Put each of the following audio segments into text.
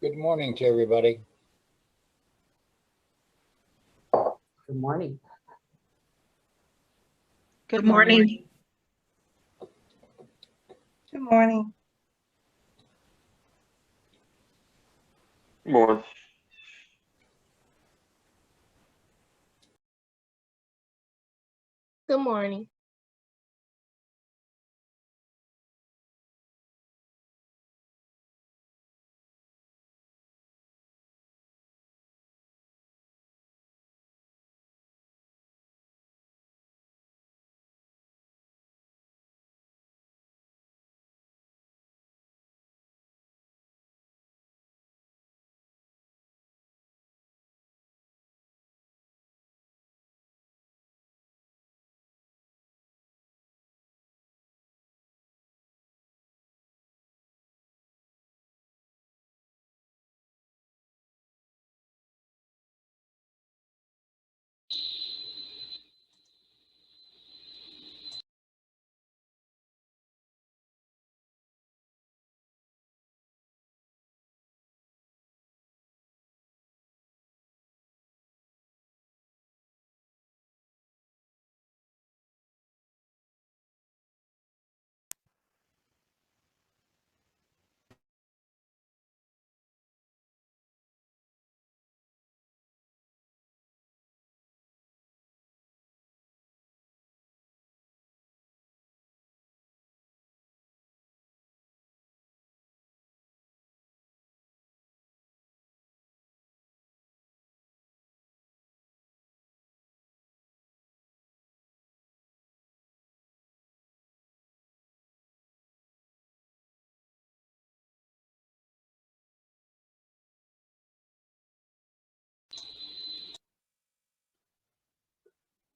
Good morning to everybody. Good morning. Good morning. Good morning. Morning. Good morning.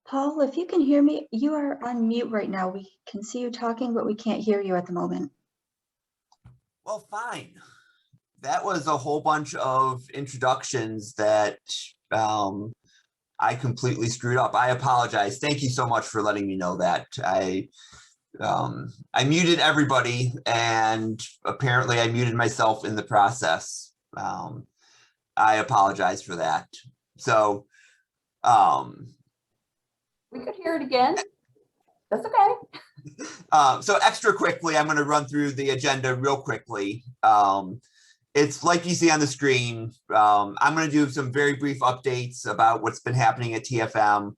Paul, if you can hear me, you are on mute right now. We can see you talking, but we can't hear you at the moment. Well, fine. That was a whole bunch of introductions that I completely screwed up. I apologize. Thank you so much for letting me know that. I muted everybody, and apparently I muted myself in the process. I apologize for that. So, We could hear it again. That's okay. So extra quickly, I'm going to run through the agenda real quickly. It's like you see on the screen. I'm going to do some very brief updates about what's been happening at TFM.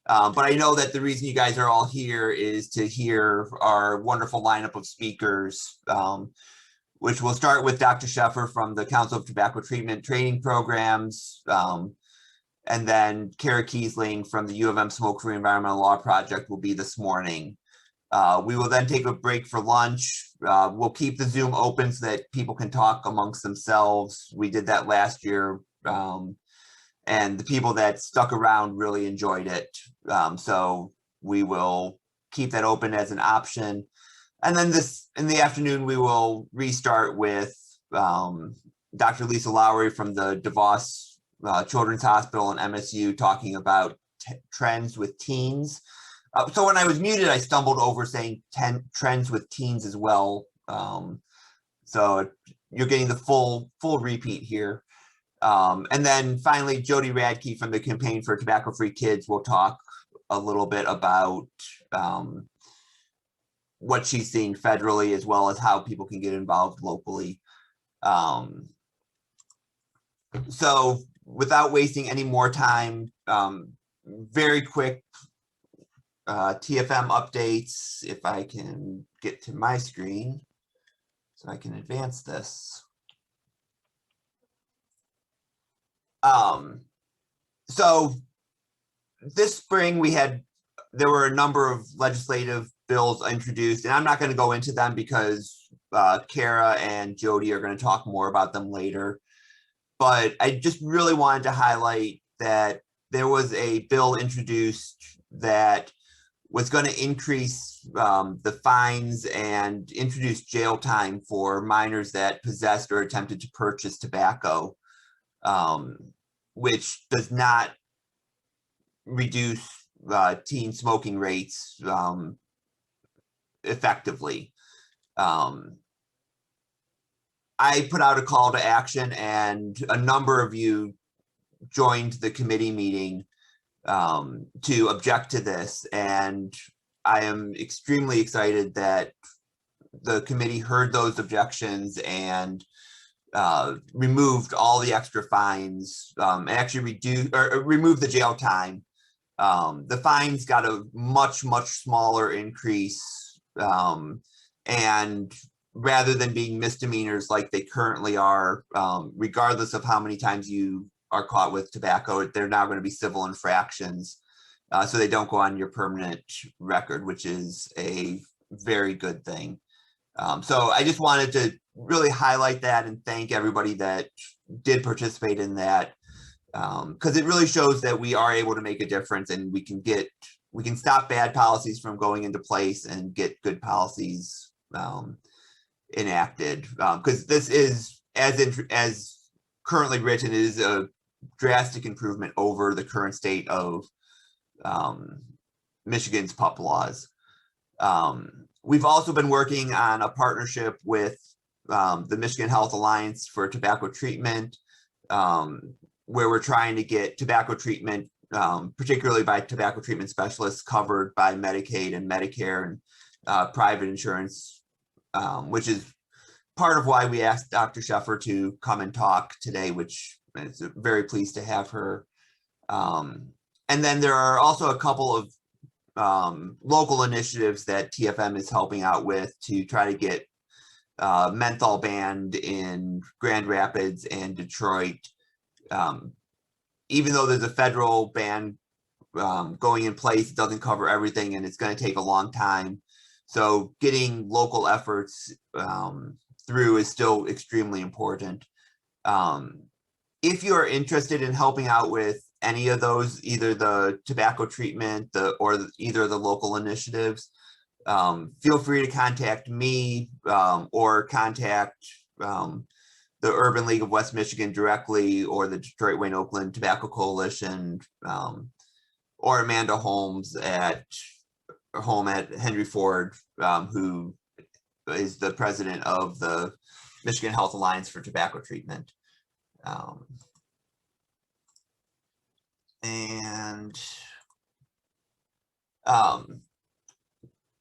But I know that the reason you guys are all here is to hear our wonderful lineup of speakers, which will start with Dr. Sheffer from the Council of Tobacco Treatment Training Programs, and then Kara Kiesling from the U of M Smoke-Free Environmental Law Project will be this morning. We will then take a break for lunch. We'll keep the Zoom open so that people can talk amongst themselves. We did that last year, and the people that stuck around really enjoyed it. So we will keep that open as an option. And then in the afternoon, we will restart with Dr. Lisa Lowry from the DeVos Children's Hospital and MSU talking about trends with teens. So when I was muted, I stumbled over saying trends with teens as well. So you're getting the full repeat here. And then finally, Jody Radke from the Campaign for Tobacco-Free Kids will talk a little bit about what she's seeing federally, as well as how people can get involved locally. So without wasting any more time, very quick TFM updates, if I can get to my screen so I can advance this. So this spring there were a number of legislative bills introduced, and I'm not going to go into them because Kara and Jody are going to talk more about them later. But I just really wanted to highlight that there was a bill introduced that was going to increase the fines and introduce jail time for minors that possessed or attempted to purchase tobacco, which does not reduce teen smoking rates effectively. I put out a call to action, and a number of you joined the committee meeting to object to this. And I am extremely excited that the committee heard those objections and removed all the extra fines, actually removed the jail time. The fines got a much smaller increase, and rather than being misdemeanors like they currently are, regardless of how many times you are caught with tobacco, they're now going to be civil infractions, so they don't go on your permanent record, which is a very good thing. So I just wanted to really highlight that and thank everybody that did participate in that, because it really shows that we are able to make a difference, and we can stop bad policies from going into place and get good policies enacted, because this is, as currently written, is a drastic improvement over the current state of Michigan's PUP laws. We've also been working on a partnership with the Michigan Health Alliance for Tobacco Treatment, where we're trying to get tobacco treatment, particularly by tobacco treatment specialists, covered by Medicaid and Medicare and private insurance, which is part of why we asked Dr. Sheffer to come and talk today, which is very pleased to have her. And then there are also a couple of local initiatives that TFM is helping out with to try to get menthol banned in Grand Rapids and Detroit. Even though there's a federal ban going in place, it doesn't cover everything, and it's going to take a long time. So getting local efforts through is still extremely important. If you're interested in helping out with any of those, either the tobacco treatment or either of the local initiatives, feel free to contact me or contact the Urban League of West Michigan directly, or the Detroit Wayne Oakland Tobacco Coalition, or Amanda Holmes at Henry Ford, who is the president of the Michigan Health Alliance for Tobacco Treatment. And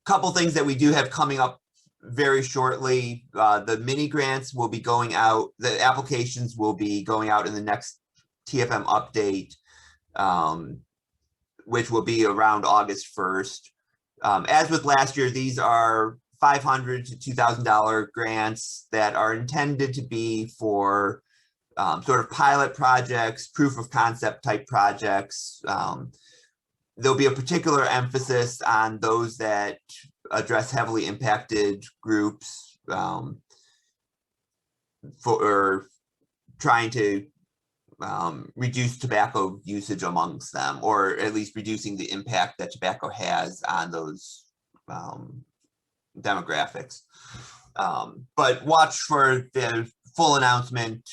couple things that we do have coming up very shortly. The mini grants will be going out, the applications will be going out in the next TFM update, which will be around August 1st. As with last year, these are $500 to $2,000 grants that are intended to be for sort of pilot projects, proof of concept type projects. There'll be a particular emphasis on those that address heavily impacted groups for trying to reduce tobacco usage amongst them, or at least reducing the impact that tobacco has on those demographics. But watch for the full announcement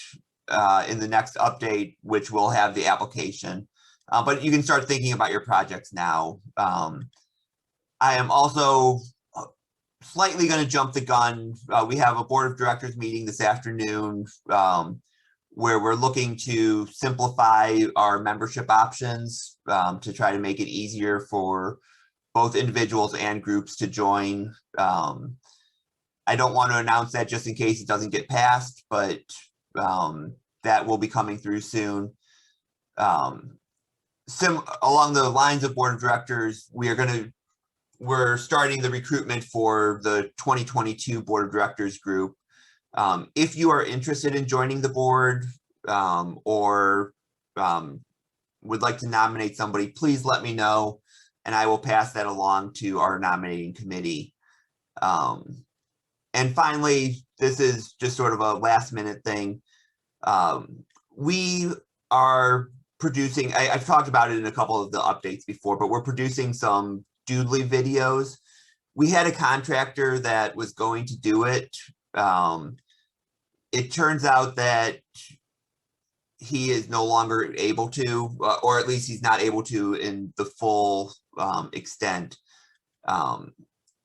in the next update, which will have the application. But you can start thinking about your projects now. I am also slightly going to jump the gun. We have a board of directors meeting this afternoon where we're looking to simplify our membership options to try to make it easier for both individuals and groups to join. I don't want to announce that just in case it doesn't get passed, but that will be coming through soon. Along the lines of board of directors, we're starting the recruitment for the 2022 board of directors group. If you are interested in joining the board or would like to nominate somebody, please let me know and I will pass that along to our nominating committee. And finally, this is just sort of a last minute thing. We are producing, I've talked about it in a couple of the updates before, but we're producing some Doodly videos. We had a contractor that was going to do it. It turns out that he is no longer able to, or at least he's not able to in the full extent.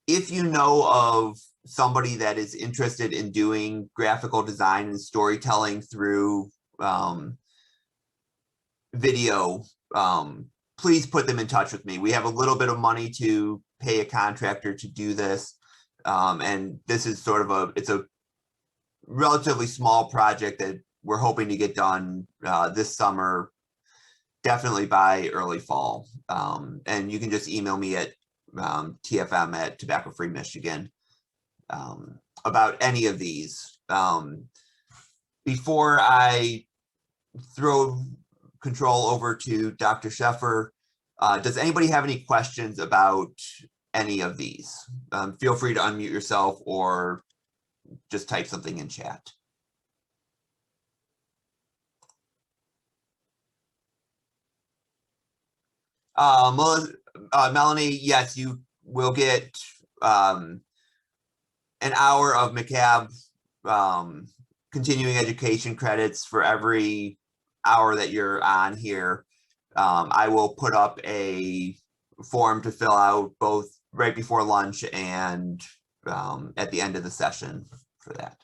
If you know of somebody that is interested in doing graphical design and storytelling through video, please put them in touch with me. We have a little bit of money to pay a contractor to do this. And this is sort of it's a relatively small project that we're hoping to get done this summer, definitely by early fall. And you can just email me at TFM at Tobacco Free Michigan about any of these. Before I throw control over to Dr. Sheffer, does anybody have any questions about any of these? Feel free to unmute yourself or just type something in chat. Melanie, yes, you will get an hour of McCab continuing education credits for every hour that you're on here. I will put up a form to fill out both right before lunch and at the end of the session for that.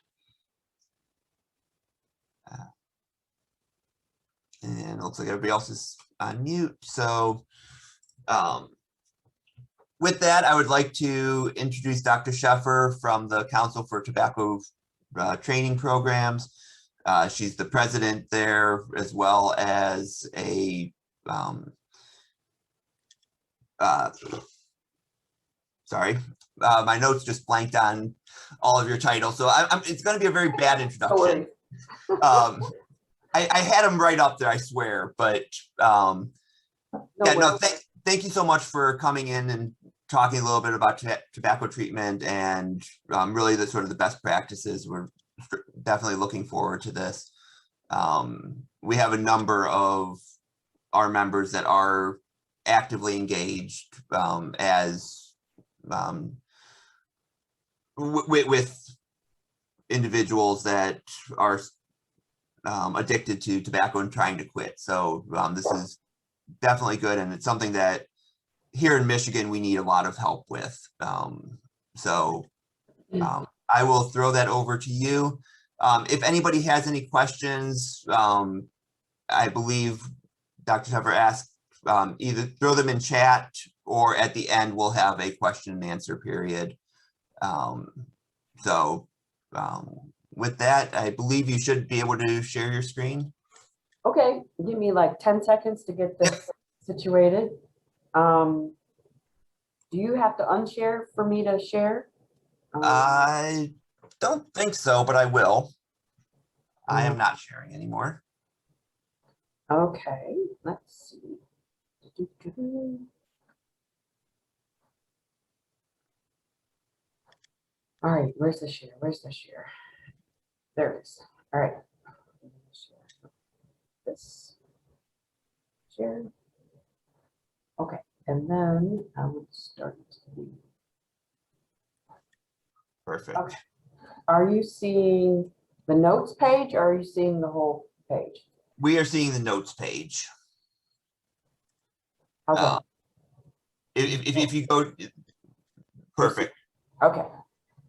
And it looks like everybody else is on mute. So with that, I would like to introduce Dr. Sheffer from the Council for Tobacco Training Programs. She's the president there, as well as a sorry, my notes just blanked on all of your titles, so it's going to be a very bad introduction. I had them right up there, I swear, but thank you so much for coming in and talking a little bit about tobacco treatment and really the sort of the best practices. We're definitely looking forward to this. We have a number of our members that are actively engaged with individuals that are addicted to tobacco and trying to quit. So this is definitely good, and it's something that here in Michigan we need a lot of help with. I will throw that over to you. If anybody has any questions, I believe Dr. Sheffer asked either throw them in chat or at the end we'll have a question and answer period. With that, I believe you should be able to share your screen. Okay, give me like 10 seconds to get this situated. Do you have to unshare for me to share? I don't think so, but I will. I am not sharing anymore. Okay, let's see. All right, where's the share? Where's the share? There it is. All right. This share. Okay, and then I would start. Perfect. Okay. Are you seeing the notes page or are you seeing the whole page? We are seeing the notes page. Okay. If you go, Perfect. Okay,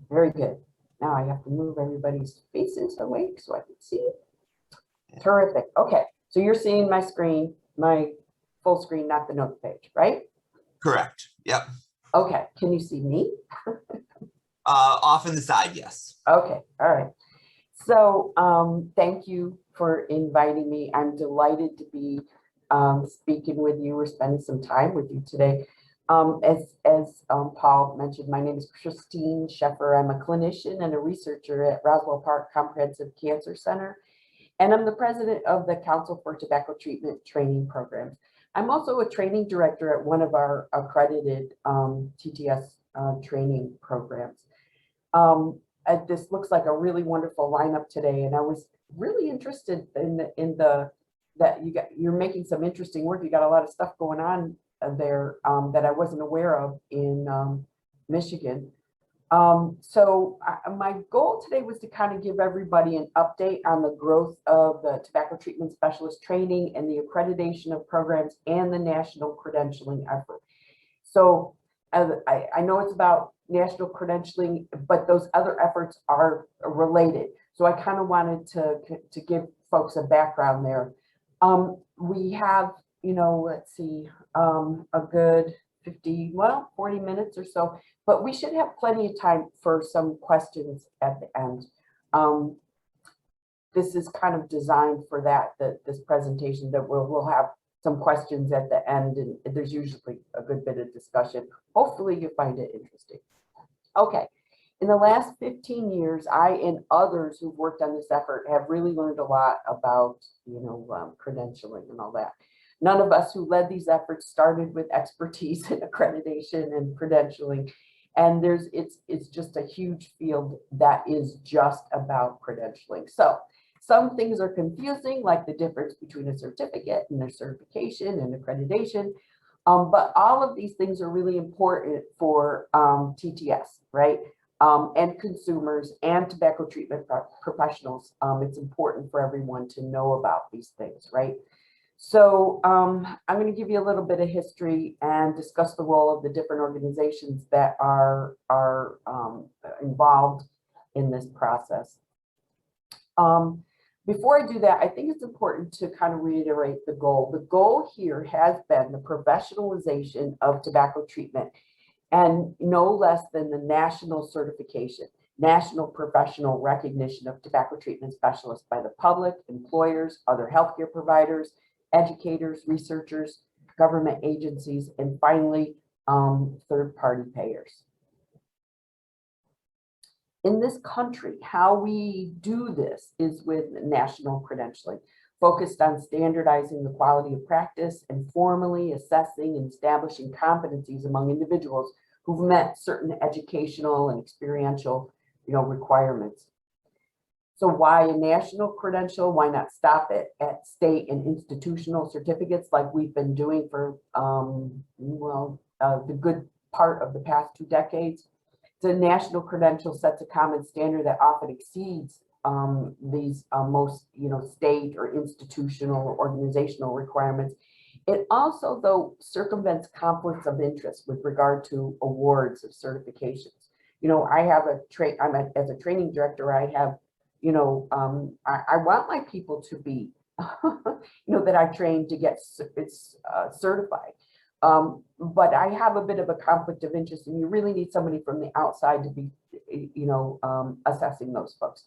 very good. Now I have to move everybody's faces away so I can see. Terrific. Okay, so you're seeing my screen, my full screen, not the notes page, right? Correct. Yep. Okay, can you see me? Off in the side, yes. Okay, all right. So thank you for inviting me. I'm delighted to be speaking with you or spending some time with you today. As Paul mentioned, my name is Christine Sheffer. I'm a clinician and a researcher at Roswell Park Comprehensive Cancer Center, and I'm the president of the Council for Tobacco Treatment Training Programs. I'm also a training director at one of our accredited TTS training programs. This looks like a really wonderful lineup today, and I was really interested in that you're making some interesting work. You got a lot of stuff going on there that I wasn't aware of in Michigan. My goal today was to kind of give everybody an update on the growth of the tobacco treatment specialist training and the accreditation of programs and the national credentialing effort. So I know it's about national credentialing, but those other efforts are related. So I kind of wanted to give folks a background there. We have, let's see, a good 40 minutes or so, but we should have plenty of time for some questions at the end. This is kind of designed for that this presentation, that we'll have some questions at the end, and there's usually a good bit of discussion. Hopefully you find it interesting. Okay, in the last 15 years, I and others who've worked on this effort have really learned a lot about, credentialing and all that. None of us who led these efforts started with expertise in accreditation and credentialing, and it's just a huge field that is just about credentialing. So some things are confusing, like the difference between a certificate and a certification and accreditation. But all of these things are really important for TTS, right? And consumers and tobacco treatment professionals. It's important for everyone to know about these things, right? So I'm going to give you a little bit of history and discuss the role of the different organizations that are involved in this process. Before I do that, I think it's important to kind of reiterate the goal. The goal here has been the professionalization of tobacco treatment, and no less than the national certification, national professional recognition of tobacco treatment specialists by the public, employers, other healthcare providers, educators, researchers, government agencies, and finally, third-party payers. In this country, how we do this is with national credentialing, focused on standardizing the quality of practice and formally assessing and establishing competencies among individuals who've met certain educational and experiential, requirements. So why a national credential? Why not stop it at state and institutional certificates like we've been doing for, the good part of the past 2 decades? The national credential sets a common standard that often exceeds these most, state or institutional or organizational requirements. It also, though, circumvents conflicts of interest with regard to awards of certifications. I have as a training director, I have, I want my people to be, that I train to get certified. But I have a bit of a conflict of interest, and you really need somebody from the outside to be, assessing those folks.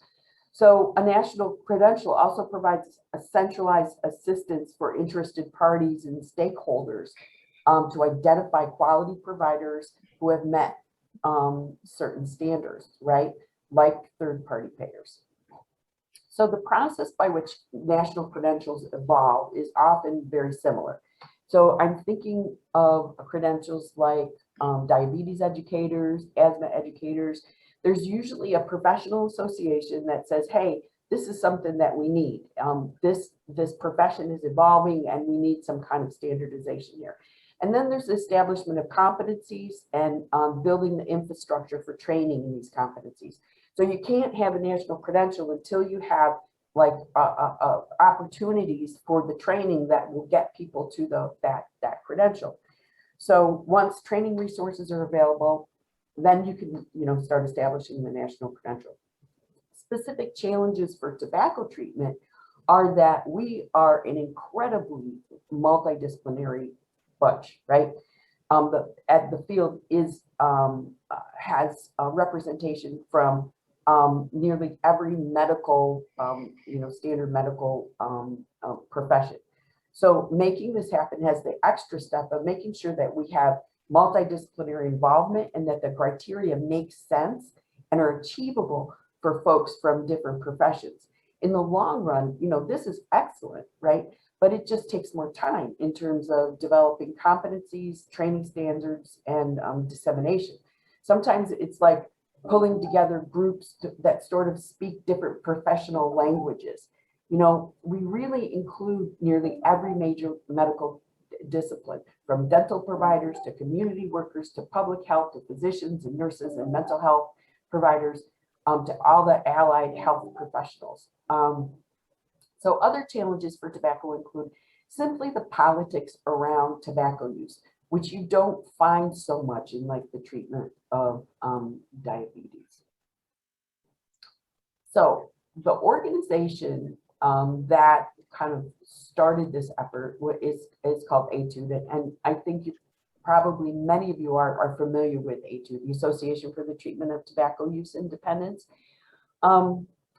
So a national credential also provides a centralized assistance for interested parties and stakeholders to identify quality providers who have met certain standards, right? Like third-party payers. So the process by which national credentials evolve is often very similar. So I'm thinking of credentials like diabetes educators, asthma educators. There's usually a professional association that says, hey, this is something that we need. This profession is evolving and we need some kind of standardization here. And then there's the establishment of competencies and building the infrastructure for training in these competencies. So you can't have a national credential until you have like opportunities for the training that will get people to that credential. So once training resources are available, then you can, start establishing the national credential. Specific challenges for tobacco treatment are that we are an incredibly multidisciplinary bunch, right? The field has representation from nearly every medical, standard medical profession. So making this happen has the extra step of making sure that we have multidisciplinary involvement and that the criteria make sense and are achievable for folks from different professions. In the long run, this is excellent, right? But it just takes more time in terms of developing competencies, training standards, and dissemination. Sometimes it's like pulling together groups that sort of speak different professional languages. We really include nearly every major medical discipline, from dental providers to community workers to public health to physicians and nurses and mental health providers, to all the allied health professionals. So other challenges for tobacco include simply the politics around tobacco use, which you don't find so much in like the treatment of diabetes. So the organization that kind of started this effort is called Etude, and I think probably many of you are familiar with Etude, the Association for the Treatment of Tobacco Use and Dependence.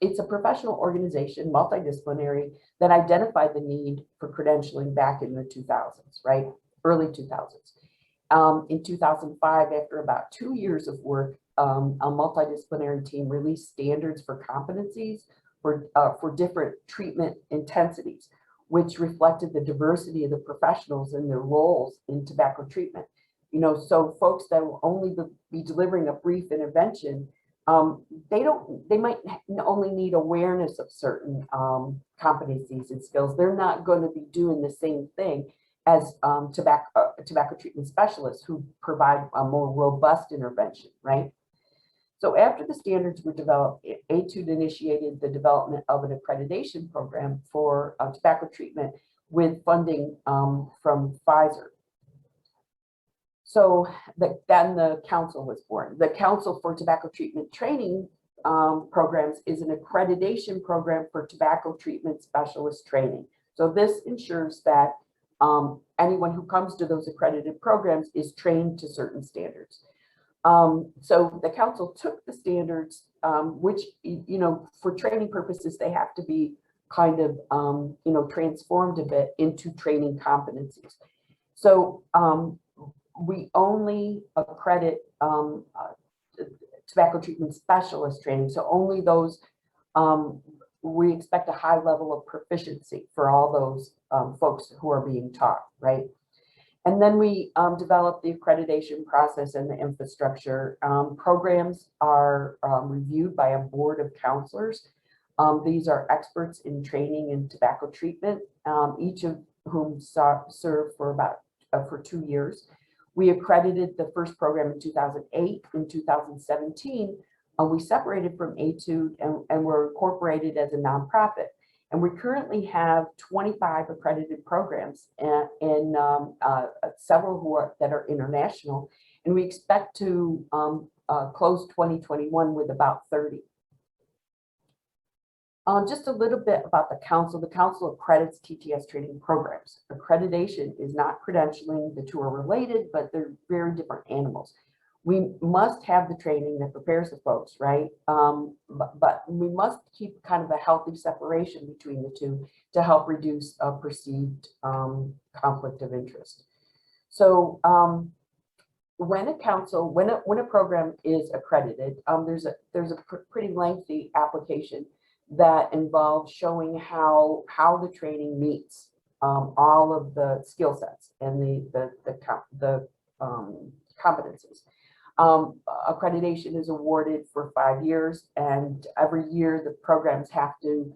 It's a professional organization, multidisciplinary, that identified the need for credentialing back in the 2000s, right? Early 2000s. In 2005, after about 2 years of work, a multidisciplinary team released standards for competencies for different treatment intensities, which reflected the diversity of the professionals and their roles in tobacco treatment. So folks that will only be delivering a brief intervention, they might only need awareness of certain competencies and skills. They're not going to be doing the same thing as tobacco treatment specialists who provide a more robust intervention, right? So after the standards were developed, Etude initiated the development of an accreditation program for tobacco treatment with funding from Pfizer. So then the council was born. The Council for Tobacco Treatment Training Programs is an accreditation program for tobacco treatment specialist training. So this ensures that anyone who comes to those accredited programs is trained to certain standards. So the council took the standards, which, for training purposes, they have to be kind of, transformed a bit into training competencies. So we only accredit tobacco treatment specialist training. So only those, we expect a high level of proficiency for all those folks who are being taught, right? And then we develop the accreditation process and the infrastructure. Programs are reviewed by a board of counselors. These are experts in training in tobacco treatment, each of whom serve for 2 years. We accredited the first program in 2008. In 2017, we separated from Etude and were incorporated as a nonprofit. And we currently have 25 accredited programs and several that are international. And we expect to close 2021 with about 30. Just a little bit about the council. The council accredits TTS training programs. Accreditation is not credentialing. The two are related, but they're very different animals. We must have the training that prepares the folks, right? But we must keep kind of a healthy separation between the two to help reduce a perceived conflict of interest. So when a program is accredited, there's a pretty lengthy application that involves showing how the training meets all of the skill sets and the competencies. Accreditation is awarded for 5 years, and every year the programs have to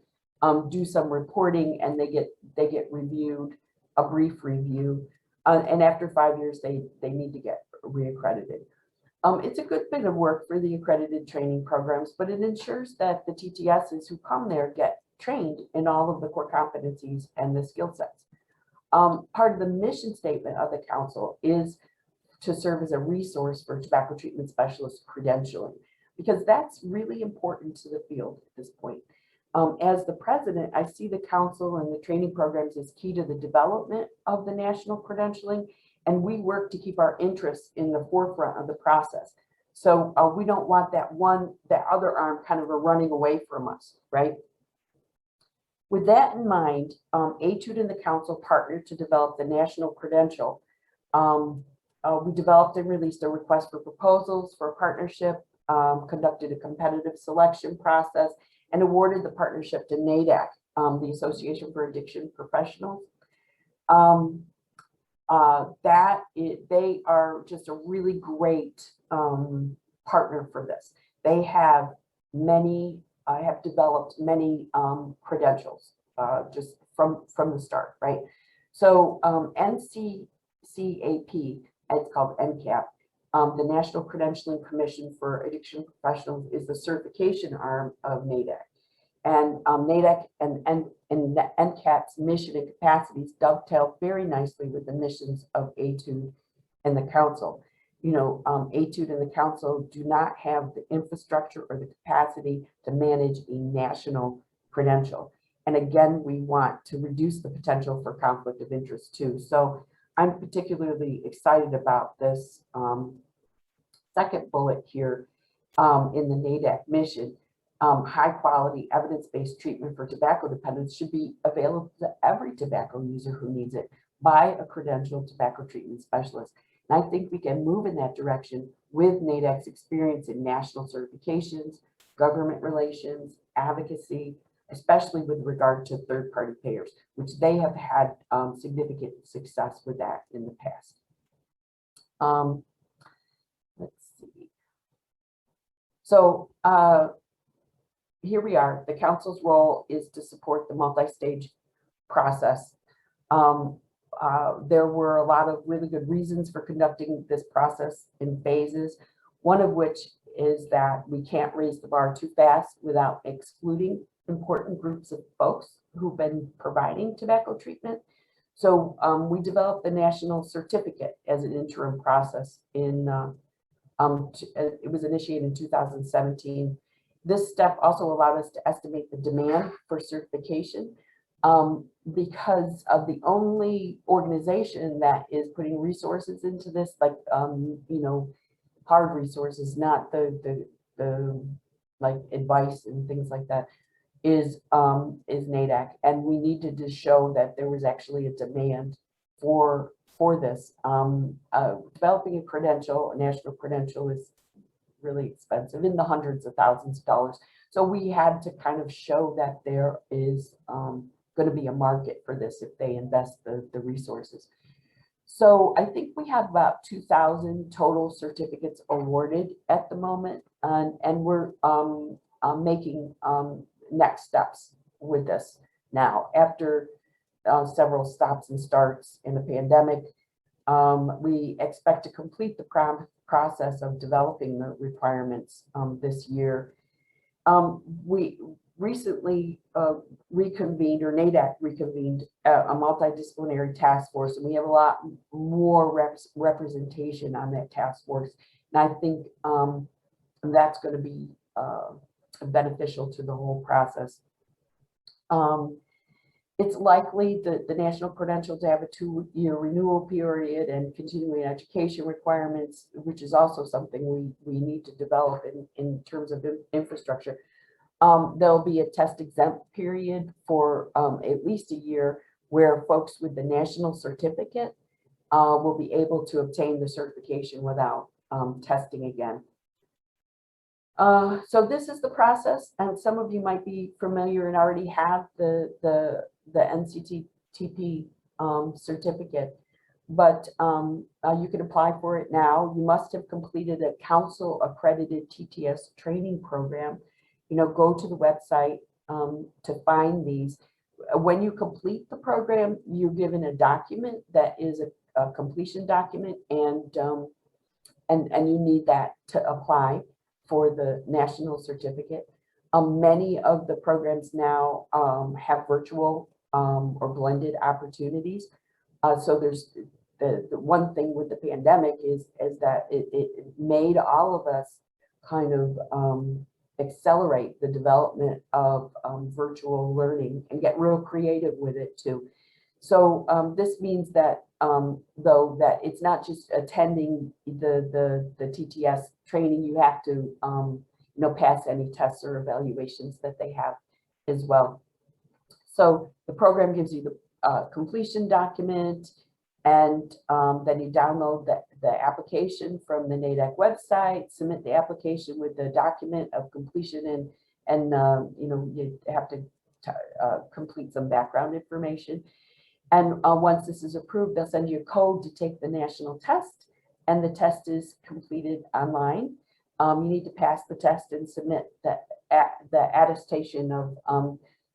do some reporting, and they get reviewed, a brief review, and after 5 years they need to get reaccredited. It's a good bit of work for the accredited training programs, but it ensures that the TTSs who come there get trained in all of the core competencies and the skill sets. Part of the mission statement of the council is to serve as a resource for tobacco treatment specialist credentialing, because that's really important to the field at this point. As the president, I see the council and the training programs as key to the development of the national credentialing, and we work to keep our interests in the forefront of the process. So we don't want that other arm kind of running away from us, right? With that in mind, Etude and the council partnered to develop the national credential. We developed and released a request for proposals for a partnership, conducted a competitive selection process, and awarded the partnership to NADAC, the Association for Addiction Professionals. They are just a really great partner for this. They have developed many credentials just from the start, right? So NCCAP, it's called NCAP, the National Credentialing Commission for Addiction Professionals, is the certification arm of NADAC. And NADAC and the NCAP's mission and capacities dovetail very nicely with the missions of Etude and the council. You know, Etude and the council do not have the infrastructure or the capacity to manage a national credential. And again, we want to reduce the potential for conflict of interest too. So I'm particularly excited about this second bullet here in the NADAC mission. High quality evidence-based treatment for tobacco dependence should be available to every tobacco user who needs it by a credentialed tobacco treatment specialist. And I think we can move in that direction with NADAC's experience in national certifications, government relations, advocacy, especially with regard to third-party payers, which they have had significant success with that in the past. Let's see. So here we are. The council's role is to support the multi-stage process. There were a lot of really good reasons for conducting this process in phases, one of which is that we can't raise the bar too fast without excluding important groups of folks who've been providing tobacco treatment. So we developed the national certificate as an interim process in, it was initiated in 2017. This step also allowed us to estimate the demand for certification because of the only organization that is putting resources into this, like, you know, hard resources, not the like advice and things like that, is NADAC. And we needed to show that there was actually a demand for this. Developing a credential, a national credential, is really expensive, in the hundreds of thousands of dollars. So we had to kind of show that there is going to be a market for this if they invest the resources. So I think we have about 2,000 total certificates awarded at the moment, and we're making next steps with this now. After several stops and starts in the pandemic, we expect to complete the process of developing the requirements this year. We recently reconvened, or NADAC reconvened, a multidisciplinary task force, and we have a lot more representation on that task force. And I think that's going to be beneficial to the whole process. It's likely that the national credential to have a 2-year renewal period and continuing education requirements, which is also something we need to develop in terms of infrastructure. There'll be a test exempt period for at least a year where folks with the national certificate will be able to obtain the certification without testing again. So this is the process, and some of you might be familiar and already have the NCTP certificate, but you can apply for it now. You must have completed a council accredited TTS training program. You know, go to the website to find these. When you complete the program, you're given a document that is a completion document, and you need that to apply for the national certificate. Many of the programs now have virtual or blended opportunities. So there's the one thing with the pandemic is that it made all of us kind of accelerate the development of virtual learning and get real creative with it too. So this means that though that it's not just attending the TTS training, you have to you know, pass any tests or evaluations that they have as well. So the program gives you the completion document, and then you download the application from the NADAC website, submit the application with the document of completion, and you know, you have to complete some background information. And once this is approved, they'll send you a code to take the national test, and the test is completed online. You need to pass the test and submit the attestation of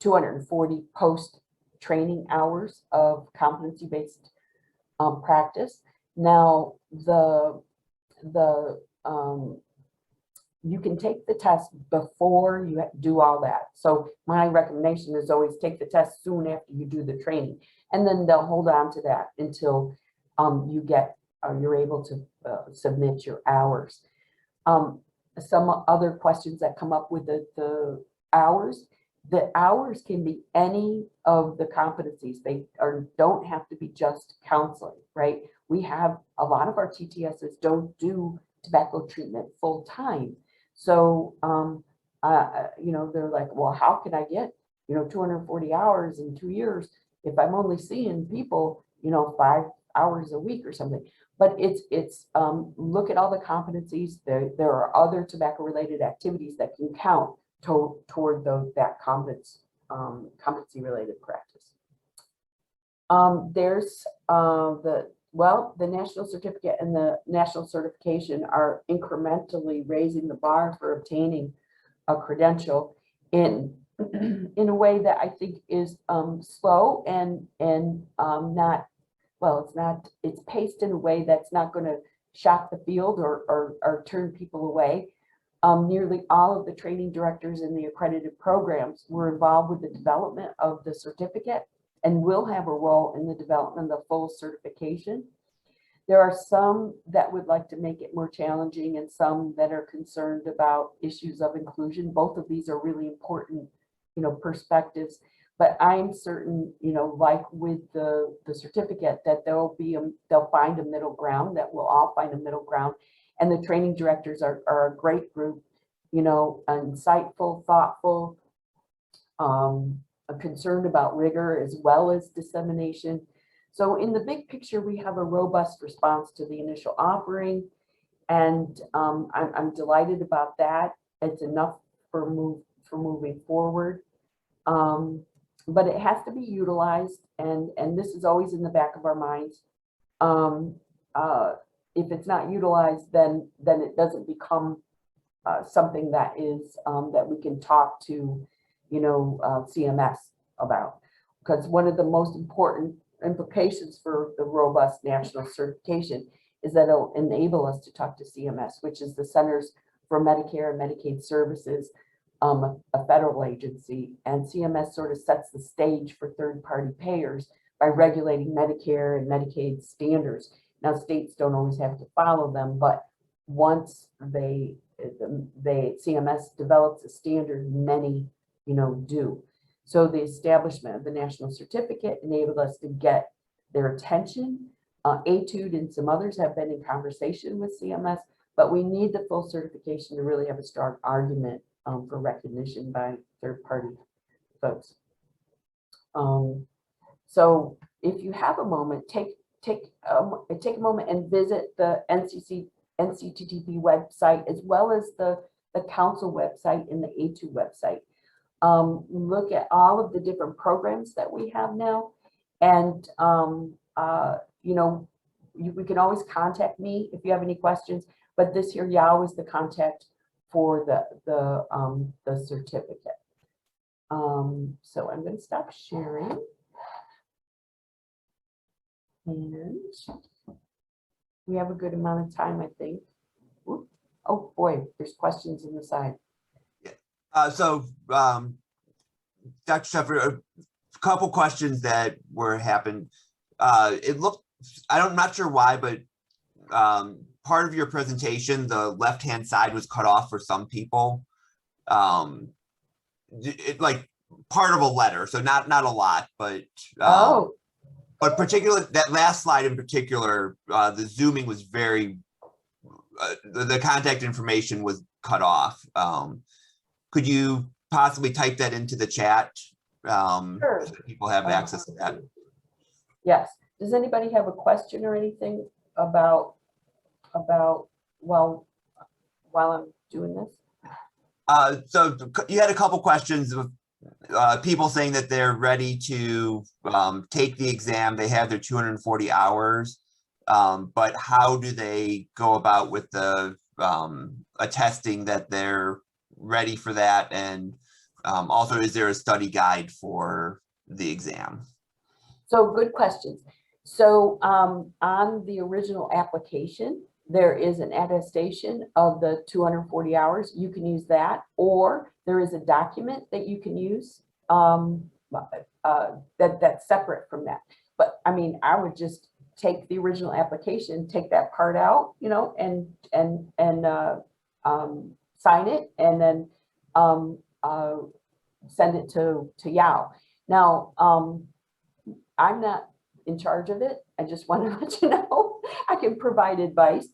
240 post-training hours of competency-based practice. Now, you can take the test before you do all that. So my recommendation is always take the test soon after you do the training, and then they'll hold on to that until you're able to submit your hours. Some other questions that come up with the hours. The hours can be any of the competencies. They don't have to be just counseling, right? We have a lot of our TTSs don't do tobacco treatment full time. So, you know, they're like, well, how can I get, you know, 240 hours in 2 years if I'm only seeing people, you know, 5 hours a week or something? But it's look at all the competencies. There are other tobacco related activities that can count toward that competency related practice. There's the national certificate and the national certification are incrementally raising the bar for obtaining a credential in a way that I think is slow and not, well, it's paced in a way that's not going to shock the field or turn people away. Nearly all of the training directors in the accredited programs were involved with the development of the certificate and will have a role in the development of the full certification. There are some that would like to make it more challenging and some that are concerned about issues of inclusion. Both of these are really important, you know, perspectives, but I'm certain, you know, like with the certificate, that they'll find a middle ground, that we'll all find a middle ground. And the training directors are a great group, you know, insightful, thoughtful, concerned about rigor as well as dissemination. So in the big picture, we have a robust response to the initial offering, and I'm delighted about that. It's enough for moving forward, but it has to be utilized, and this is always in the back of our minds. If it's not utilized, then it doesn't become something that is that we can talk to, you know, CMS about, because one of the most important implications for the robust national certification is that it'll enable us to talk to CMS, which is the Centers for Medicare and Medicaid Services, a federal agency, and CMS sort of sets the stage for third-party payers by regulating Medicare and Medicaid standards. Now, states don't always have to follow them, but once CMS develops a standard, many, you know, do. So the establishment of the national certificate enabled us to get their attention. Etude and some others have been in conversation with CMS, but we need the full certification to really have a strong argument for recognition by third-party folks. So if you have a moment, take a moment and visit the NCTTP website as well as the council website and the Etude website. Look at all of the different programs that we have now, and you know, we can always contact me if you have any questions. But this here, Yao is the contact for the certificate. So I'm going to stop sharing. And we have a good amount of time, I think. Ooh. Oh boy, there's questions in the side. Dr. Sheffer, a couple questions that happened. It looked I'm not sure why, but part of your presentation, the left-hand side was cut off for some people. Like part of a letter, so not a lot, but Oh, but particularly that last slide in particular, the zooming was very, the contact information was cut off. Could you possibly type that into the chat? Sure. So that people have access to that. Yes. Does anybody have a question or anything about while I'm doing this? So you had a couple questions of people saying that they're ready to take the exam. They have their 240 hours, but how do they go about with the attesting that they're ready for that? And also, is there a study guide for the exam? So good questions. So on the original application, there is an attestation of the 240 hours. You can use that, or there is a document that you can use that's separate from that. But I mean, I would just take the original application, take that part out, you know, and sign it, and then send it to Yao. Now, I'm not in charge of it. I just want to let you know I can provide advice.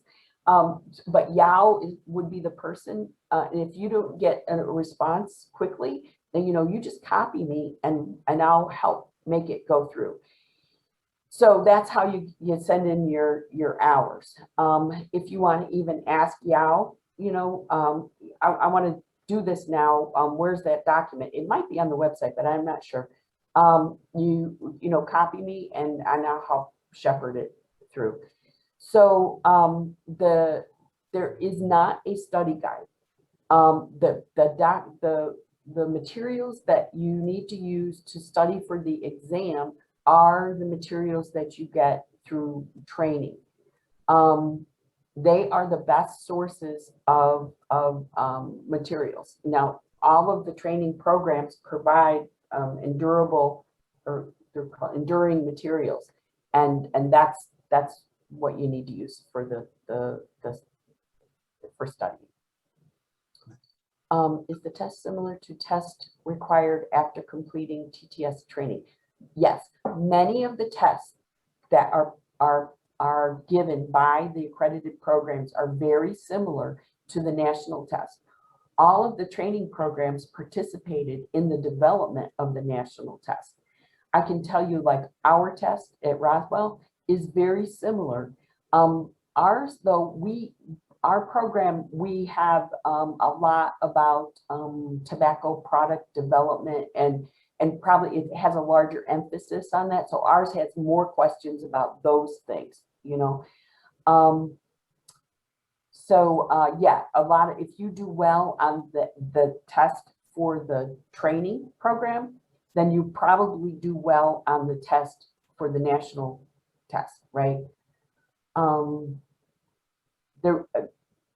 But Yao would be the person. And if you don't get a response quickly, then, you know, you just copy me and I'll help make it go through. So that's how you send in your hours. If you want to even ask Yao, you know, I want to do this now. Where's that document? It might be on the website, but I'm not sure. You know, copy me and I'll help shepherd it through. So there is not a study guide. The materials that you need to use to study for the exam are the materials that you get through training. They are the best sources of materials. Now, all of the training programs provide enduring materials, and that's what you need to use for for studying. Is the test similar to test required after completing TTS training? Yes, many of the tests that are given by the accredited programs are very similar to the national test. All of the training programs participated in the development of the national test. I can tell you, like, our test at Roswell is very similar. Ours, though, our program, we have a lot about tobacco product development, and probably it has a larger emphasis on that. So ours has more questions about those things, you know. Yeah, a lot of, if you do well on the test for the training program, then you probably do well on the test for the national test, right?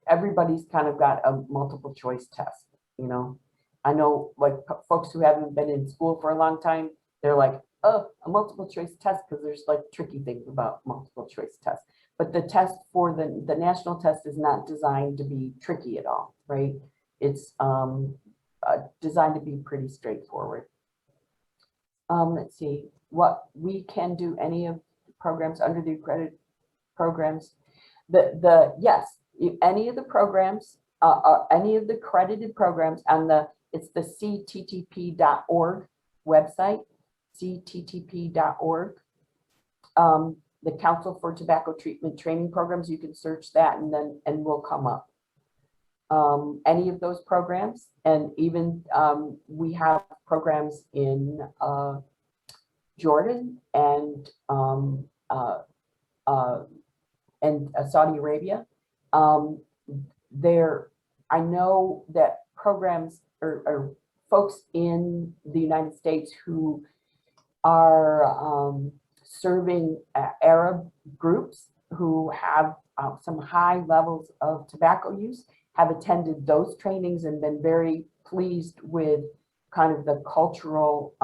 Everybody's kind of got a multiple choice test, you know. I know, like, folks who haven't been in school for a long time, they're like, oh, a multiple choice test, because there's like tricky things about multiple choice tests. But the test for the national test is not designed to be tricky at all, right? It's designed to be pretty straightforward. Let's see, what we can do, any of the programs under the accredited programs. Yes, any of the programs, any of the accredited programs on it's the cttp.org website, cttp.org. The Council for Tobacco Treatment Training Programs, you can search that and will come up. Any of those programs, and even we have programs in Jordan and Saudi Arabia. I know that programs or folks in the United States who are serving Arab groups who have some high levels of tobacco use have attended those trainings and been very pleased with kind of the cultural,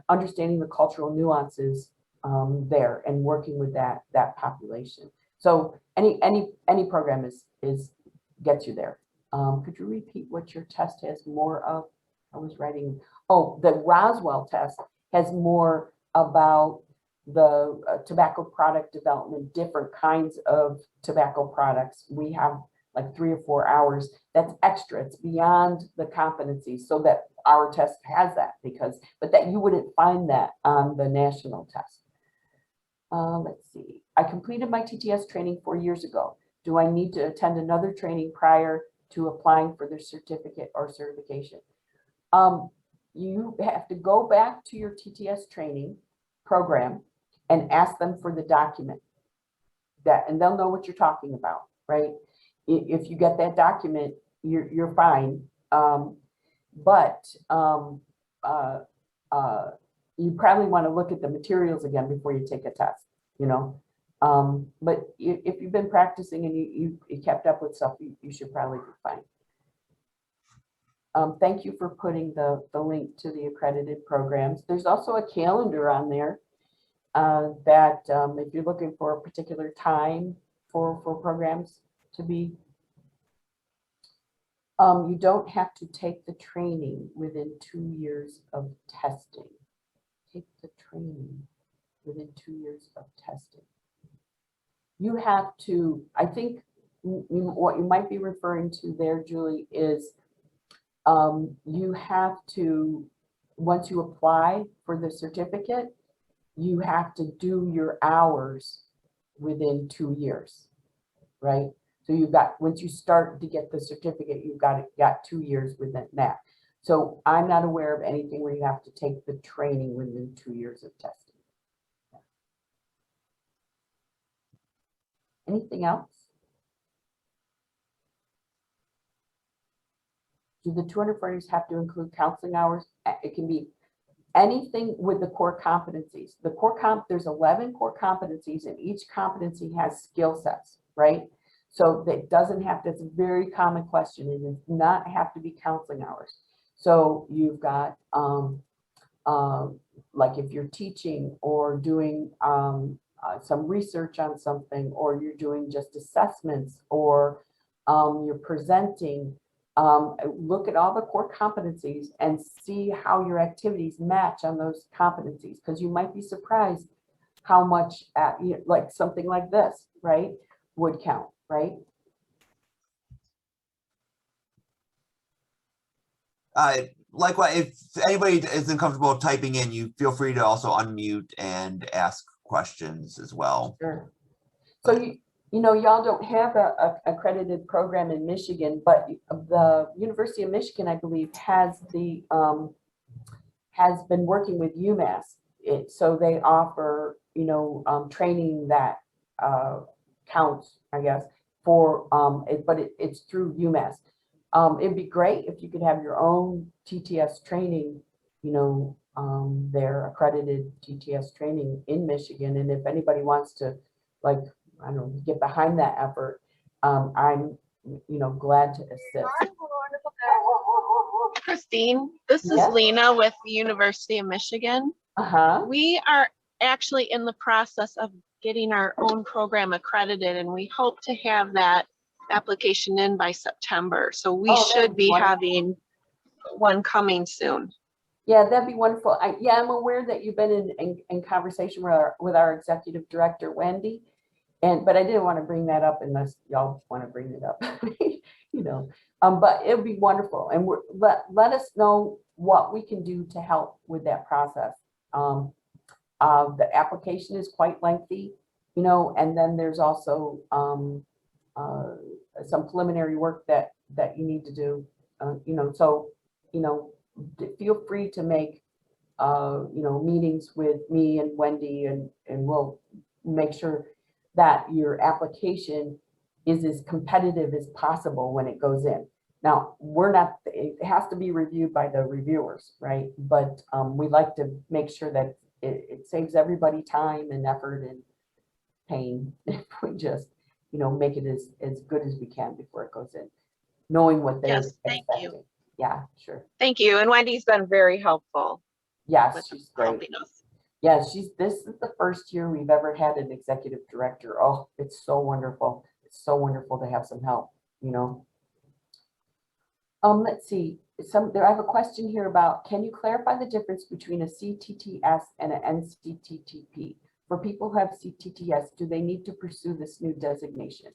understanding the cultural nuances there and working with that population. So any program is gets you there. Could you repeat what your test has more of? I was writing. Oh, the Roswell test has more about the tobacco product development, different kinds of tobacco products. We have like 3 or 4 hours. That's extra. It's beyond the competencies, so that our test has that, but that you wouldn't find that on the national test. Let's see. I completed my TTS training 4 years ago. Do I need to attend another training prior to applying for the certificate or certification? You have to go back to your TTS training program and ask them for the document and they'll know what you're talking about, right? If you get that document, you're fine. You probably want to look at the materials again before you take a test, you know. But if you've been practicing and you kept up with stuff, you should probably be fine. Thank you for putting the link to the accredited programs. There's also a calendar on there that if you're looking for a particular time for programs to be, you don't have to take the training within 2 years of testing. Take the training within 2 years of testing. You have to, I think what you might be referring to there, Julie, is you have to, once you apply for the certificate, you have to do your hours within 2 years, right? So you've got, once you start to get the certificate, you've got 2 years within that. So I'm not aware of anything where you have to take the training within 2 years of testing. Anything else? Do the 240s have to include counseling hours? It can be anything with the core competencies. The core there's 11 core competencies, and each competency has skill sets, right? So that doesn't have to, it's a very common question. It does not have to be counseling hours. So you've got, like if you're teaching or doing some research on something, or you're doing just assessments, or you're presenting, look at all the core competencies and see how your activities match on those competencies, because you might be surprised how much like something like this, right, would count, right? Likewise, if anybody isn't comfortable typing in, you feel free to also unmute and ask questions as well. Sure. So you know, y'all don't have a accredited program in Michigan, but the University of Michigan, I believe, has been working with UMass. So they offer, you know, training that counts, I guess, for it's through UMass. It'd be great if you could have your own TTS training, you know, their accredited TTS training in Michigan. And if anybody wants to, like, I don't know, get behind that effort, I'm, you know, glad to assist. Christine, this is Yes. Lena with the University of Michigan. We are actually in the process of getting our own program accredited, and we hope to have that application in by September. So we should be having one coming soon. Yeah, that'd be wonderful. I'm aware that you've been in conversation with our executive director, Wendy. But I didn't want to bring that up unless y'all want to bring it up, you know. But it would be wonderful, and let us know what we can do to help with that process. The application is quite lengthy, you know, and then there's also some preliminary work that you need to do, you know. So, you know, feel free to make you know, meetings with me and Wendy, and we'll make sure that your application is as competitive as possible when it goes in. Now, it has to be reviewed by the reviewers, right? But we like to make sure that it saves everybody time and effort and pain if we just, you know, make it as good as we can before it goes in, knowing what they're expecting. Thank you. Yeah, sure. Thank you. And Wendy's been very helpful. Yes, she's great. Helping us. Yeah, this is the first year we've ever had an executive director. Oh, it's so wonderful. It's so wonderful to have some help, you know. Let's see. I have a question here about, can you clarify the difference between a CTTS and an NCTTP? For people who have CTTS, do they need to pursue this new designation?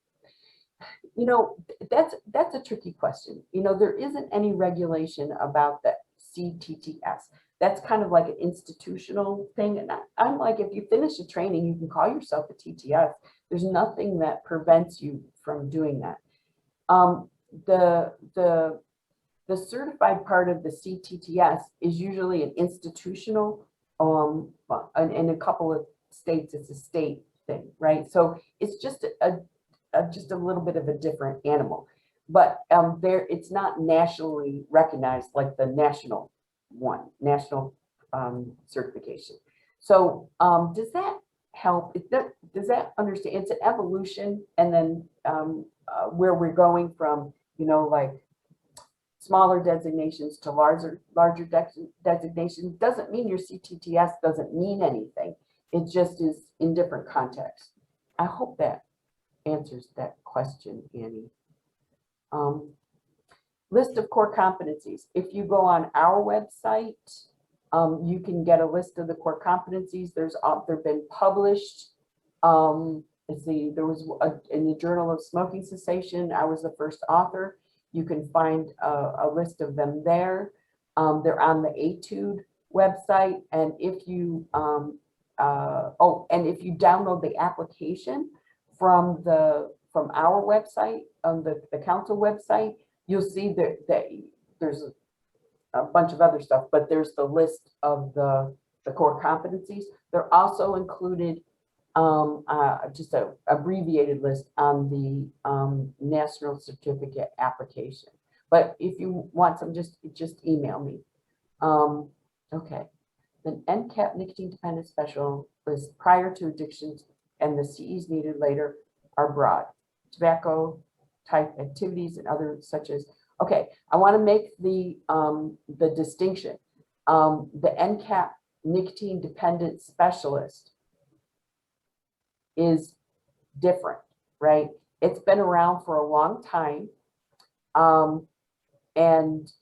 You know, that's a tricky question. You know, there isn't any regulation about the CTTS. That's kind of like an institutional thing. And I'm like, if you finish a training, you can call yourself a TTS. There's nothing that prevents you from doing that. The certified part of the CTTS is usually an institutional, and in a couple of states, it's a state thing, right? So it's just just a little bit of a different animal, but it's not nationally recognized like the national certification. So does that help? Does that understand? It's an evolution, and then where we're going from, you know, like smaller designations to larger designations doesn't mean your CTTS doesn't mean anything. It just is in different contexts. I hope that answers that question, Annie. List of core competencies. If you go on our website, you can get a list of the core competencies. They've been published. Let's see, there was in the Journal of Smoking Cessation, I was the first author. You can find a list of them there. They're on the Etude website. And if you, and if you download the application from our website, the council website, you'll see that there's a bunch of other stuff, but there's the list of the core competencies. They're also included, just an abbreviated list on the national certificate application. But if you want some, just email me. Okay. The NCAP nicotine dependent specialist prior to addictions and the CEs needed later are broad. Tobacco type activities and others such as, okay, I want to make the distinction. The NCAP nicotine dependent specialist is different, right? It's been around for a long time, and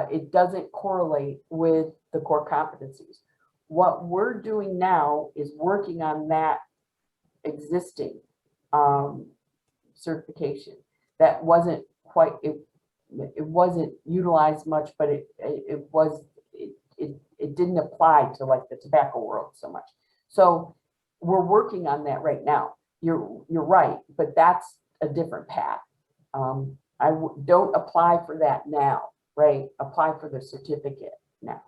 it doesn't correlate with the core competencies. What we're doing now is working on that existing certification that wasn't quite, it wasn't utilized much, but it didn't apply to like the tobacco world so much. So we're working on that right now. You're right, but that's a different path. Don't apply for that now, right? Apply for the certificate now.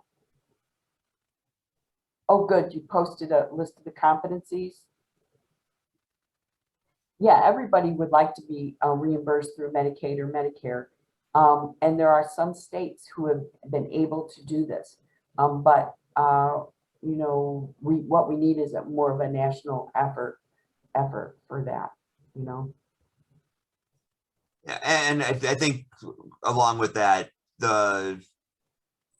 Oh, good. You posted a list of the competencies. Yeah, everybody would like to be reimbursed through Medicaid or Medicare. And there are some states who have been able to do this. But you know, what we need is more of a national effort for that, you know. Yeah, and I think along with that,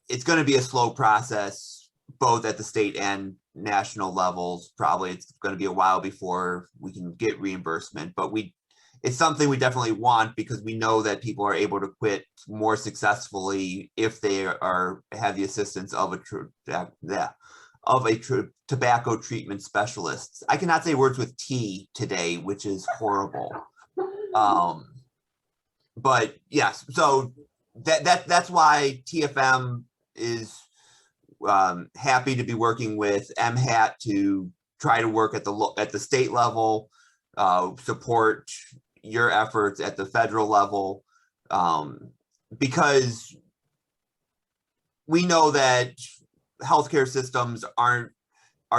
it's going to be a slow process, both at the state and national levels. Probably it's going to be a while before we can get reimbursement, but it's something we definitely want because we know that people are able to quit more successfully if they have the assistance of a tobacco treatment specialist. I cannot say words with T today, which is horrible. But yes, so that's why TFM is happy to be working with MHAT to try to work at the state level, support your efforts at the federal level, because we know that healthcare systems are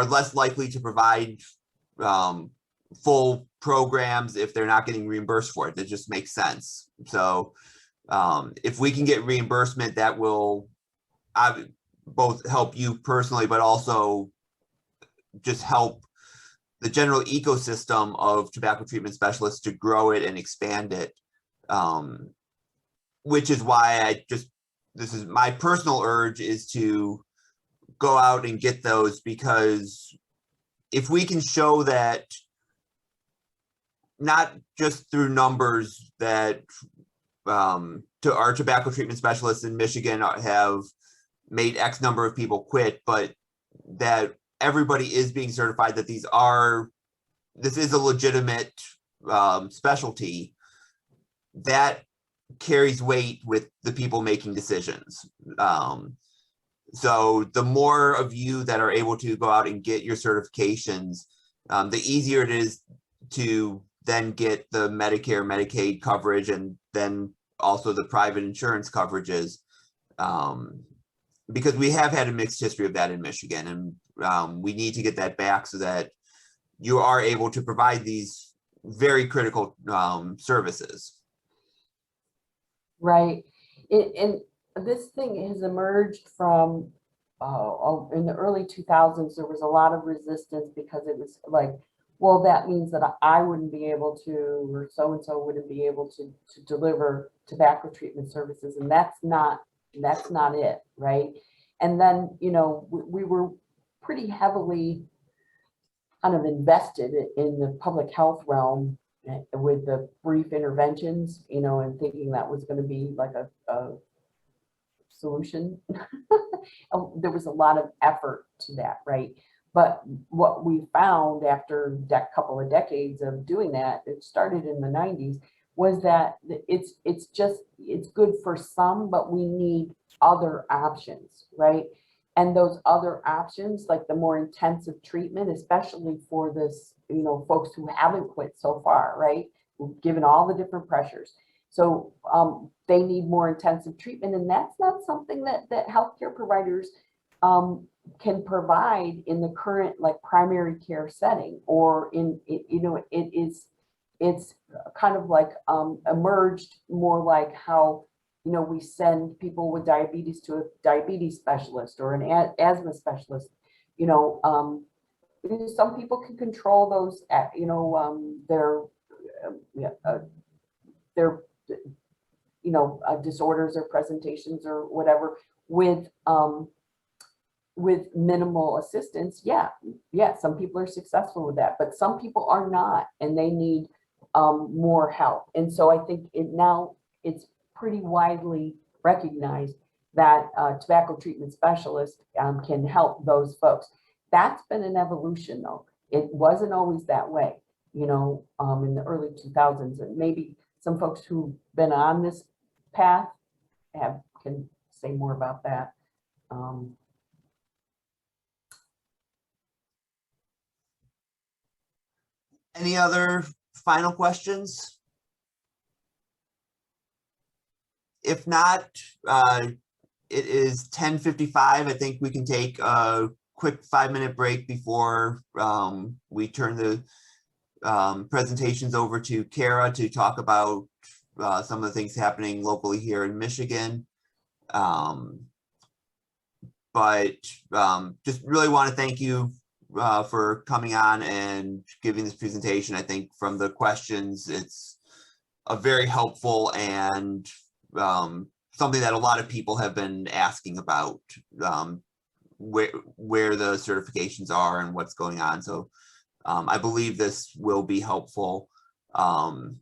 less likely to provide full programs if they're not getting reimbursed for it. That just makes sense. So if we can get reimbursement, that will both help you personally, but also just help the general ecosystem of tobacco treatment specialists to grow it and expand it, which is why this is my personal urge, is to go out and get those, because if we can show that not just through numbers that to our tobacco treatment specialists in Michigan have made X number of people quit, but that everybody is being certified that this is a legitimate specialty, that carries weight with the people making decisions. So the more of you that are able to go out and get your certifications, the easier it is to then get the Medicare, Medicaid coverage, and then also the private insurance coverages, because we have had a mixed history of that in Michigan, and we need to get that back so that you are able to provide these very critical services. Right. And this thing has emerged from in the early 2000s. There was a lot of resistance because it was like, well, that means that I wouldn't be able to, or so-and-so wouldn't be able to deliver tobacco treatment services. And that's not it, right? And then, you know, we were pretty heavily kind of invested in the public health realm with the brief interventions, you know, and thinking that was going to be like a solution. There was a lot of effort to that, right? But what we found after that couple of decades of doing that, it started in the 90s, was that it's good for some, but we need other options, right? And those other options, like the more intensive treatment, especially for this, you know, folks who haven't quit so far, right? Given all the different pressures. So they need more intensive treatment, and that's not something that healthcare providers can provide in the current like primary care setting, or it's kind of like emerged more like how, you know, we send people with diabetes to a diabetes specialist or an asthma specialist. You know, some people can control those, you know, their you know, disorders or presentations or whatever with minimal assistance. Yeah, some people are successful with that, but some people are not, and they need more help. And so I think it's pretty widely recognized that tobacco treatment specialists can help those folks. That's been an evolution, though. It wasn't always that way, you know, in the early 2000s, and maybe some folks who've been on this path can say more about that. Any other final questions? If not, it is 10:55. I think we can take a quick 5-minute break before we turn the presentations over to Kara to talk about some of the things happening locally here in Michigan. But just really want to thank you for coming on and giving this presentation. I think from the questions, it's a very helpful and something that a lot of people have been asking about, where the certifications are and what's going on. So I believe this will be helpful. And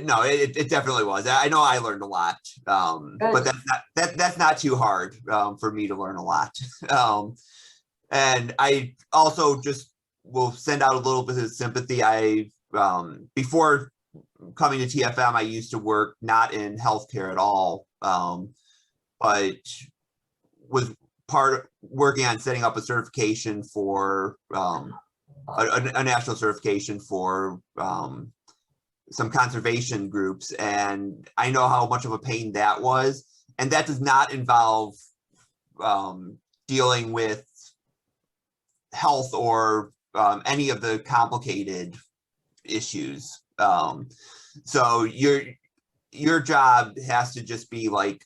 no, it definitely was. I know I learned a lot, but that's not too hard for me to learn a lot. And I also just will send out a little bit of sympathy. Before coming to TFM, I used to work not in healthcare at all, but was working on setting up a certification for a national certification for some conservation groups, and I know how much of a pain that was. And that does not involve dealing with health or any of the complicated issues. So your job has to just be like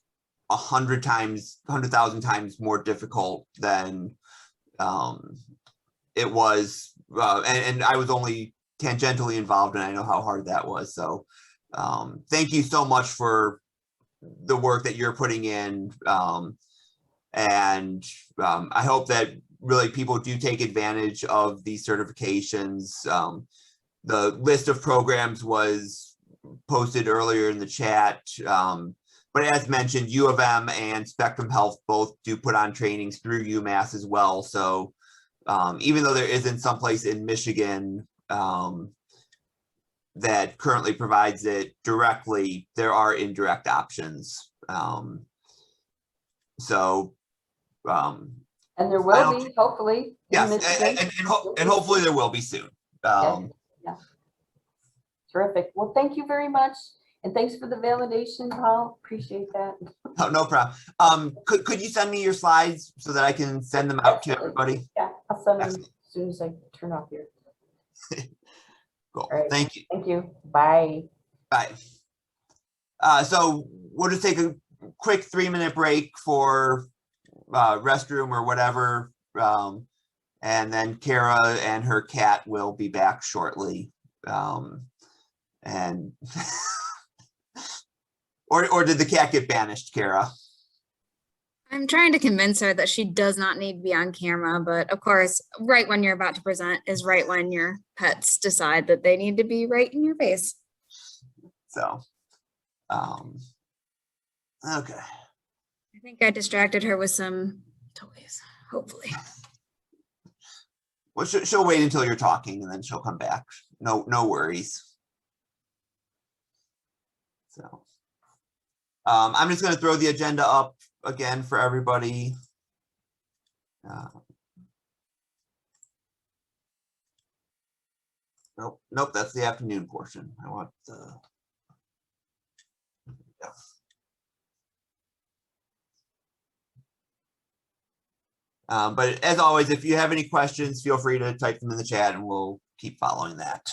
100,000 times more difficult than it was, and I was only tangentially involved, and I know how hard that was. So thank you so much for the work that you're putting in. And I hope that really people do take advantage of these certifications. The list of programs was posted earlier in the chat. But as mentioned, U of M and Spectrum Health both do put on trainings through UMass as well. So even though there isn't someplace in Michigan that currently provides it directly, there are indirect options. And there will be, hopefully. Yes, and hopefully there will be soon. Yeah. Terrific. Well, thank you very much. And thanks for the validation, Paul. Appreciate that. Oh, no problem. Could you send me your slides so that I can send them out to everybody? Yeah, I'll send them as soon as I turn off here. Cool. Right. Thank you. Thank you. Bye. Bye. So we'll just take a quick 3-minute break for restroom or whatever. And then Kara and her cat will be back shortly. And or did the cat get banished, Kara? I'm trying to convince her that she does not need to be on camera, but of course, right when you're about to present is right when your pets decide that they need to be right in your face. So, okay. I think I distracted her with some toys, hopefully. Well, she'll wait until you're talking and then she'll come back. No worries. So, I'm just going to throw the agenda up again for everybody. Nope, that's the afternoon portion. I want the. Yeah. But as always, if you have any questions, feel free to type them in the chat and we'll keep following that.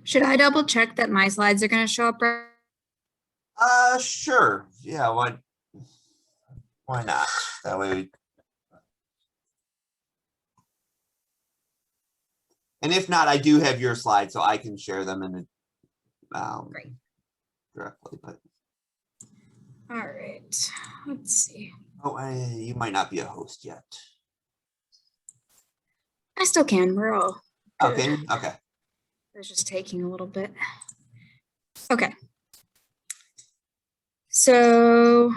Should I double check that my slides are going to show up right? Sure. Yeah, why not? That way and if not, I do have your slides, so I can share them in Great. Directly. But All right, let's see. oh, you might not be a host yet. I still can. We're all good. Okay. Okay. It's just taking a little bit. Okay. So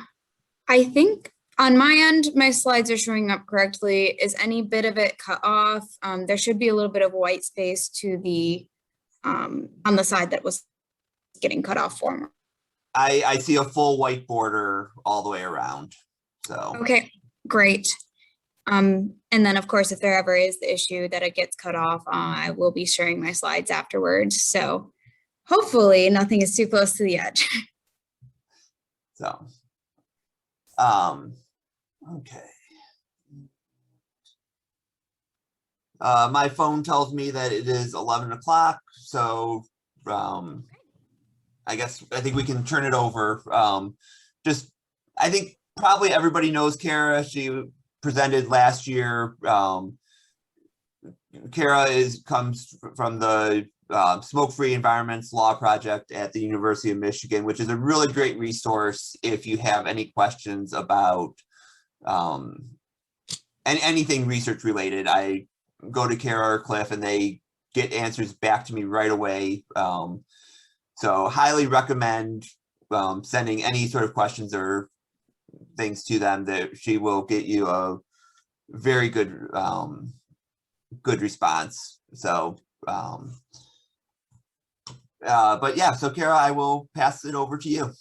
I think on my end, my slides are showing up correctly. Is any bit of it cut off? There should be a little bit of white space to the on the side that was getting cut off for me. I see a full white border all the way around. So okay, great. And then of course, if there ever is the issue that it gets cut off, I will be sharing my slides afterwards. So hopefully nothing is too close to the edge. So, okay. My phone tells me that it is 11 o'clock. So, I think we can turn it over. I think probably everybody knows Kara. She presented last year. Kara comes from the Smoke-Free Environments Law Project at the University of Michigan, which is a really great resource if you have any questions about anything research related. I go to Kara or Cliff and they get answers back to me right away. So highly recommend sending any sort of questions or things to them. That she will get you a very good good response. So but yeah, so Kara, I will pass it over to you.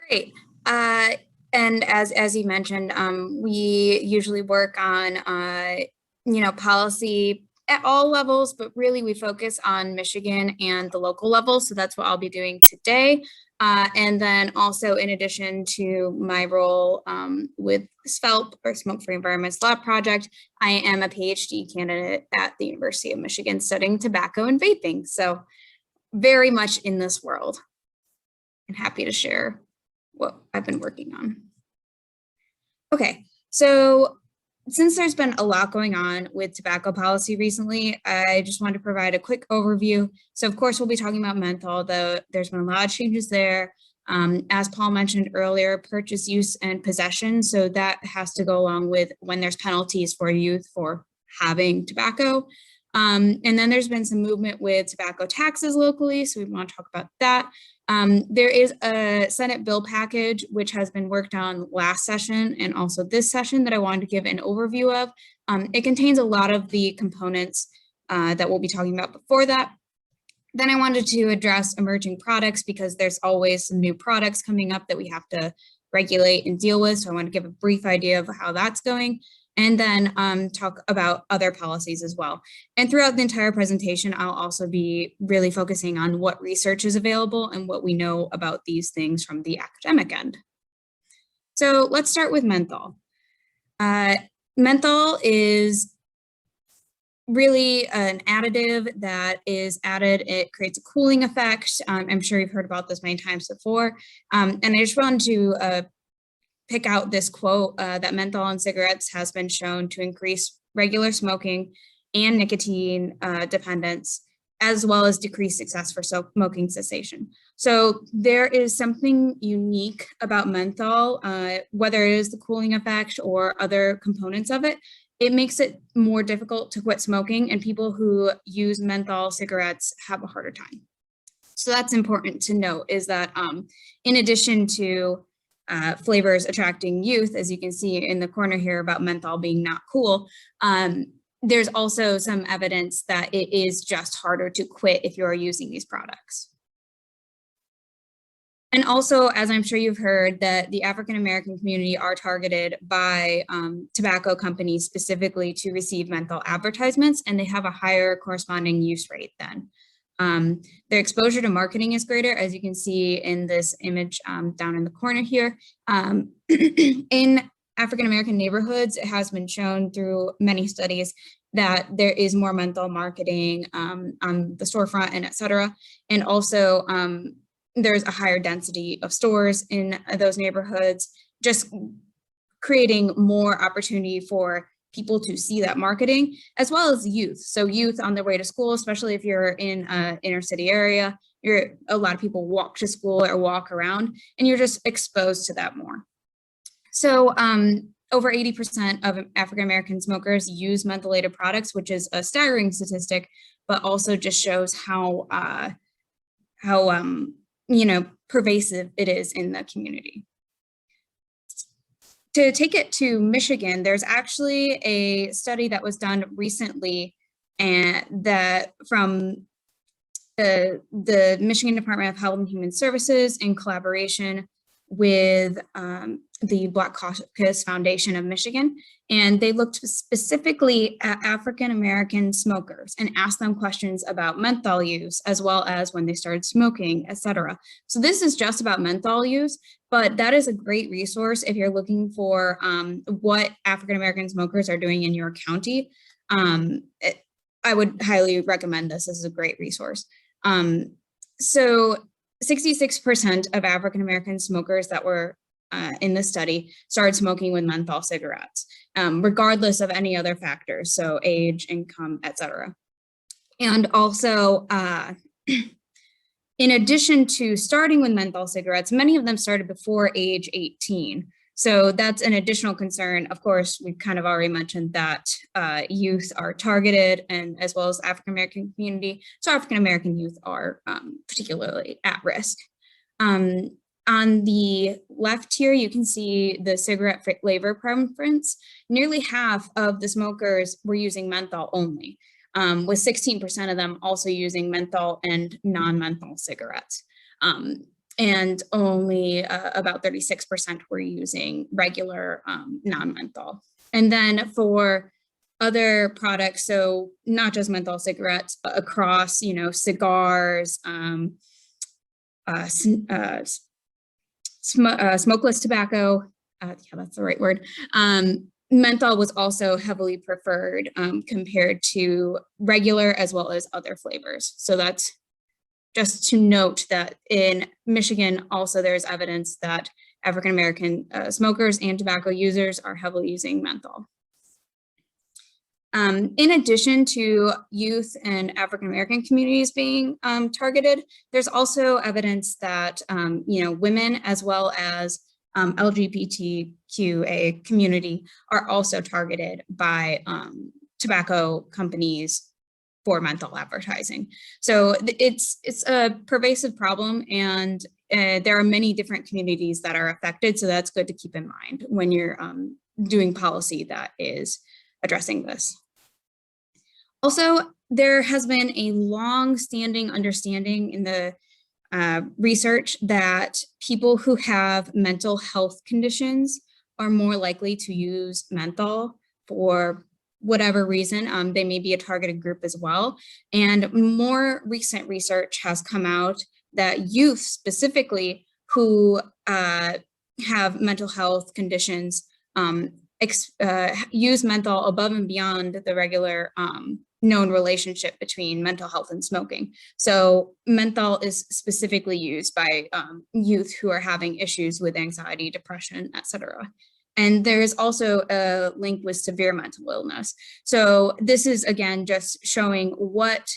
Great. And as you mentioned, we usually work on policy at all levels, but really we focus on Michigan and the local level. So that's what I'll be doing today. And then also in addition to my role with SFELP, or Smoke-Free Environments Law Project, I am a PhD candidate at the University of Michigan studying tobacco and vaping. So very much in this world and happy to share what I've been working on. Okay, so since there's been a lot going on with tobacco policy recently, I just wanted to provide a quick overview. So of course, we'll be talking about menthol, though there's been a lot of changes there. As Paul mentioned earlier, purchase, use, and possession. So that has to go along with when there's penalties for youth for having tobacco. And then there's been some movement with tobacco taxes locally, so we want to talk about that. There is a Senate bill package which has been worked on last session and also this session that I wanted to give an overview of. It contains a lot of the components that we'll be talking about before that. Then I wanted to address emerging products because there's always some new products coming up that we have to regulate and deal with. So I want to give a brief idea of how that's going, and then talk about other policies as well. And throughout the entire presentation, I'll also be really focusing on what research is available and what we know about these things from the academic end. So let's start with menthol. Menthol is really an additive that is added. It creates a cooling effect. I'm sure you've heard about this many times before. And I just wanted to pick out this quote that menthol in cigarettes has been shown to increase regular smoking and nicotine dependence, as well as decrease success for smoking cessation. So there is something unique about menthol, whether it is the cooling effect or other components of it. It makes it more difficult to quit smoking, and people who use menthol cigarettes have a harder time. So that's important to note, is that in addition to flavors attracting youth, as you can see in the corner here about menthol being not cool, there's also some evidence that it is just harder to quit if you're using these products. And also, as I'm sure you've heard, that the African-American community are targeted by tobacco companies specifically to receive menthol advertisements, and they have a higher corresponding use rate then. Their exposure to marketing is greater, as you can see in this image down in the corner here. In African-American neighborhoods, it has been shown through many studies that there is more menthol marketing on the storefront and et cetera. And also, there's a higher density of stores in those neighborhoods, just creating more opportunity for people to see that marketing, as well as youth. So youth on their way to school, especially if you're in an inner city area, a lot of people walk to school or walk around, and you're just exposed to that more. So over 80% of African-American smokers use mentholated products, which is a staggering statistic, but also just shows how pervasive it is in the community. To take it to Michigan, there's actually a study that was done recently, and that from the Michigan Department of Health and Human Services in collaboration with the Black Caucus Foundation of Michigan, and they looked specifically at African-American smokers and asked them questions about menthol use, as well as when they started smoking, etc. So this is just about menthol use, but that is a great resource if you're looking for what African-American smokers are doing in your county. I would highly recommend this. This is a great resource. So 66% of African-American smokers that were in this study started smoking with menthol cigarettes, regardless of any other factors, so age, income, etc. And also, in addition to starting with menthol cigarettes, many of them started before age 18. So that's an additional concern. Of course, we've kind of already mentioned that youth are targeted, and as well as African-American community. So African-American youth are particularly at risk. On the left here, you can see the cigarette flavor preference. Nearly half of the smokers were using menthol only, with 16% of them also using menthol and non-menthol cigarettes. And only about 36% were using regular non-menthol. And then for other products, so not just menthol cigarettes, but across, cigars, smokeless tobacco, yeah, that's the right word. Menthol was also heavily preferred compared to regular as well as other flavors. So that's just to note that in Michigan, also there's evidence that African-American smokers and tobacco users are heavily using menthol. In addition to youth and African-American communities being targeted, there's also evidence that, women as well as LGBTQA community are also targeted by tobacco companies for menthol advertising. So it's a pervasive problem, and there are many different communities that are affected. So that's good to keep in mind when you're doing policy that is addressing this. Also, there has been a long-standing understanding in the research that people who have mental health conditions are more likely to use menthol for whatever reason. They may be a targeted group as well. And more recent research has come out that youth specifically who have mental health conditions use menthol above and beyond the regular known relationship between mental health and smoking. So menthol is specifically used by youth who are having issues with anxiety, depression, etc. And there is also a link with severe mental illness. So this is, again, just showing what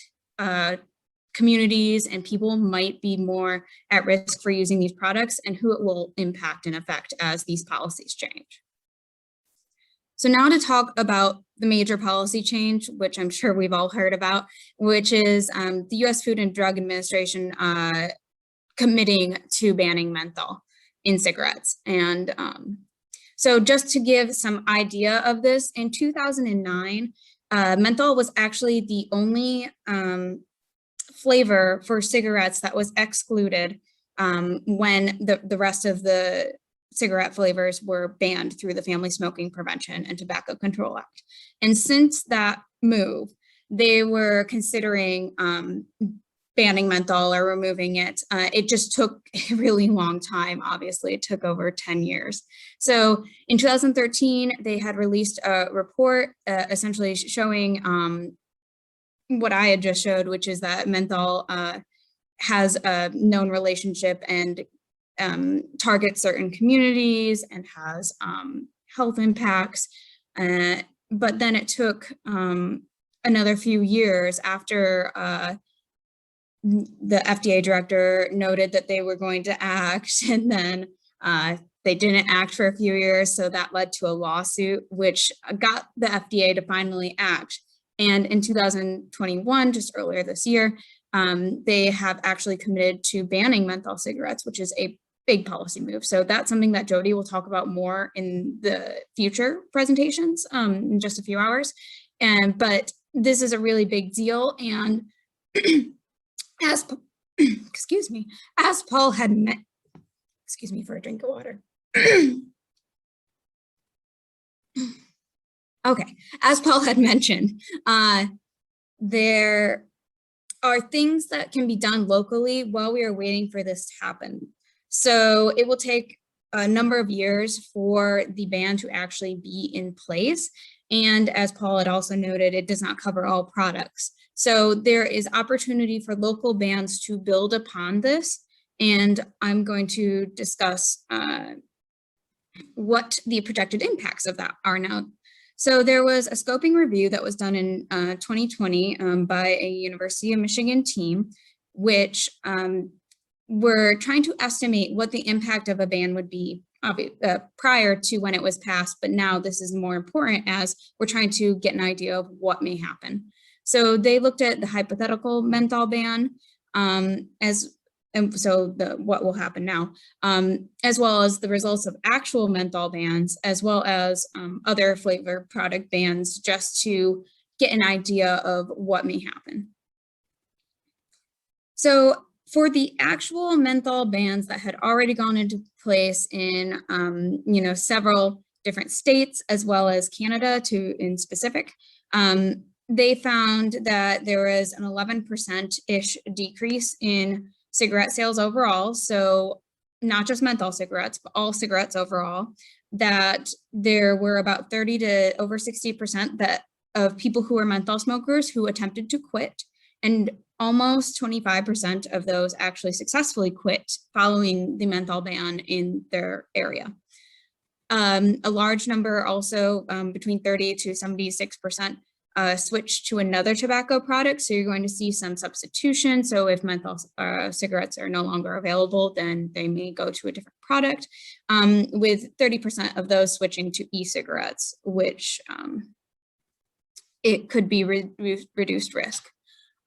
communities and people might be more at risk for using these products and who it will impact and affect as these policies change. So now to talk about the major policy change, which I'm sure we've all heard about, which is the US Food and Drug Administration committing to banning menthol in cigarettes. And so just to give some idea of this, in 2009, menthol was actually the only flavor for cigarettes that was excluded when the rest of the cigarette flavors were banned through the Family Smoking Prevention and Tobacco Control Act. And since that move, they were considering banning menthol or removing it. It just took a really long time. Obviously, it took over 10 years. So in 2013, they had released a report essentially showing what I had just showed, which is that menthol has a known relationship and targets certain communities and has health impacts. But then it took another few years after the FDA director noted that they were going to act, and then they didn't act for a few years. So that led to a lawsuit, which got the FDA to finally act. And in 2021, just earlier this year, they have actually committed to banning menthol cigarettes, which is a big policy move. So that's something that Jody will talk about more in the future presentations in just a few hours. But this is a really big deal. And as excuse me, as Paul had excuse me for a drink of water. Okay, as Paul had mentioned, there are things that can be done locally while we are waiting for this to happen. So it will take a number of years for the ban to actually be in place. And as Paul had also noted, it does not cover all products. So there is opportunity for local bans to build upon this. And I'm going to discuss what the projected impacts of that are now. So there was a scoping review that was done in 2020 by a University of Michigan team, which were trying to estimate what the impact of a ban would be prior to when it was passed. But now this is more important as we're trying to get an idea of what may happen. So they looked at the hypothetical menthol ban what will happen now, as well as the results of actual menthol bans, as well as other flavor product bans, just to get an idea of what may happen. So for the actual menthol bans that had already gone into place in several different states, as well as Canada in specific, they found that there was an 11%-ish decrease in cigarette sales overall. So not just menthol cigarettes, but all cigarettes overall, that there were about 30 to over 60% of people who were menthol smokers who attempted to quit, and almost 25% of those actually successfully quit following the menthol ban in their area. A large number also, between 30 to 76%, switch to another tobacco product. So you're going to see some substitution. So if menthol cigarettes are no longer available, then they may go to a different product, with 30% of those switching to e-cigarettes, which it could be reduced risk.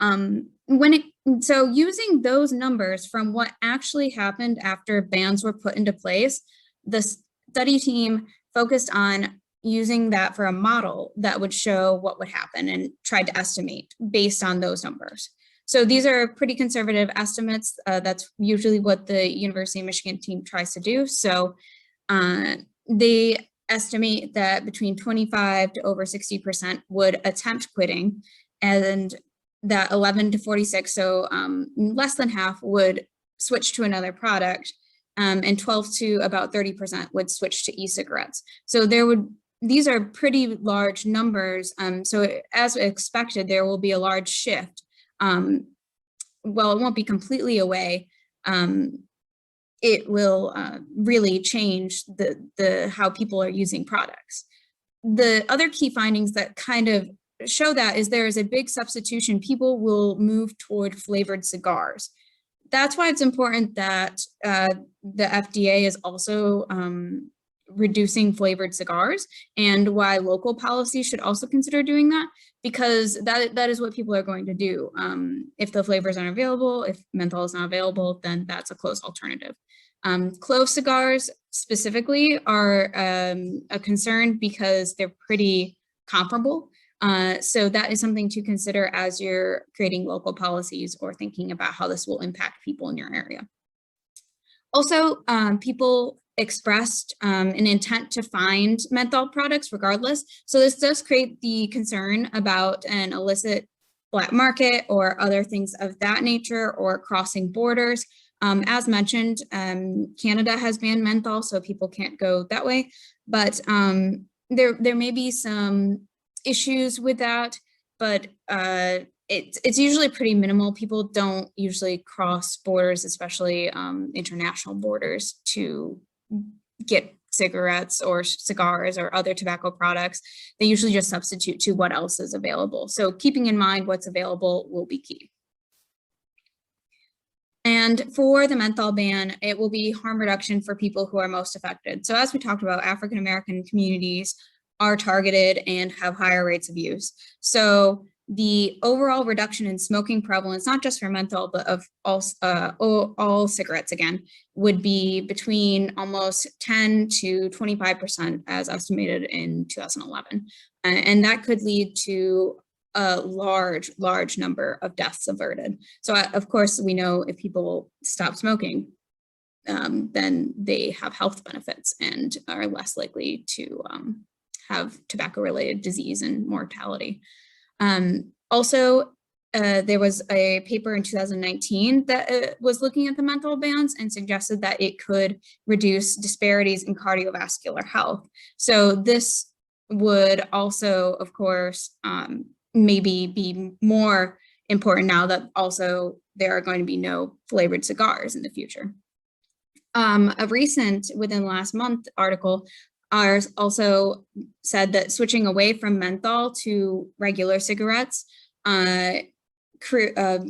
So using those numbers from what actually happened after bans were put into place, the study team focused on using that for a model that would show what would happen and tried to estimate based on those numbers. So these are pretty conservative estimates. That's usually what the University of Michigan team tries to do. So they estimate that between 25 to over 60% would attempt quitting, and that 11 to 46, so less than half, would switch to another product, and 12 to about 30% would switch to e-cigarettes. So these are pretty large numbers. So as expected, there will be a large shift. Well, it won't be completely away. It will really change the how people are using products. The other key findings that kind of show that is there is a big substitution. People will move toward flavored cigars. That's why it's important that the FDA is also reducing flavored cigars, and why local policy should also consider doing that, because that is what people are going to do. If the flavors aren't available, if menthol is not available, then that's a close alternative. Clove cigars specifically are a concern because they're pretty comparable. So that is something to consider as you're creating local policies or thinking about how this will impact people in your area. Also, people expressed an intent to find menthol products regardless. So this does create the concern about an illicit black market or other things of that nature, or crossing borders. As mentioned, Canada has banned menthol, so people can't go that way. But there may be some issues with that, but it's usually pretty minimal. People don't usually cross borders, especially international borders, to get cigarettes or cigars or other tobacco products. They usually just substitute to what else is available. So keeping in mind what's available will be key. And for the menthol ban, it will be harm reduction for people who are most affected. So as we talked about, African-American communities are targeted and have higher rates of use. So the overall reduction in smoking prevalence, not just for menthol, but of all cigarettes again, would be between almost 10 to 25% as estimated in 2011. And that could lead to a large number of deaths averted. So of course, we know if people stop smoking, then they have health benefits and are less likely to have tobacco-related disease and mortality. Also, there was a paper in 2019 that was looking at the menthol bans and suggested that it could reduce disparities in cardiovascular health. So this would also, of course, maybe be more important now that also there are going to be no flavored cigars in the future. A recent, within the last month, article also said that switching away from menthol to regular cigarettes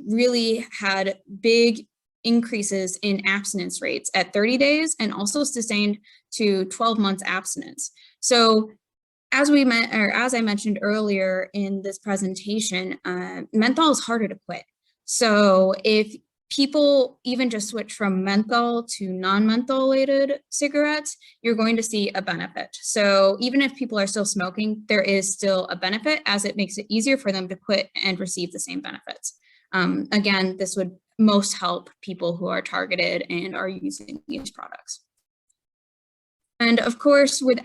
really had big increases in abstinence rates at 30 days and also sustained to 12 months abstinence. So as I mentioned earlier in this presentation, menthol is harder to quit. So if people even just switch from menthol to non-mentholated cigarettes, you're going to see a benefit. So even if people are still smoking, there is still a benefit, as it makes it easier for them to quit and receive the same benefits. Again, this would most help people who are targeted and are using these products. And of course, with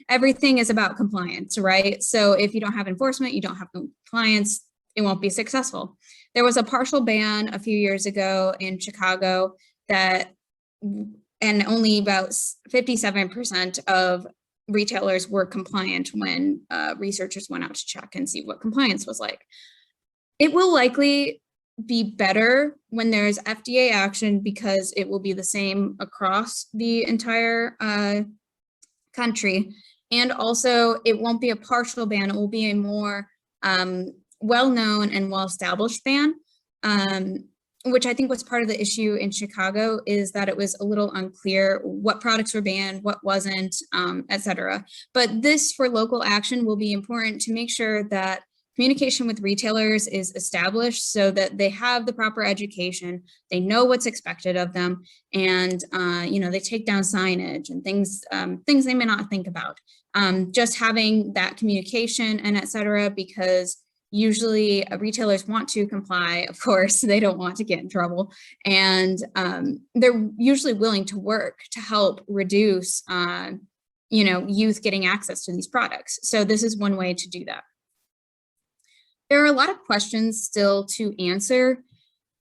everything is about compliance, right? So if you don't have enforcement, you don't have compliance, it won't be successful. There was a partial ban a few years ago in Chicago and only about 57% of retailers were compliant when researchers went out to check and see what compliance was like. It will likely be better when there's FDA action, because it will be the same across the entire country. And also it won't be a partial ban, it will be a more well-known and well-established ban, which I think was part of the issue in Chicago, is that it was a little unclear what products were banned, what wasn't, et cetera. But this for local action will be important to make sure that communication with retailers is established so that they have the proper education, they know what's expected of them, and you know, they take down signage and things they may not think about. Just having that communication and et cetera, because usually retailers want to comply, of course, they don't want to get in trouble. And they're usually willing to work to help reduce, you know, youth getting access to these products. So this is one way to do that. There are a lot of questions still to answer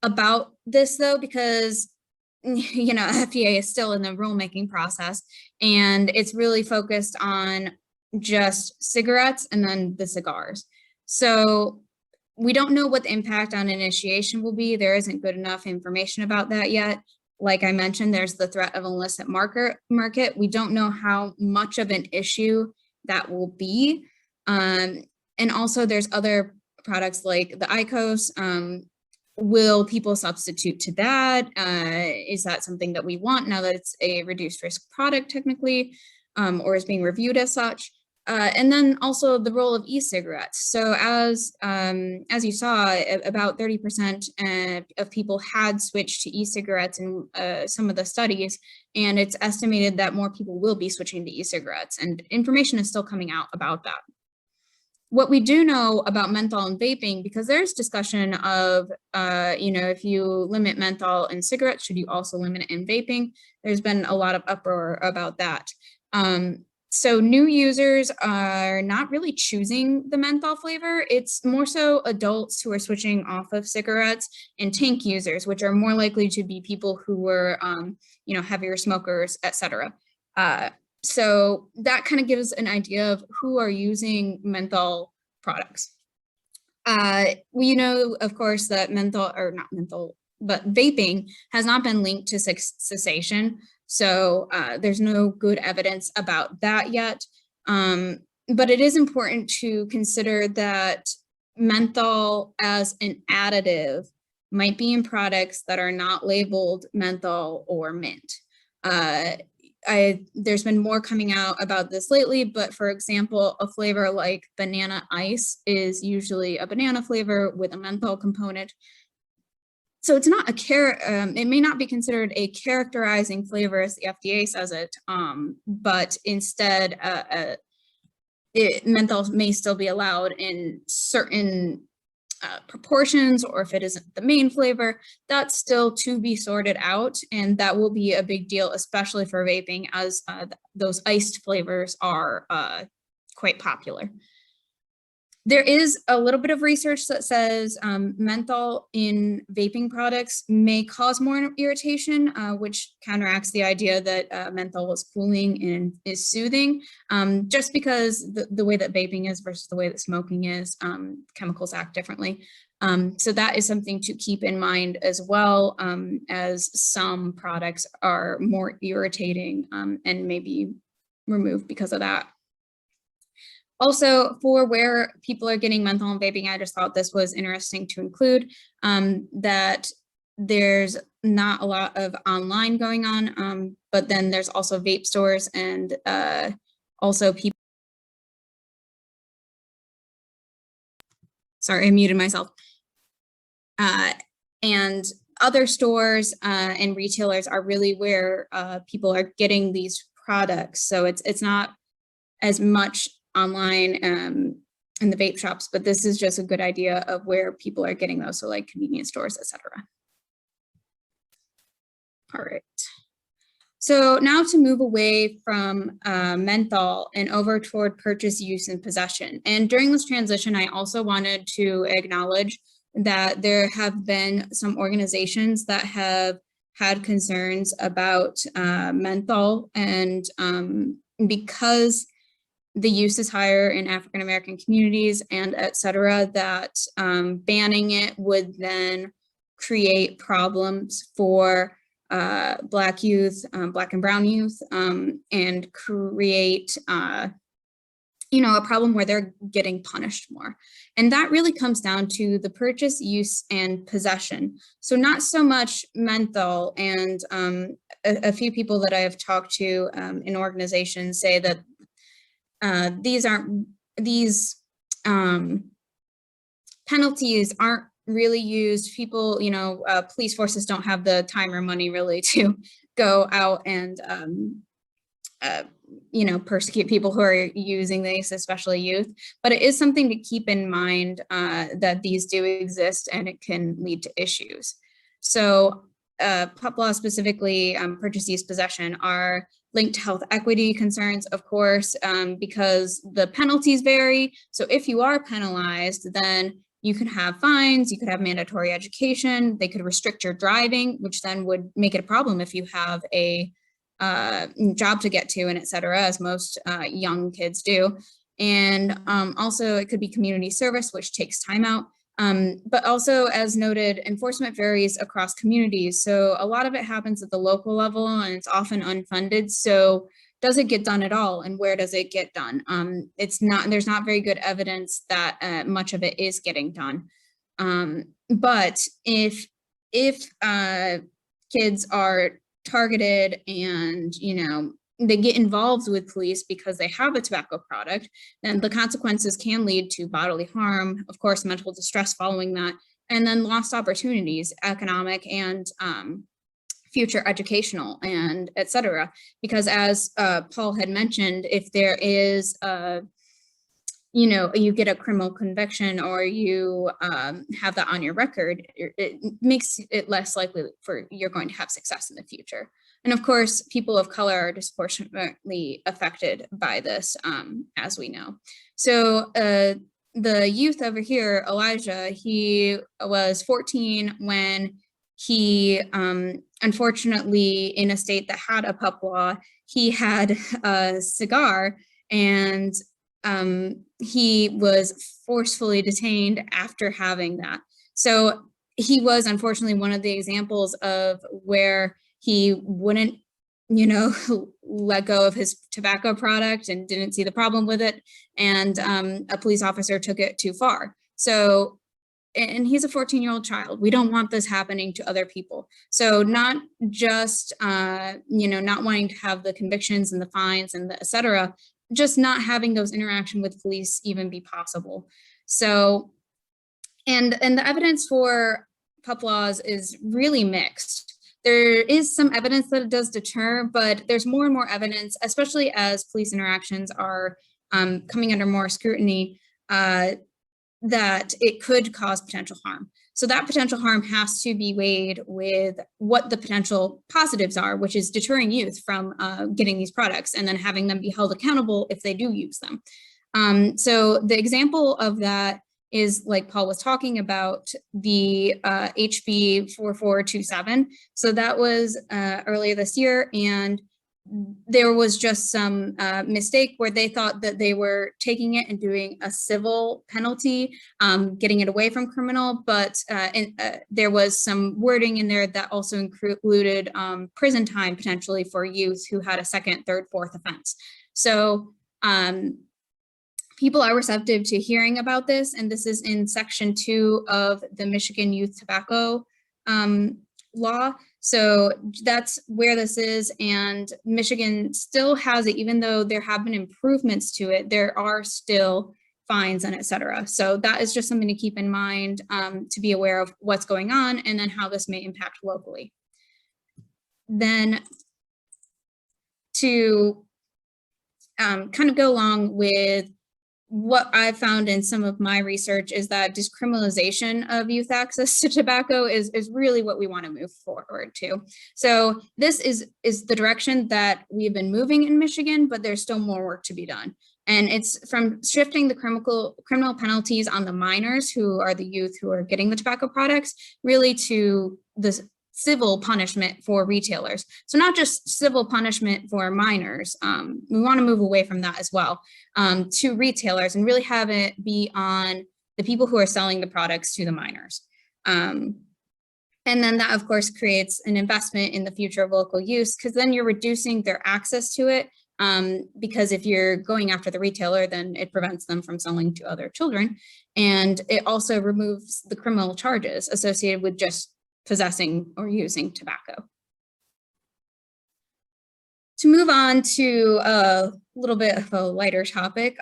about this though, because you know, FDA is still in the rulemaking process, and it's really focused on just cigarettes and then the cigars. So we don't know what the impact on initiation will be. There isn't good enough information about that yet. Like I mentioned, there's the threat of illicit market. We don't know how much of an issue that will be. And also there's other products like the IQOS. Will people substitute to that? Is that something that we want now that it's a reduced risk product technically, or is being reviewed as such? And then also the role of e-cigarettes. So as you saw, about 30% of people had switched to e-cigarettes in some of the studies, and it's estimated that more people will be switching to e-cigarettes, and information is still coming out about that. What we do know about menthol and vaping, because there's discussion of, you know, if you limit menthol in cigarettes, should you also limit it in vaping? There's been a lot of uproar about that. So new users are not really choosing the menthol flavor. It's more so adults who are switching off of cigarettes, and tank users, which are more likely to be people who were, you know, heavier smokers, et cetera. So that kind of gives an idea of who are using menthol products. We know, of course, that menthol, or not menthol, but vaping has not been linked to cessation. So there's no good evidence about that yet. But it is important to consider that menthol as an additive might be in products that are not labeled menthol or mint. There's been more coming out about this lately, but for example, a flavor like banana ice is usually a banana flavor with a menthol component. So it's not it may not be considered a characterizing flavor as the FDA says it, but instead menthol may still be allowed in certain proportions, or if it isn't the main flavor, that's still to be sorted out, and that will be a big deal, especially for vaping, as those iced flavors are quite popular. There is a little bit of research that says menthol in vaping products may cause more irritation, which counteracts the idea that menthol is cooling and is soothing, just because the way that vaping is versus the way that smoking is, chemicals act differently. So that is something to keep in mind as well, as some products are more irritating and may be removed because of that. Also, for where people are getting menthol and vaping, I just thought this was interesting to include, that there's not a lot of online going on, but then there's also vape stores and also people. Sorry, I muted myself. And other stores and retailers are really where people are getting these products. So it's not as much online in the vape shops, but this is just a good idea of where people are getting those, so like convenience stores, etc. All right. So now to move away from menthol and over toward purchase, use, and possession. And during this transition, I also wanted to acknowledge that there have been some organizations that have had concerns about menthol, and because the use is higher in African-American communities and et cetera, that banning it would then create problems for Black youth, Black and brown youth, and create a problem where they're getting punished more. And that really comes down to the purchase, use, and possession. So not so much menthol, and a few people that I have talked to in organizations say that these penalties aren't really used. People, police forces don't have the time or money really to go out and persecute people who are using these, especially youth. But it is something to keep in mind that these do exist and it can lead to issues. So PUP laws, specifically purchase, use, possession, are linked to health equity concerns, of course, because the penalties vary. So if you are penalized, then you could have fines, you could have mandatory education, they could restrict your driving, which then would make it a problem if you have a job to get to, and et cetera, as most young kids do. And also it could be community service, which takes time out. But also, as noted, enforcement varies across communities. So a lot of it happens at the local level and it's often unfunded. So does it get done at all? And where does it get done? There's not very good evidence that much of it is getting done. But if kids are targeted and, they get involved with police because they have a tobacco product, then the consequences can lead to bodily harm, of course, mental distress following that, and then lost opportunities, economic and future educational, and et cetera. Because as Paul had mentioned, if there is you get a criminal conviction or you have that on your record, it makes it less likely for you're going to have success in the future. And of course, people of color are disproportionately affected by this, as we know. So the youth over here, Elijah, he was 14 when he, unfortunately, in a state that had a PUP law, he had a cigar, and he was forcefully detained after having that. So he was unfortunately one of the examples of where he wouldn't, let go of his tobacco product and didn't see the problem with it. And a police officer took it too far. So, and he's a 14-year-old child. We don't want this happening to other people. So not just, not wanting to have the convictions and the fines and the et cetera, just not having those interaction with police even be possible. So, and the evidence for PUP laws is really mixed. There is some evidence that it does deter, but there's more and more evidence, especially as police interactions are coming under more scrutiny, that it could cause potential harm. So that potential harm has to be weighed with what the potential positives are, which is deterring youth from getting these products and then having them be held accountable if they do use them. So the example of that is, like Paul was talking about, the HB 4427. So that was earlier this year, and there was just some mistake where they thought that they were taking it and doing a civil penalty, getting it away from criminal, but there was some wording in there that also included prison time potentially for youth who had a second, third, fourth offense. So people are receptive to hearing about this, and this is in Section 2 of the Michigan Youth Tobacco law. So that's where this is, and Michigan still has it, even though there have been improvements to it, there are still fines and et cetera. So that is just something to keep in mind, to be aware of what's going on and then how this may impact locally. Then to kind of go along with what I found in some of my research is that discriminalization of youth access to tobacco is really what we want to move forward to. So this is the direction that we've been moving in Michigan, but there's still more work to be done. And it's from shifting the criminal penalties on the minors, who are the youth who are getting the tobacco products, really to the civil punishment for retailers. So not just civil punishment for minors, we want to move away from that as well, to retailers, and really have it be on the people who are selling the products to the minors. And then that, of course, creates an investment in the future of local use, because then you're reducing their access to it, because if you're going after the retailer, then it prevents them from selling to other children. And it also removes the criminal charges associated with just possessing or using tobacco. To move on to a little bit of a lighter topic,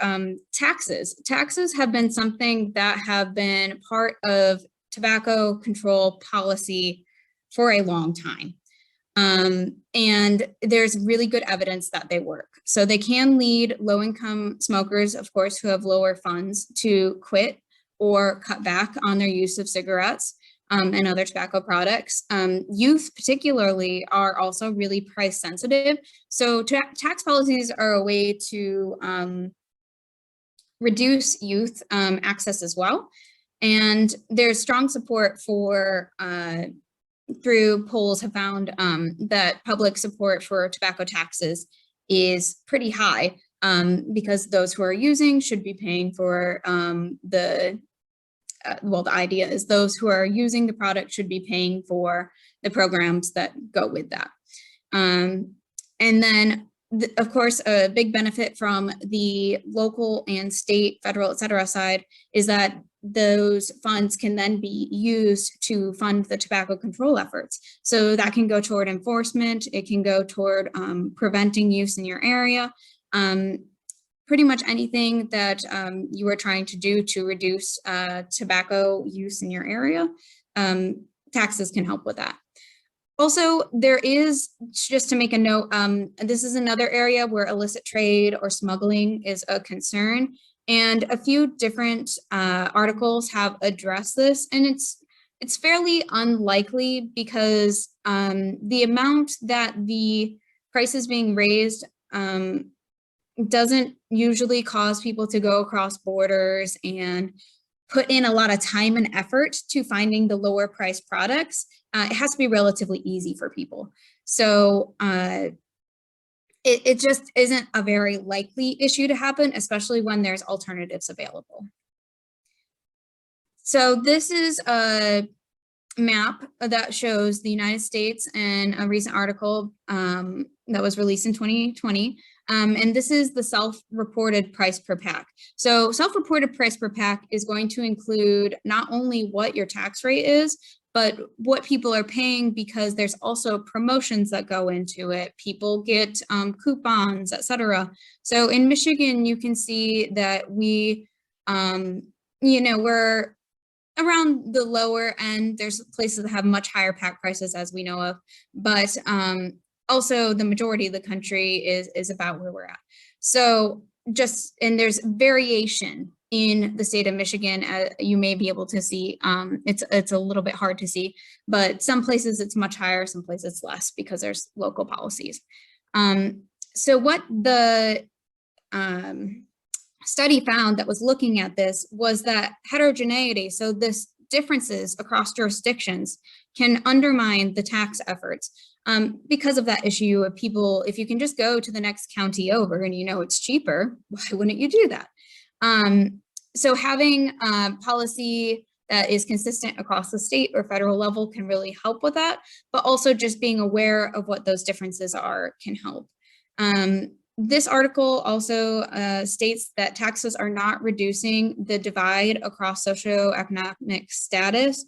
taxes. Taxes have been something that have been part of tobacco control policy for a long time. And there's really good evidence that they work. So they can lead low-income smokers, of course, who have lower funds to quit or cut back on their use of cigarettes and other tobacco products. Youth particularly are also really price sensitive. So tax policies are a way to reduce youth access as well. And there's strong support for through polls have found that public support for tobacco taxes is pretty high because those who are using should be paying for well, the idea is those who are using the product should be paying for the programs that go with that. And then, of course, a big benefit from the local and state, federal, et cetera side is that those funds can then be used to fund the tobacco control efforts. So that can go toward enforcement, it can go toward preventing use in your area, pretty much anything that you are trying to do to reduce tobacco use in your area, taxes can help with that. Also, there is, just to make a note, this is another area where illicit trade or smuggling is a concern. And a few different articles have addressed this, and it's fairly unlikely because the amount that the price is being raised doesn't usually cause people to go across borders and put in a lot of time and effort to finding the lower price products. It has to be relatively easy for people. So it just isn't a very likely issue to happen, especially when there's alternatives available. So this is a map that shows the United States in a recent article that was released in 2020. And this is the self-reported price per pack. So self-reported price per pack is going to include not only what your tax rate is, but what people are paying, because there's also promotions that go into it. People get coupons, etc. So in Michigan, you can see that we, we're around the lower end. There's places that have much higher pack prices, as we know of, but also the majority of the country is about where we're at. So and there's variation in the state of Michigan. You may be able to see, it's a little bit hard to see, but some places it's much higher, some places it's less because there's local policies. So what the study found that was looking at this was that heterogeneity, so this differences across jurisdictions, can undermine the tax efforts. Because of that issue of people, if you can just go to the next county over and you know it's cheaper, why wouldn't you do that? So having policy that is consistent across the state or federal level can really help with that, but also just being aware of what those differences are can help. This article also states that taxes are not reducing the divide across socioeconomic status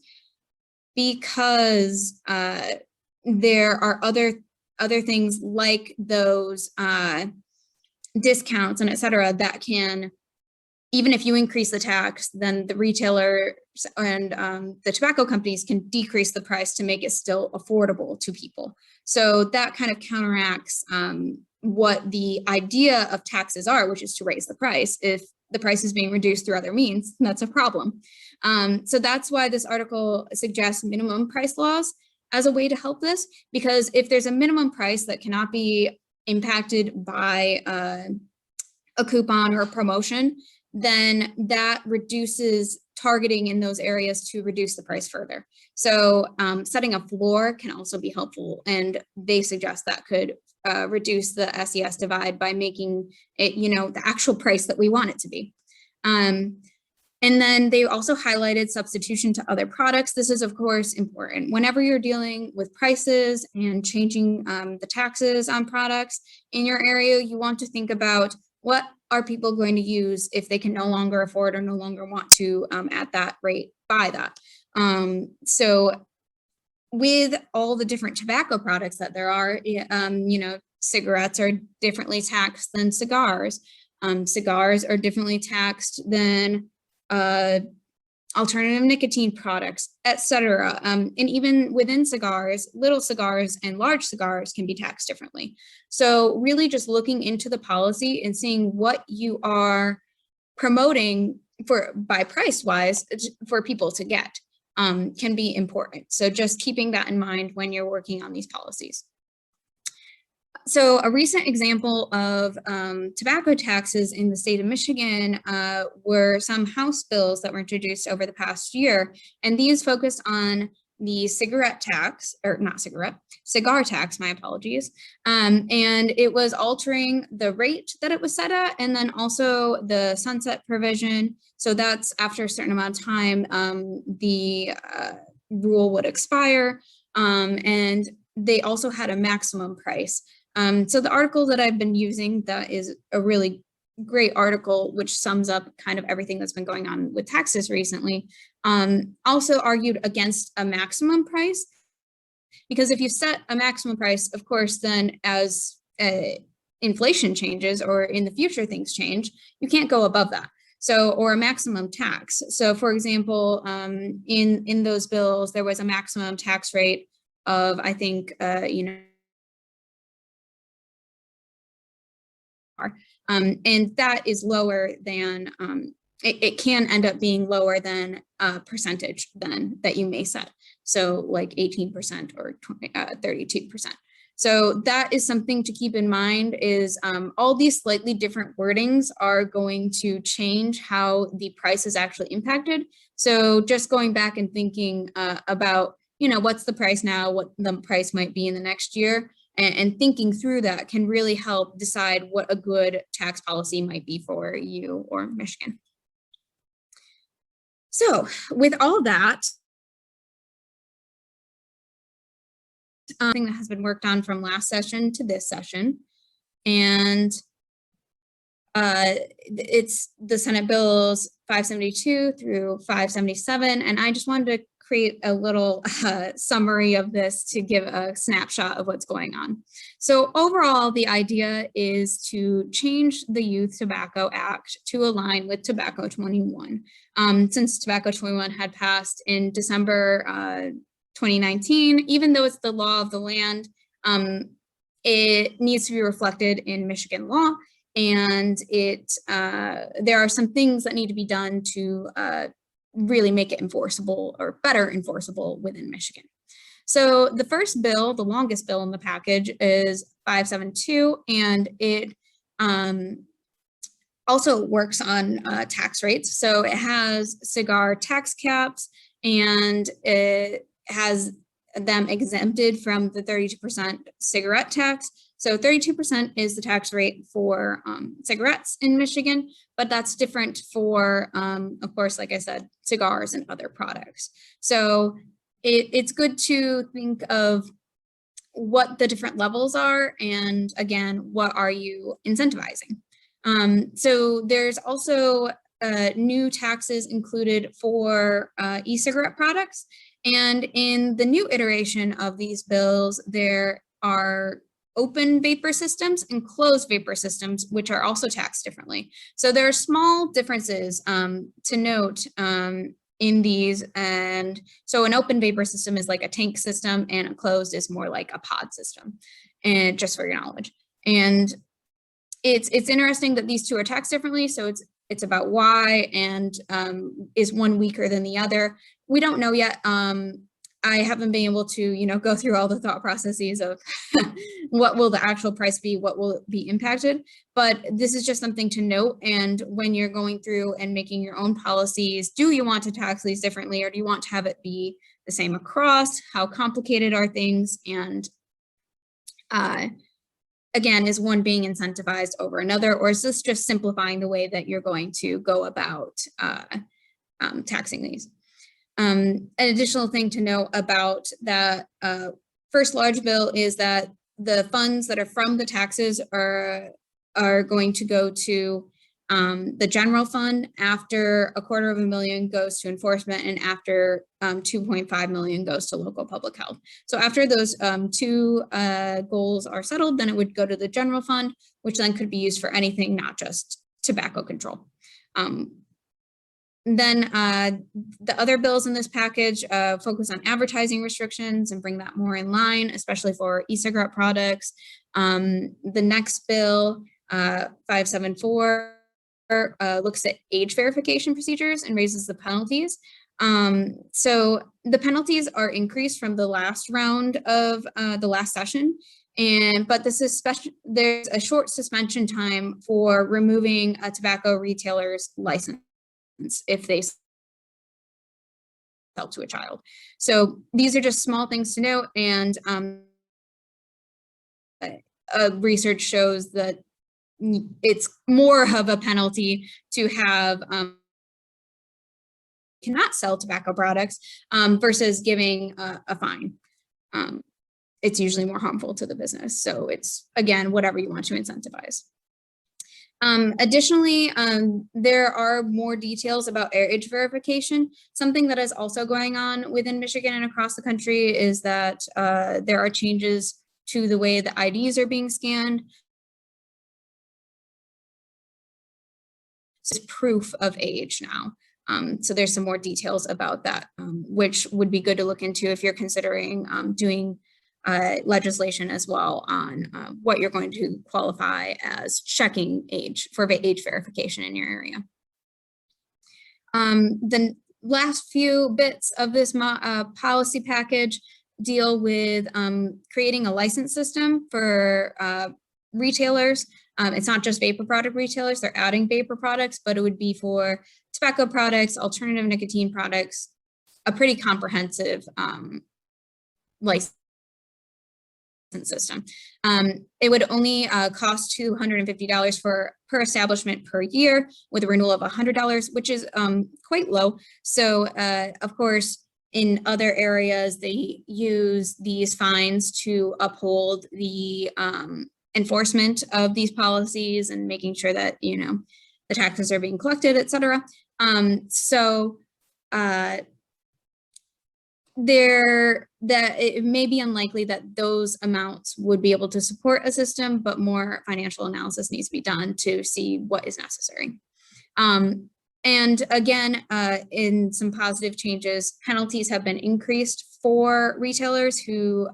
because there are other things like those discounts and et cetera that can, even if you increase the tax, then the retailer and the tobacco companies can decrease the price to make it still affordable to people. So that kind of counteracts what the idea of taxes are, which is to raise the price. If the price is being reduced through other means, that's a problem. So that's why this article suggests minimum price laws as a way to help this, because if there's a minimum price that cannot be impacted by a coupon or a promotion, then that reduces targeting in those areas to reduce the price further. So setting a floor can also be helpful, and they suggest that could reduce the SES divide by making it, the actual price that we want it to be. And then they also highlighted substitution to other products. This is, of course, important. Whenever you're dealing with prices and changing the taxes on products in your area, you want to think about what are people going to use if they can no longer afford or no longer want to, at that rate, buy that. So with all the different tobacco products that there are, you know, cigarettes are differently taxed than cigars. Cigars are differently taxed than alternative nicotine products, etc. And even within cigars, little cigars and large cigars can be taxed differently. So really just looking into the policy and seeing what you are promoting by price wise for people to get can be important. So just keeping that in mind when you're working on these policies. So a recent example of tobacco taxes in the state of Michigan were some House bills that were introduced over the past year. And these focused on the cigarette tax, or not cigarette, cigar tax, my apologies. And it was altering the rate that it was set at, and then also the sunset provision. So that's after a certain amount of time, the rule would expire. And they also had a maximum price. So the article that I've been using, that is a really great article, which sums up kind of everything that's been going on with taxes recently, also argued against a maximum price. Because if you set a maximum price, of course, then as inflation changes or in the future things change, you can't go above that. So, or a maximum tax. So for example, in those bills, there was a maximum tax rate of, I think, you know, and that is lower than, it can end up being lower than a percentage then that you may set. So like 18% or 32%. So that is something to keep in mind, is all these slightly different wordings are going to change how the price is actually impacted. So just going back and thinking about, you know, what's the price now, what the price might be in the next year, and thinking through that can really help decide what a good tax policy might be for you or Michigan. So with all that, thing that has been worked on from last session to this session, and it's the Senate bills 572 through 577, and I just wanted to create a little summary of this to give a snapshot of what's going on. So overall, the idea is to change the Youth Tobacco Act to align with Tobacco 21. Since Tobacco 21 had passed in December 2019, even though it's the law of the land, it needs to be reflected in Michigan law, and there are some things that need to be done to really make it enforceable, or better enforceable, within Michigan. So the first bill, the longest bill in the package, is 572, and it also works on tax rates. So it has cigar tax caps, and it has them exempted from the 32% cigarette tax. So 32% is the tax rate for cigarettes in Michigan, but that's different for, of course, like I said, cigars and other products. So it's good to think of what the different levels are, and again, what are you incentivizing? So there's also new taxes included for e-cigarette products. And in the new iteration of these bills, there are open vapor systems and closed vapor systems, which are also taxed differently. So there are small differences to note in these. And so an open vapor system is like a tank system, and a closed is more like a pod system, and just for your knowledge. And it's interesting that these two are taxed differently. So it's about why, and is one weaker than the other? We don't know yet. I haven't been able to, you know, go through all the thought processes of what will the actual price be, what will be impacted, but this is just something to note. And when you're going through and making your own policies, do you want to tax these differently, or do you want to have it be the same across? How complicated are things? And again, is one being incentivized over another, or is this just simplifying the way that you're going to go about taxing these. An additional thing to note about that first large bill is that the funds that are from the taxes are going to go to the general fund. After $250,000 goes to enforcement, and after $2.5 million goes to local public health. So after those two goals are settled, then it would go to the general fund, which then could be used for anything, not just tobacco control. Then the other bills in this package focus on advertising restrictions and bring that more in line, especially for e-cigarette products. The next bill, 574, looks at age verification procedures and raises the penalties. So the penalties are increased from the last round of the last session. But this is there's a short suspension time for removing a tobacco retailer's license if they sell to a child. So these are just small things to note, and research shows that it's more of a penalty to have cannot sell tobacco products versus giving a fine. It's usually more harmful to the business. So it's, again, whatever you want to incentivize. Additionally, there are more details about age verification. Something that is also going on within Michigan and across the country is that there are changes to the way the IDs are being scanned. It's proof of age now. So there's some more details about that, which would be good to look into if you're considering doing legislation as well on what you're going to qualify as checking age for age verification in your area. The last few bits of this policy package deal with creating a license system for retailers. It's not just vapor product retailers, they're adding vapor products, but it would be for tobacco products, alternative nicotine products, a pretty comprehensive license system. It would only cost $250 per establishment per year, with a renewal of $100, which is quite low. So of course, in other areas, they use these fines to uphold the enforcement of these policies and making sure that, you know, the taxes are being collected, et cetera. That it may be unlikely that those amounts would be able to support a system, but more financial analysis needs to be done to see what is necessary. And again, in some positive changes, penalties have been increased for retailers who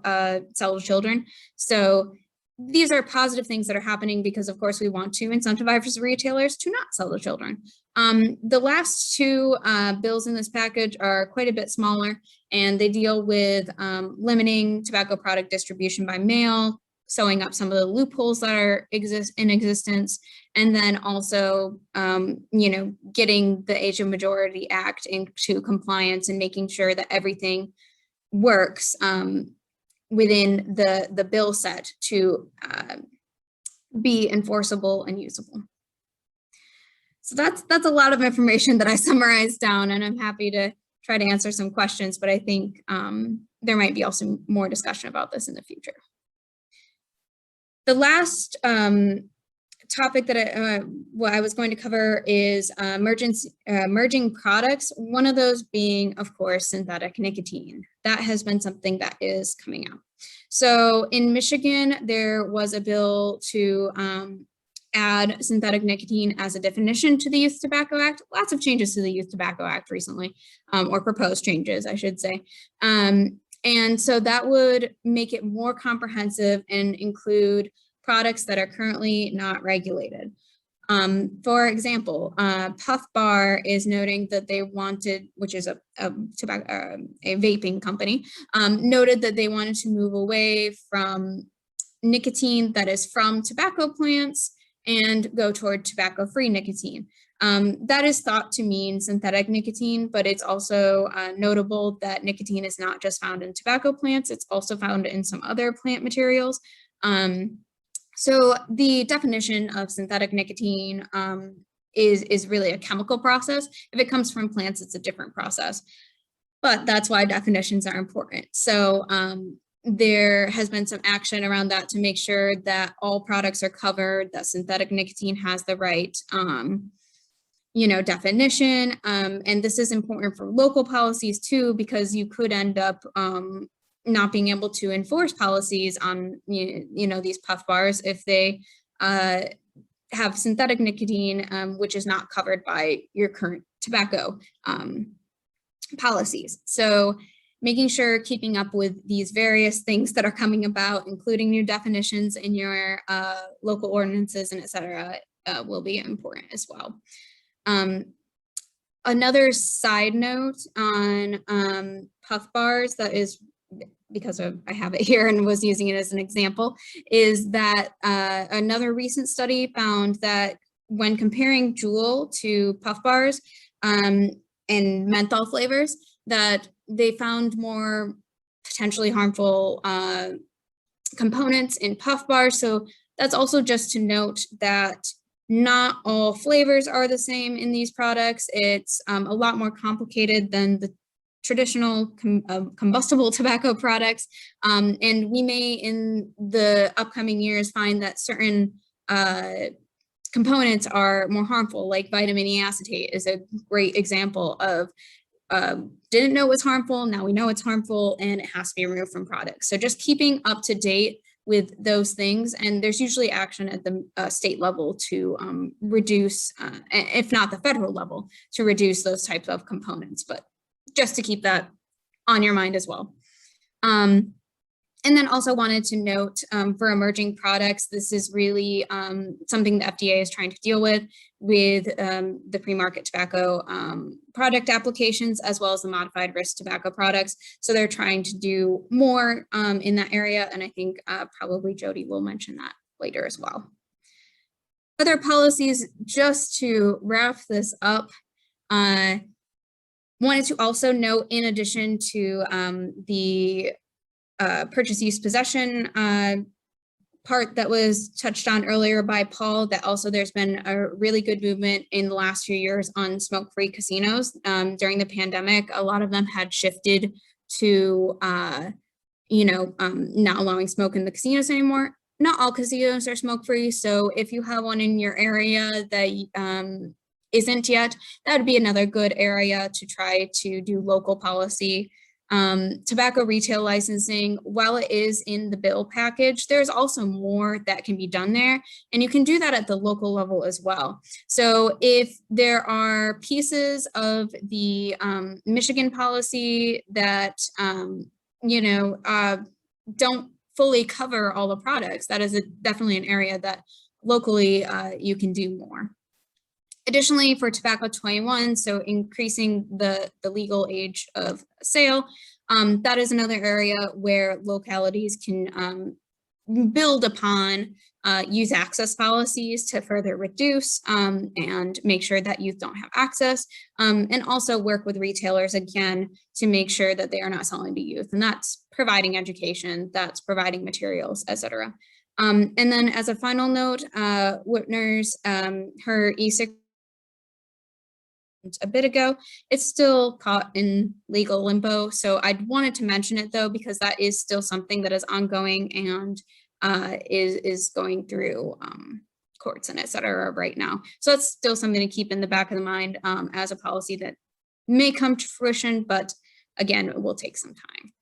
sell to children. So these are positive things that are happening because, of course, we want to incentivize retailers to not sell to children. The last two bills in this package are quite a bit smaller, and they deal with limiting tobacco product distribution by mail, sewing up some of the loopholes that are in existence, and then also, you know, getting the Age of Majority Act into compliance and making sure that everything works within the bill set to be enforceable and usable. So that's a lot of information that I summarized down, and I'm happy to try to answer some questions, but I think there might be also more discussion about this in the future. The last topic that I was going to cover is emerging products, one of those being, of course, synthetic nicotine. That has been something that is coming out. So in Michigan, there was a bill to add synthetic nicotine as a definition to the Youth Tobacco Act. Lots of changes to the Youth Tobacco Act recently, or proposed changes, I should say. And so that would make it more comprehensive and include products that are currently not regulated. For example, Puff Bar is noting that they wanted, which is a vaping company, noted that they wanted to move away from nicotine that is from tobacco plants and go toward tobacco-free nicotine. That is thought to mean synthetic nicotine, but it's also notable that nicotine is not just found in tobacco plants, it's also found in some other plant materials. So the definition of synthetic nicotine is really a chemical process. If it comes from plants, it's a different process. But that's why definitions are important. So there has been some action around that to make sure that all products are covered, that synthetic nicotine has the right definition. And this is important for local policies too, because you could end up not being able to enforce policies on these puff bars if they have synthetic nicotine, which is not covered by your current tobacco policies. So making sure keeping up with these various things that are coming about, including new definitions in your local ordinances and et cetera, will be important as well. Another side note on puff bars that is, because I have it here and was using it as an example, is that another recent study found that when comparing Juul to puff bars and menthol flavors, that they found more potentially harmful components in puff bars. So that's also just to note that not all flavors are the same in these products. It's a lot more complicated than the traditional combustible tobacco products. And we may in the upcoming years find that certain components are more harmful, like vitamin E acetate is a great example of didn't know it was harmful, now we know it's harmful and it has to be removed from products. So just keeping up to date with those things, and there's usually action at the state level to reduce, if not the federal level, to reduce those types of components, but just to keep that on your mind as well. And then also wanted to note for emerging products, this is really something the FDA is trying to deal with the pre-market tobacco product applications, as well as the modified risk tobacco products. So they're trying to do more in that area. And I think probably Jody will mention that later as well. Other policies, just to wrap this up, wanted to also note, in addition to the purchase use possession part that was touched on earlier by Paul, that also there's been a really good movement in the last few years on smoke-free casinos. During the pandemic, a lot of them had shifted to, not allowing smoke in the casinos anymore. Not all casinos are smoke-free, so if you have one in your area that isn't yet, that would be another good area to try to do local policy. Tobacco retail licensing, while it is in the bill package, there's also more that can be done there, and you can do that at the local level as well. So if there are pieces of the Michigan policy that don't fully cover all the products, that is definitely an area that locally you can do more. Additionally, for tobacco 21, so increasing the legal age of sale, that is another area where localities can build upon youth access policies to further reduce and make sure that youth don't have access, and also work with retailers again to make sure that they are not selling to youth. And that's providing education, that's providing materials, etc. And then as a final note, Whitner's, her e-cigarette a bit ago, it's still caught in legal limbo. So I wanted to mention it though, because that is still something that is ongoing and is going through courts and et cetera right now. So that's still something to keep in the back of the mind as a policy that may come to fruition, but again, it will take some time.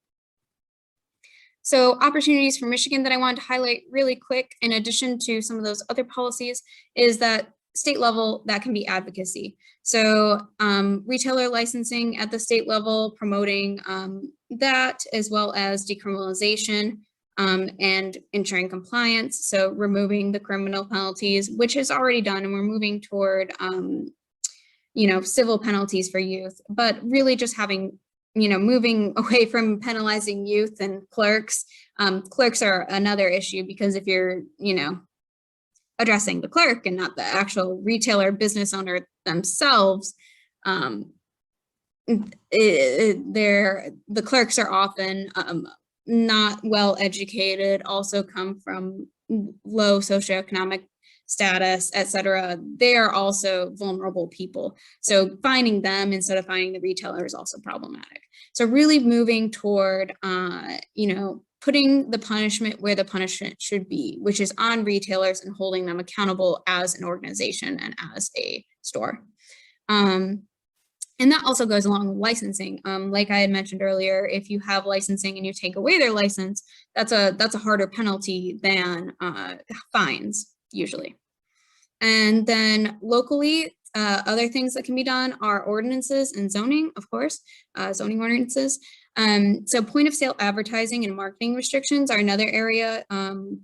So opportunities for Michigan that I wanted to highlight really quick, in addition to some of those other policies, is that state level, that can be advocacy. So retailer licensing at the state level, promoting that, as well as decriminalization and ensuring compliance. So removing the criminal penalties, which is already done, and we're moving toward, civil penalties for youth, but really just having, moving away from penalizing youth and clerks. Clerks are another issue, because if you're, addressing the clerk and not the actual retailer business owner themselves, the clerks are often not well educated, also come from low socioeconomic status, etc., they are also vulnerable people. So finding them instead of finding the retailer is also problematic. So really moving toward, putting the punishment where the punishment should be, which is on retailers and holding them accountable as an organization and as a store. And that also goes along with licensing. Like I had mentioned earlier, if you have licensing and you take away their license, that's a harder penalty than fines usually. And then locally, other things that can be done are ordinances and zoning, of course, zoning ordinances. So point of sale advertising and marketing restrictions are another area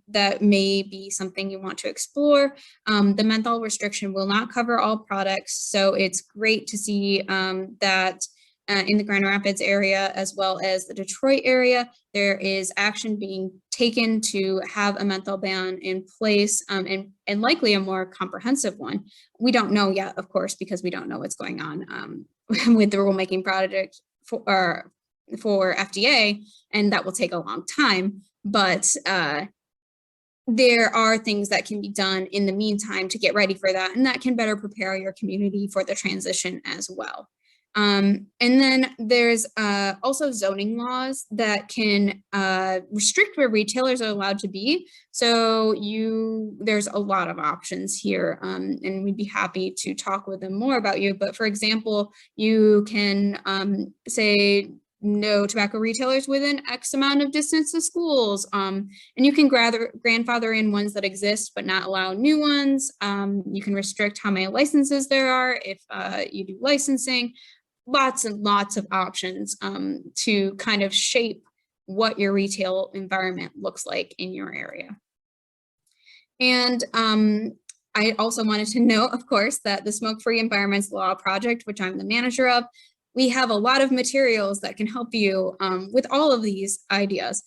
that may be something you want to explore. The menthol restriction will not cover all products, so it's great to see that in the Grand Rapids area, as well as the Detroit area, there is action being taken to have a menthol ban in place, and likely a more comprehensive one. We don't know yet, of course, because we don't know what's going on with the rulemaking project for FDA, and that will take a long time. But there are things that can be done in the meantime to get ready for that, and that can better prepare your community for the transition as well. And then there's also zoning laws that can restrict where retailers are allowed to be. So there's a lot of options here, and we'd be happy to talk with them more about you. But for example, you can say no tobacco retailers within X amount of distance to schools. And you can grandfather in ones that exist, but not allow new ones. You can restrict how many licenses there are if you do licensing. Lots and lots of options to kind of shape what your retail environment looks like in your area. And I also wanted to note, of course, that the Smoke-Free Environments Law Project, which I'm the manager of, we have a lot of materials that can help you with all of these ideas.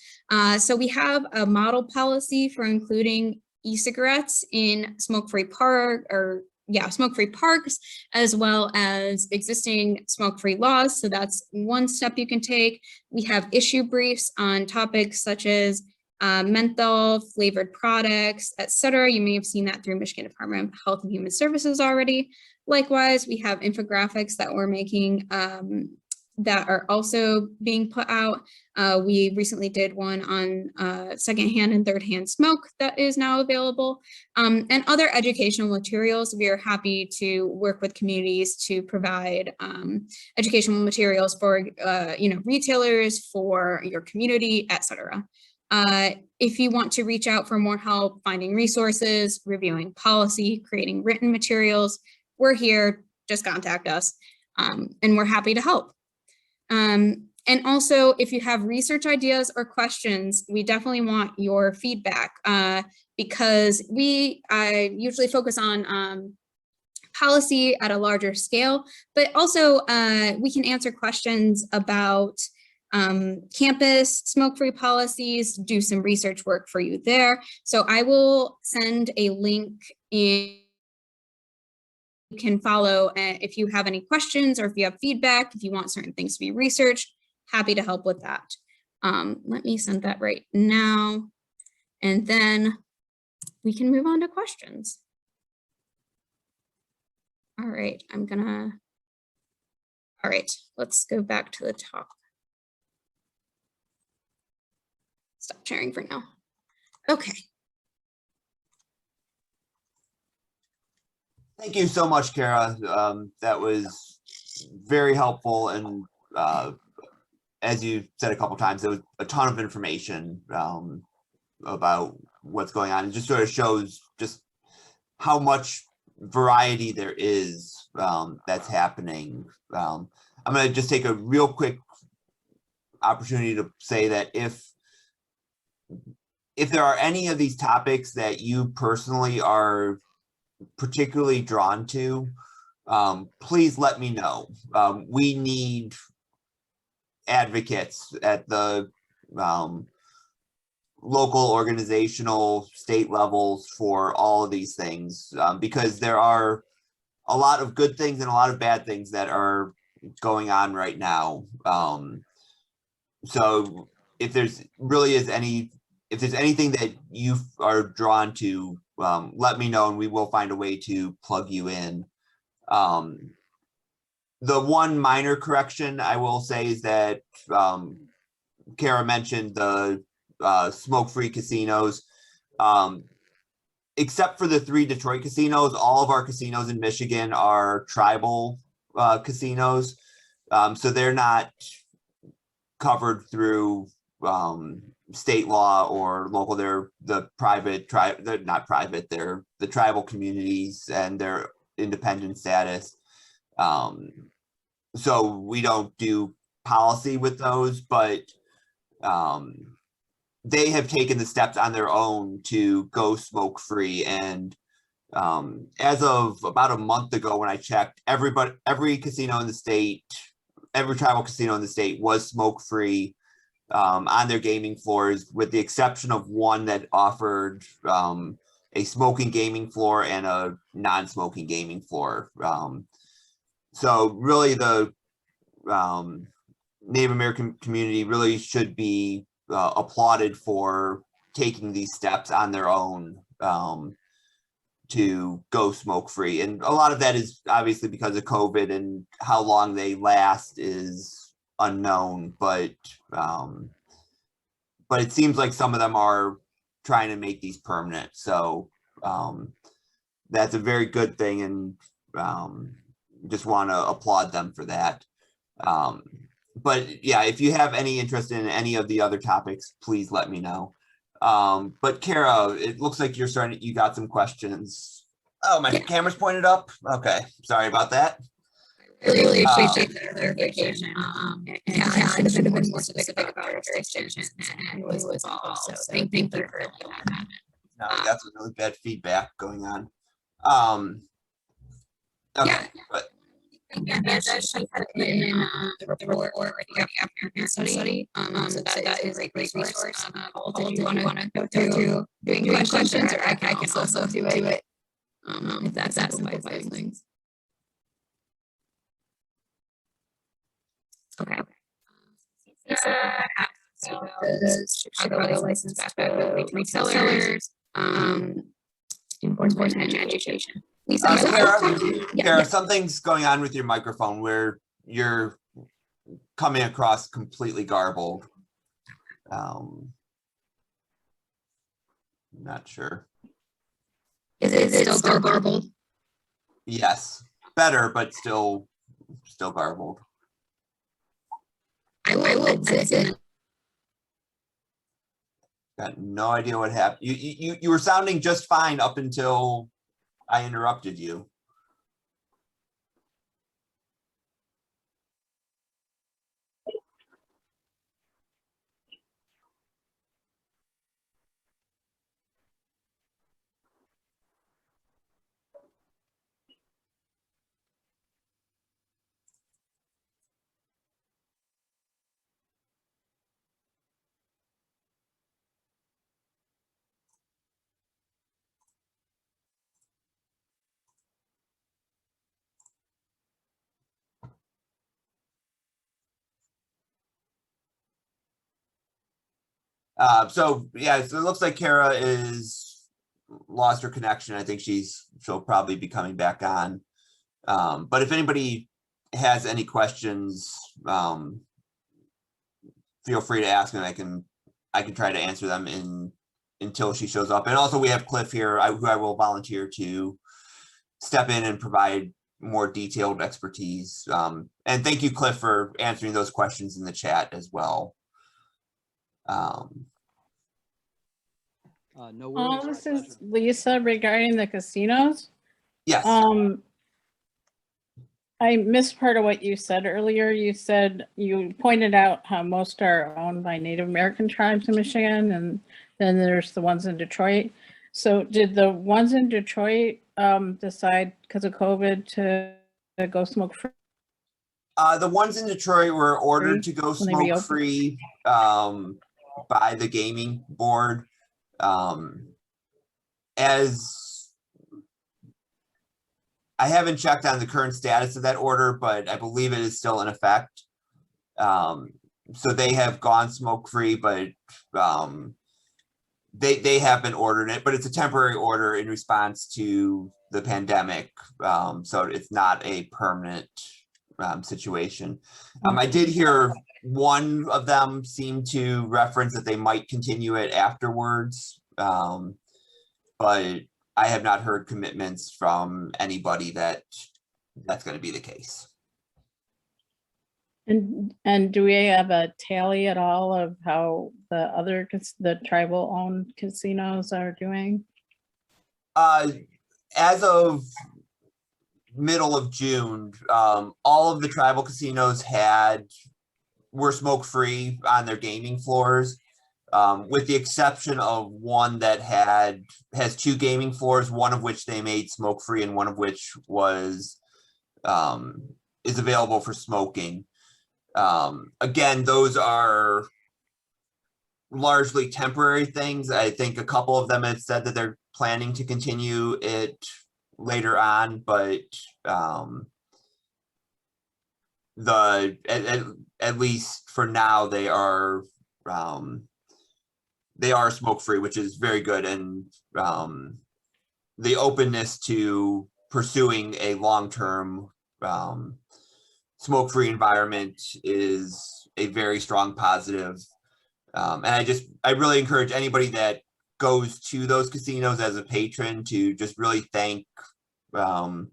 So we have a model policy for including e-cigarettes in smoke-free smoke-free parks, as well as existing smoke-free laws. So that's one step you can take. We have issue briefs on topics such as menthol, flavored products, etc. You may have seen that through Michigan Department of Health and Human Services already. Likewise, we have infographics that we're making that are also being put out. We recently did one on secondhand and thirdhand smoke that is now available, and other educational materials. We are happy to work with communities to provide educational materials for retailers, for your community, etc. If you want to reach out for more help finding resources, reviewing policy, creating written materials, we're here, just contact us, and we're happy to help. And also, if you have research ideas or questions, we definitely want your feedback because we usually focus on policy at a larger scale, but also we can answer questions about campus smoke-free policies, do some research work for you there. So I will send a link in. You can follow if you have any questions or if you have feedback, if you want certain things to be researched, happy to help with that. Let me send that right now, and then we can move on to questions. All right, all right, let's go back to the top. Stop sharing for now. Okay. Thank you so much, Kara. That was very helpful, and as you said a couple times, there was a ton of information about what's going on. It just sort of shows just how much variety there is that's happening. I'm going to just take a real quick opportunity to say that if there are any of these topics that you personally are particularly drawn to, please let me know. We need advocates at the local, organizational, state levels for all of these things, because there are a lot of good things and a lot of bad things that are going on right now. So if there's really is any if there's anything that you are drawn to, let me know and we will find a way to plug you in. The one minor correction I will say is that Kara mentioned the smoke-free casinos. Except for the 3 Detroit casinos, all of our casinos in Michigan are tribal casinos. So they're not covered through state law or local. They're the private they're not private, they're the tribal communities and their independent status. So we don't do policy with those, but they have taken the steps on their own to go smoke free. And as of about a month ago, when I checked, every casino in the state, every tribal casino in the state was smoke free on their gaming floors, with the exception of one that offered a smoking gaming floor and a non-smoking gaming floor. So really the Native American community really should be applauded for taking these steps on their own to go smoke free. And a lot of that is obviously because of COVID, and how long they last is unknown, but it seems like some of them are trying to make these permanent. So that's a very good thing, and just want to applaud them for that. But yeah, if you have any interest in any of the other topics, please let me know. But Kara, it looks like you got some questions. Oh, my camera's pointed up. Okay, sorry about that. I really appreciate the clarification. And I should have been more specific about our jurisdiction and was all. So thank you for that. No, that's really bad feedback going on. Okay, but And she put in the report or the afternoon study. So that is a great resource. Paul, did you want to go through doing questions, or I can also do it if that's simplifies things. Okay. So the Chicago licensed tobacco retailers, imports and education. Kara, something's going on with your microphone where you're coming across completely garbled. Not sure. Is it still garbled? Yes, better, but still garbled. I will listen. Got no idea what happened. You were sounding just fine up until I interrupted you. So yeah, so it looks like Kara is lost her connection. I think she'll probably be coming back on. But if anybody has any questions, feel free to ask them. I can try to answer them until she shows up. And also we have Cliff here, who I will volunteer to step in and provide more detailed expertise. And thank you, Cliff, for answering those questions in the chat as well. This is Lisa regarding the casinos. Yes. I missed part of what you said earlier. You pointed out how most are owned by Native American tribes in Michigan, and then there's the ones in Detroit. So did the ones in Detroit decide because of COVID to go smoke free? The ones in Detroit were ordered to go smoke free by the gaming board. As I haven't checked on the current status of that order, but I believe it is still in effect. So they have gone smoke free, but they have been ordering it, but it's a temporary order in response to the pandemic. So it's not a permanent situation. I did hear one of them seem to reference that they might continue it afterwards, but I have not heard commitments from anybody that that's going to be the case. And do we have a tally at all of how the tribal owned casinos are doing? As of middle of June, all of the tribal casinos were smoke-free on their gaming floors, with the exception of one that has 2 gaming floors, one of which they made smoke-free and one of which is available for smoking. Again, those are largely temporary things. I think a couple of them have said that they're planning to continue it later on, but at least for now they are smoke-free, which is very good, and the openness to pursuing a long-term smoke-free environment is a very strong positive. And I really encourage anybody that goes to those casinos as a patron to just really thank the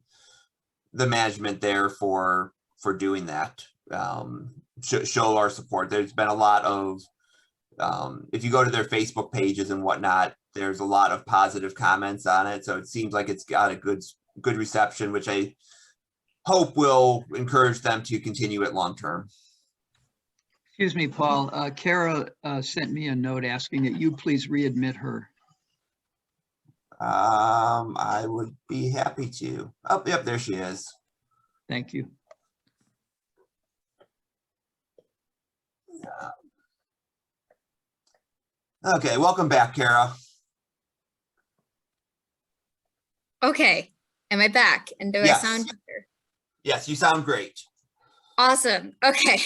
management there for doing that. Show our support. There's been a lot of, if you go to their Facebook pages and whatnot, there's a lot of positive comments on it. So it seems like it's got a good reception, which I hope will encourage them to continue it long term. Excuse me, Paul. Kara sent me a note asking that you please readmit her. I would be happy to. Oh, yep, there she is. Thank you. Okay, welcome back, Kara. Okay, am I back? And do Yes. I sound better? Yes, you sound great. Awesome. Okay.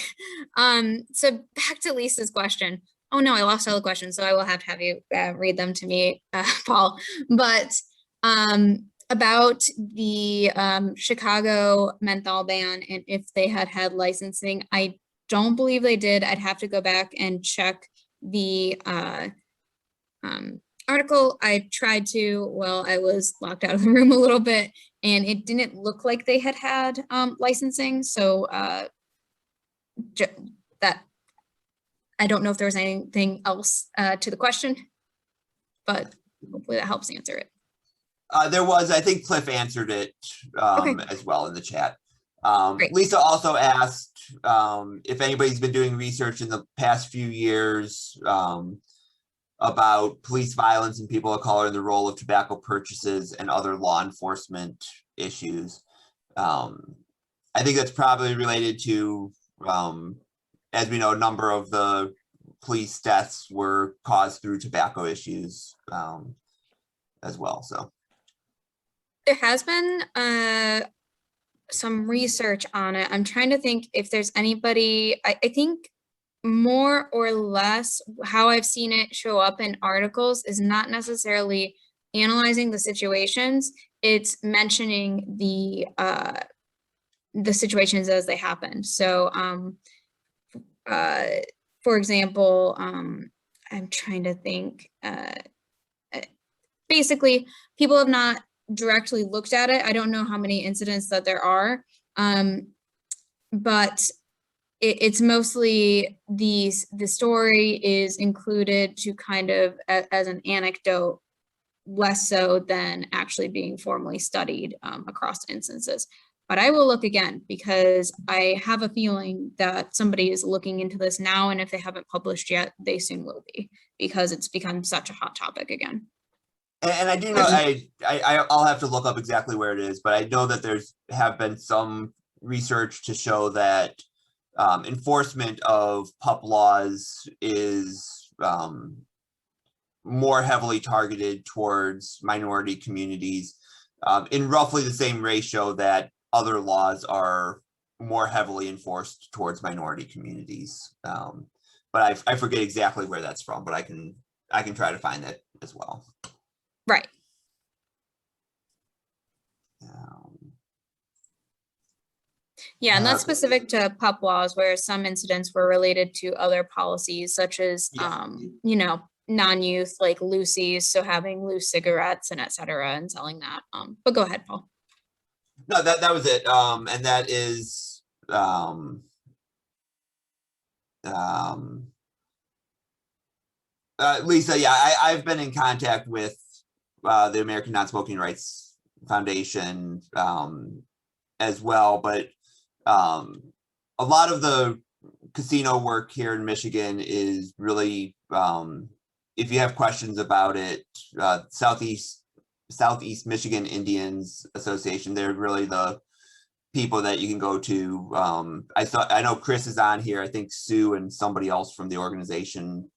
So back to Lisa's question. Oh no, I lost all the questions, so I will have to have you read them to me, Paul. But about the Chicago menthol ban and if they had licensing, I don't believe they did. I'd have to go back and check the article. I tried to, well, I was locked out of the room a little bit, and it didn't look like they had licensing. So that I don't know if there was anything else to the question, but hopefully that helps answer it. There was, I think Cliff answered it Okay. as well in the chat. Great. Lisa also asked if anybody's been doing research in the past few years about police violence and people of color and the role of tobacco purchases and other law enforcement issues. I think that's probably related to, as we know, a number of the police deaths were caused through tobacco issues as well. So There has been some research on it. I'm trying to think if there's anybody, I think more or less how I've seen it show up in articles is not necessarily analyzing the situations. It's mentioning the situations as they happen. So for example, I'm trying to think, basically people have not directly looked at it. I don't know how many incidents that there are, but it's mostly the story is included to kind of as an anecdote, less so than actually being formally studied across instances. But I will look again because I have a feeling that somebody is looking into this now, and if they haven't published yet, they soon will be, because it's become such a hot topic again. And I do know, I'll have to look up exactly where it is, but I know that have been some research to show that enforcement of PUP laws is more heavily targeted towards minority communities in roughly the same ratio that other laws are more heavily enforced towards minority communities. But I forget exactly where that's from, but I can I can try to find that as well. Right. Yeah, and that's specific to pup laws where some incidents were related to other policies such as, you know, non-youth, like loosies, so having loose cigarettes and et cetera, and selling that. But go ahead, Paul. No, that was it. And that is Lisa, yeah, I've been in contact with the American Non-Smoking Rights Foundation as well, but a lot of the casino work here in Michigan is really, if you have questions about it, Southeast Michigan Indians Association, they're really the people that you can go to. I know Chris is on here. I think Sue and somebody else from the organization,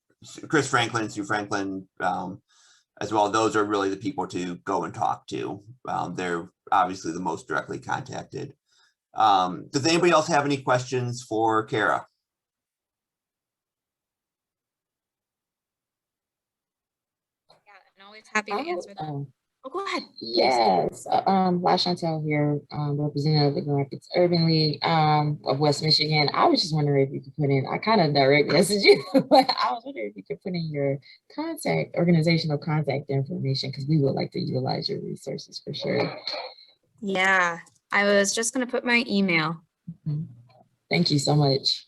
Chris Franklin, Sue Franklin, as well. Those are really the people to go and talk to. They're obviously the most directly contacted. Does anybody else have any questions for Kara? Yeah, I'm always happy to answer them. Oh, go ahead. Yes, La Chantel here, representative of the Grand Rapids Urban League of West Michigan. I was just wondering if you could put in, I kind of direct messaged you, but I was wondering if you could put in your organizational contact information, because we would like to utilize your resources for sure. Yeah, I was just going to put my email. Thank you so much.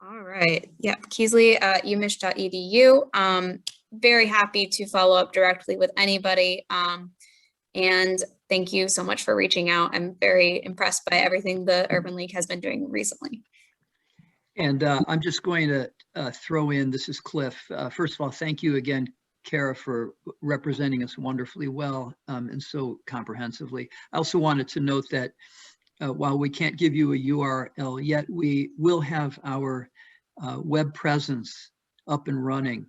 All right. Yep. Keasley at umich.edu. Very happy to follow up directly with anybody. And thank you so much for reaching out. I'm very impressed by everything the Urban League has been doing recently. And I'm just going to throw in, this is Cliff. First of all, thank you again, Kara, for representing us wonderfully well and so comprehensively. I also wanted to note that while we can't give you a URL yet, we will have our web presence up and running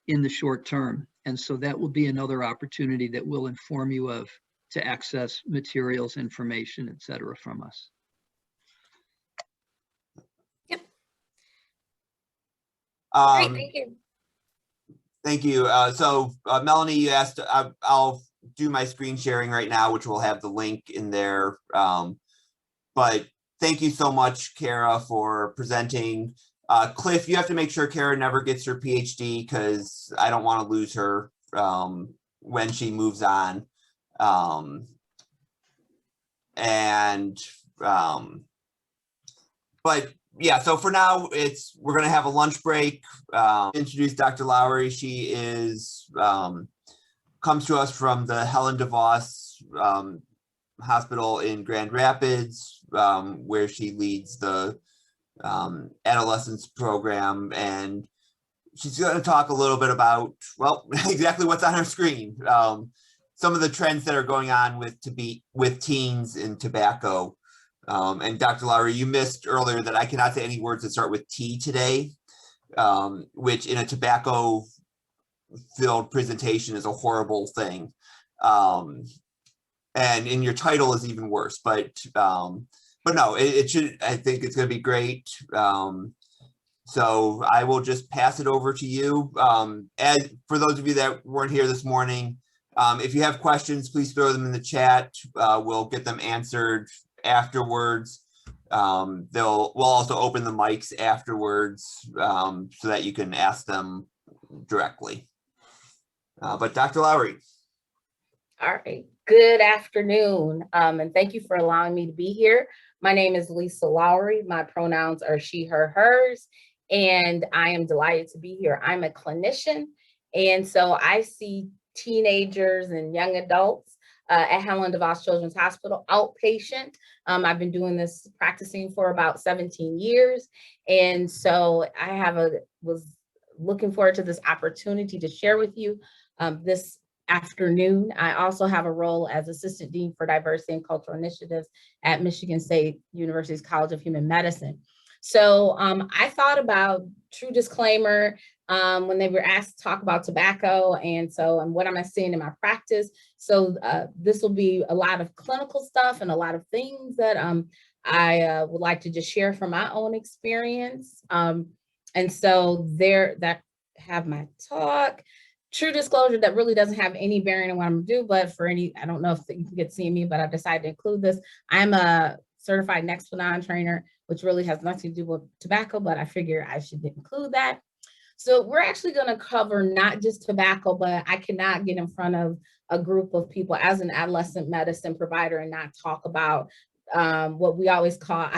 in the short term. And so that will be another opportunity that we'll inform you of to access materials, information, et cetera, from us. Yep. Great, thank you. Thank you. So Melanie, you asked, I'll do my screen sharing right now, which will have the link in there. But thank you so much, Kara, for presenting. Cliff, you have to make sure Kara never gets her PhD, because I don't want to lose her when she moves on. But yeah, so for now, we're going to have a lunch break. Introduce Dr. Lowry. She is comes to us from the Helen DeVos Hospital in Grand Rapids, where she leads the adolescence program, and she's going to talk a little bit about, well, exactly what's on her screen. Some of the trends that are going on with teens in tobacco. And Dr. Lowry, you missed earlier that I cannot say any words that start with T today, which in a tobacco-filled presentation is a horrible thing. And in your title is even worse, but no, it should, I think it's going to be great. So I will just pass it over to you. As for those of you that weren't here this morning, if you have questions, please throw them in the chat. We'll get them answered afterwards. We'll also open the mics afterwards so that you can ask them directly. But Dr. Lowry. All right, good afternoon, and thank you for allowing me to be here. My name is Lisa Lowry. My pronouns are she, her, hers, and I am delighted to be here. I'm a clinician, and so I see teenagers and young adults at Helen DeVos Children's Hospital, outpatient. I've been doing this, practicing for about 17 years, and so I was looking forward to this opportunity to share with you this afternoon. I also have a role as Assistant Dean for Diversity and Cultural Initiatives at Michigan State University's College of Human Medicine. So I thought about, true disclaimer, when they were asked to talk about tobacco and what am I seeing in my practice. So this will be a lot of clinical stuff and a lot of things that I would like to just share from my own experience. And so that have my talk. True disclosure, that really doesn't have any bearing on what I'm gonna do, but for any, I don't know if you can get to see me, but I decided to include this. I'm a certified Nexplanon trainer, which really has nothing to do with tobacco, but I figure I should include that. So we're actually gonna cover not just tobacco, but I cannot get in front of a group of people as an adolescent medicine provider and not talk about what we always call,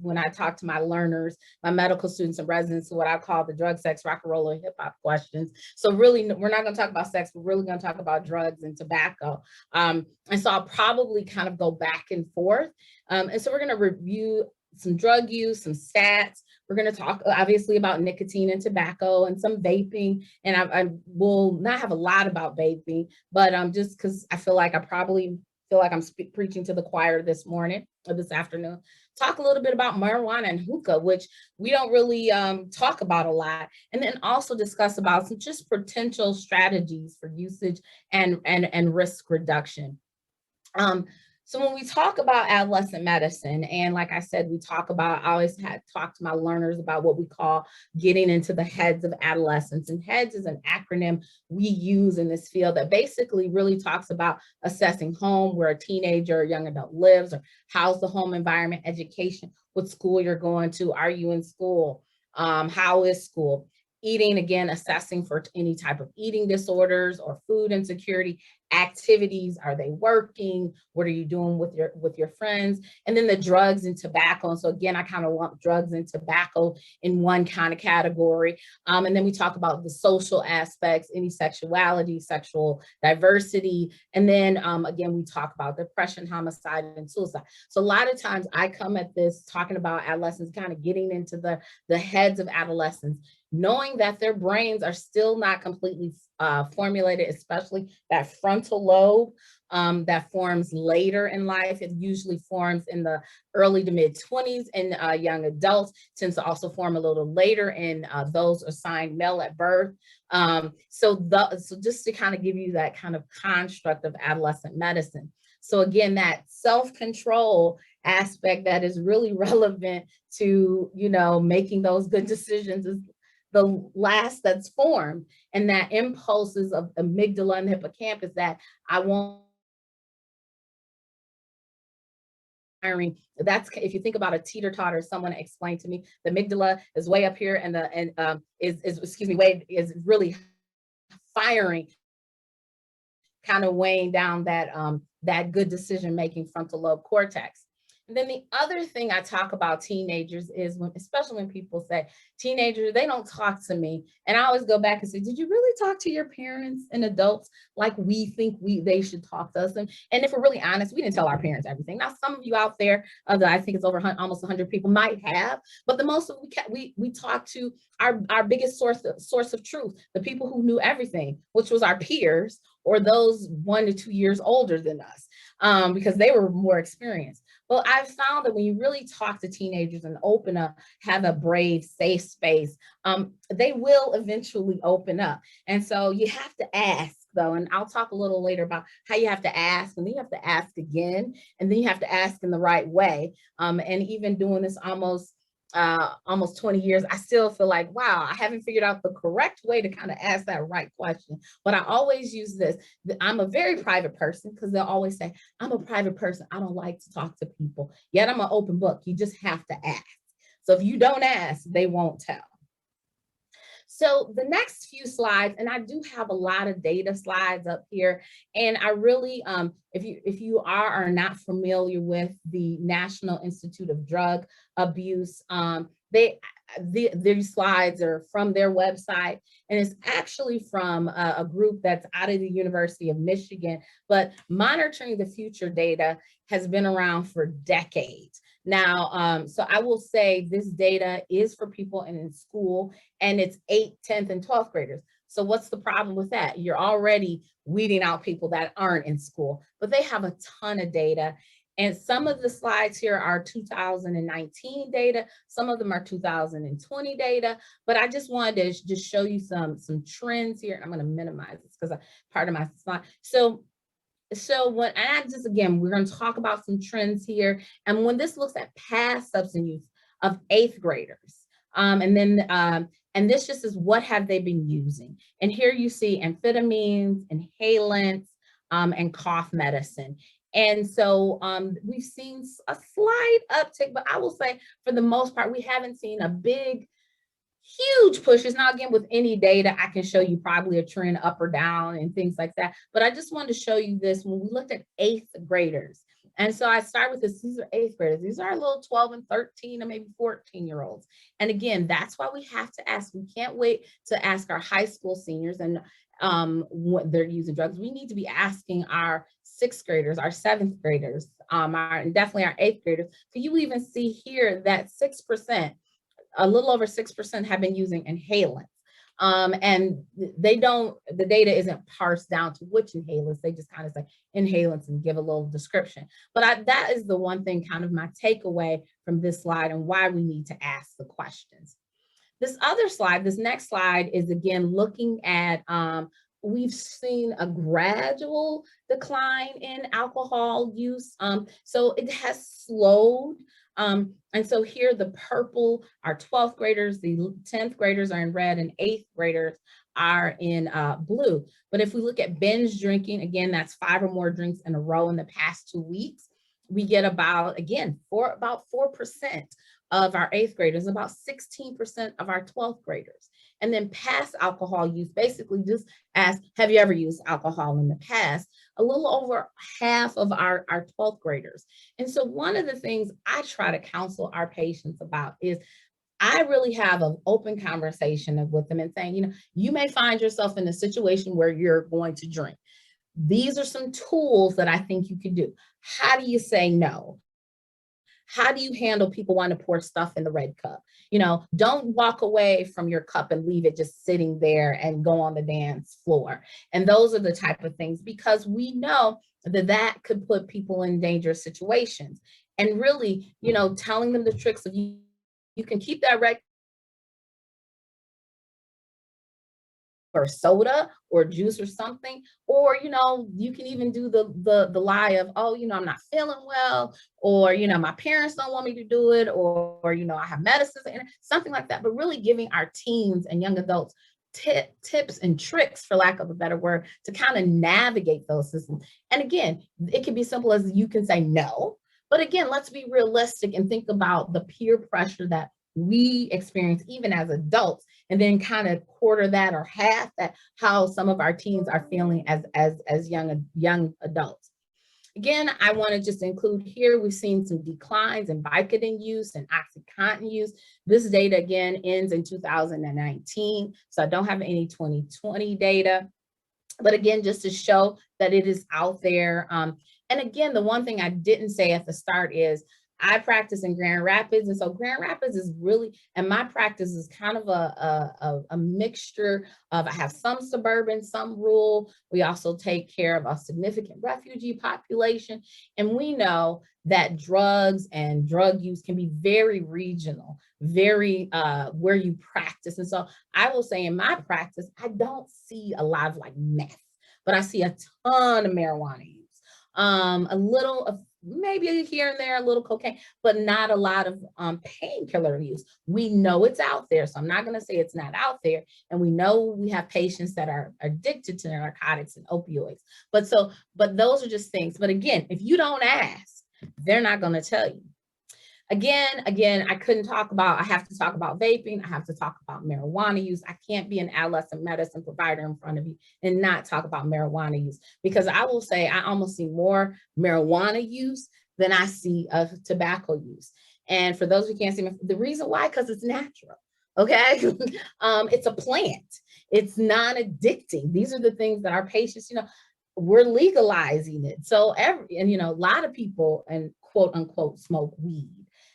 when I talk to my learners, my medical students and residents, what I call the drug, sex, rock and roll, and hip hop questions. So really, we're not gonna talk about sex, we're really gonna talk about drugs and tobacco. And so I'll probably kind of go back and forth. And so we're gonna review some drug use, some stats. We're going to talk obviously about nicotine and tobacco and some vaping. And I will not have a lot about vaping, but just because I feel like I'm preaching to the choir this morning or this afternoon. Talk a little bit about marijuana and hookah, which we don't really talk about a lot. And then also discuss about some just potential strategies for usage and risk reduction. So when we talk about adolescent medicine, and like I said, I always talk to my learners about what we call getting into the heads of adolescents. And HEADS is an acronym we use in this field that basically really talks about assessing home, where a teenager or young adult lives, or how's the home environment, education, what school you're going to, are you in school, how is school? Eating, again, assessing for any type of eating disorders or food insecurity. Activities, are they working? What are you doing with your friends? And then the drugs and tobacco. And so again, I kind of lump drugs and tobacco in one kind of category. And then we talk about the social aspects, any sexuality, sexual diversity. And then again, we talk about depression, homicide, and suicide. So a lot of times I come at this talking about adolescents, kind of getting into the heads of adolescents, knowing that their brains are still not completely formulated, especially that frontal lobe that forms later in life. It usually forms in the early to mid 20s, and young adults tends to also form a little later in those assigned male at birth. So just to kind of give you that kind of construct of adolescent medicine. So again, that self-control aspect that is really relevant to, making those good decisions is the last that's formed, and that impulses of amygdala and hippocampus that I want. That's, if you think about a teeter-totter, someone explained to me, the amygdala is way up here, and is really firing, kind of weighing down that good decision-making frontal lobe cortex. And then the other thing I talk about teenagers is especially when people say teenagers, they don't talk to me. And I always go back and say, did you really talk to your parents and adults like we think they should talk to us? And if we're really honest, we didn't tell our parents everything. Now, some of you out there, I think it's over almost 100 people might have, but the most of we talked to our biggest source of truth, the people who knew everything, which was our peers or those 1 to 2 years older than us, because they were more experienced. Well, I've found that when you really talk to teenagers and open up, have a brave, safe space, they will eventually open up. And so you have to ask, though, and I'll talk a little later about how you have to ask, and then you have to ask again, and then you have to ask in the right way. And even doing this almost 20 years, I still feel like, wow, I haven't figured out the correct way to kind of ask that right question. But I always use this. I'm a very private person, because they'll always say, I'm a private person. I don't like to talk to people. Yet I'm an open book. You just have to ask. So if you don't ask, they won't tell. So the next few slides, and I do have a lot of data slides up here, and I really, if you are not familiar with the National Institute of Drug Abuse, these slides are from their website, and it's actually from a group that's out of the University of Michigan, but Monitoring the Future data has been around for decades. Now, so I will say this data is for people in school, and it's 8th, 10th, and 12th graders. So what's the problem with that? You're already weeding out people that aren't in school, but they have a ton of data. And some of the slides here are 2019 data. Some of them are 2020 data, but I just wanted to just show you some trends here. I'm going to minimize this because part of my slide. So we're going to talk about some trends here. And when this looks at past substance use of 8th graders, and And this just is what have they been using. And here you see amphetamines, inhalants, and cough medicine. And so we've seen a slight uptick, but I will say for the most part, we haven't seen a big, huge pushes. Now, again, with any data, I can show you probably a trend up or down and things like that. But I just wanted to show you this when we looked at 8th graders. And so I start with this, these are 8th graders. These are little 12 and 13 or maybe 14-year-olds. And again, that's why we have to ask. We can't wait to ask our high school seniors and what they're using drugs. We need to be asking our 6th graders, our 7th graders, and definitely our 8th graders. So you even see here that 6%, a little over 6% have been using inhalants. And the data isn't parsed down to which inhalants. They just kind of say inhalants and give a little description. But that is the one thing, kind of my takeaway from this slide and why we need to ask the questions. This other slide, this next slide is again looking at, we've seen a gradual decline in alcohol use. So it has slowed. And so here the purple are 12th graders, the 10th graders are in red, and 8th graders are in blue. But if we look at binge drinking, again, that's 5 or more drinks in a row in the past 2 weeks, we get about, again, about 4% of our 8th graders, about 16% of our 12th graders. And then past alcohol use, basically just ask, have you ever used alcohol in the past? A little over half of our 12th graders. And so one of the things I try to counsel our patients about is I really have an open conversation with them and saying, you know, you may find yourself in a situation where you're going to drink. These are some tools that I think you could do. How do you say no? How do you handle people wanting to pour stuff in the red cup? You know, don't walk away from your cup and leave it just sitting there and go on the dance floor. And those are the type of things, because we know that could put people in dangerous situations. And really, you know, telling them the tricks of you can keep that red or soda or juice or something, or, you know, you can even do the lie of, oh, you know, I'm not feeling well, or, you know, my parents don't want me to do it, or you know, I have medicines, and something like that. But really giving our teens and young adults tips and tricks, for lack of a better word, to kind of navigate those systems. And again, it can be simple as you can say no, but again, let's be realistic and think about the peer pressure that we experience even as adults, and then kind of quarter that or half that how some of our teens are feeling as young adults. Again, I want to just include here, we've seen some declines in Vicodin use and OxyContin use. This data again ends in 2019, so I don't have any 2020 data. But again, just to show that it is out there. And again, the one thing I didn't say at the start is I practice in Grand Rapids. And so Grand Rapids is really, and my practice is kind of a mixture of, I have some suburban, some rural. We also take care of a significant refugee population. And we know that drugs and drug use can be very regional, very where you practice. And so I will say in my practice, I don't see a lot of like meth, but I see a ton of marijuana use. A little of maybe here and there, a little cocaine, but not a lot of painkiller use. We know it's out there, so I'm not going to say it's not out there. And we know we have patients that are addicted to narcotics and opioids. But those are just things. But again, if you don't ask, they're not going to tell you. Again, I couldn't talk about, I have to talk about vaping. I have to talk about marijuana use. I can't be an adolescent medicine provider in front of you and not talk about marijuana use, because I will say I almost see more marijuana use than I see of tobacco use. And for those who can't see, the reason why, because it's natural, okay? It's a plant. It's non-addicting. These are the things that our patients, you know, we're legalizing it. So you know, a lot of people and quote unquote smoke weed.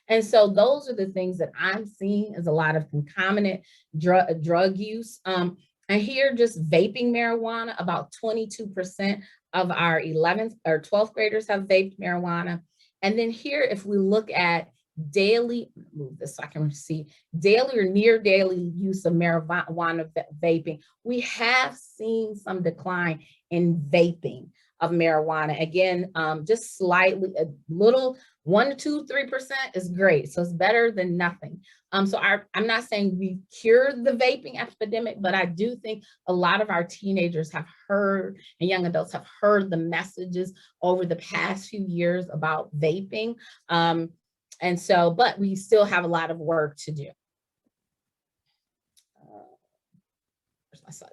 And so those are the things that I'm seeing as a lot of concomitant drug use. And here, just vaping marijuana, about 22% of our 11th or 12th graders have vaped marijuana. And then here, if we look at daily, move this so I can see, daily or near daily use of marijuana vaping, we have seen some decline in vaping. of marijuana. Again, just slightly, a little 1 to 2, 3% is great. So it's better than nothing. So I'm not saying we cured the vaping epidemic, but I do think a lot of our teenagers have heard and young adults have heard the messages over the past few years about vaping. And so, but we still have a lot of work to do.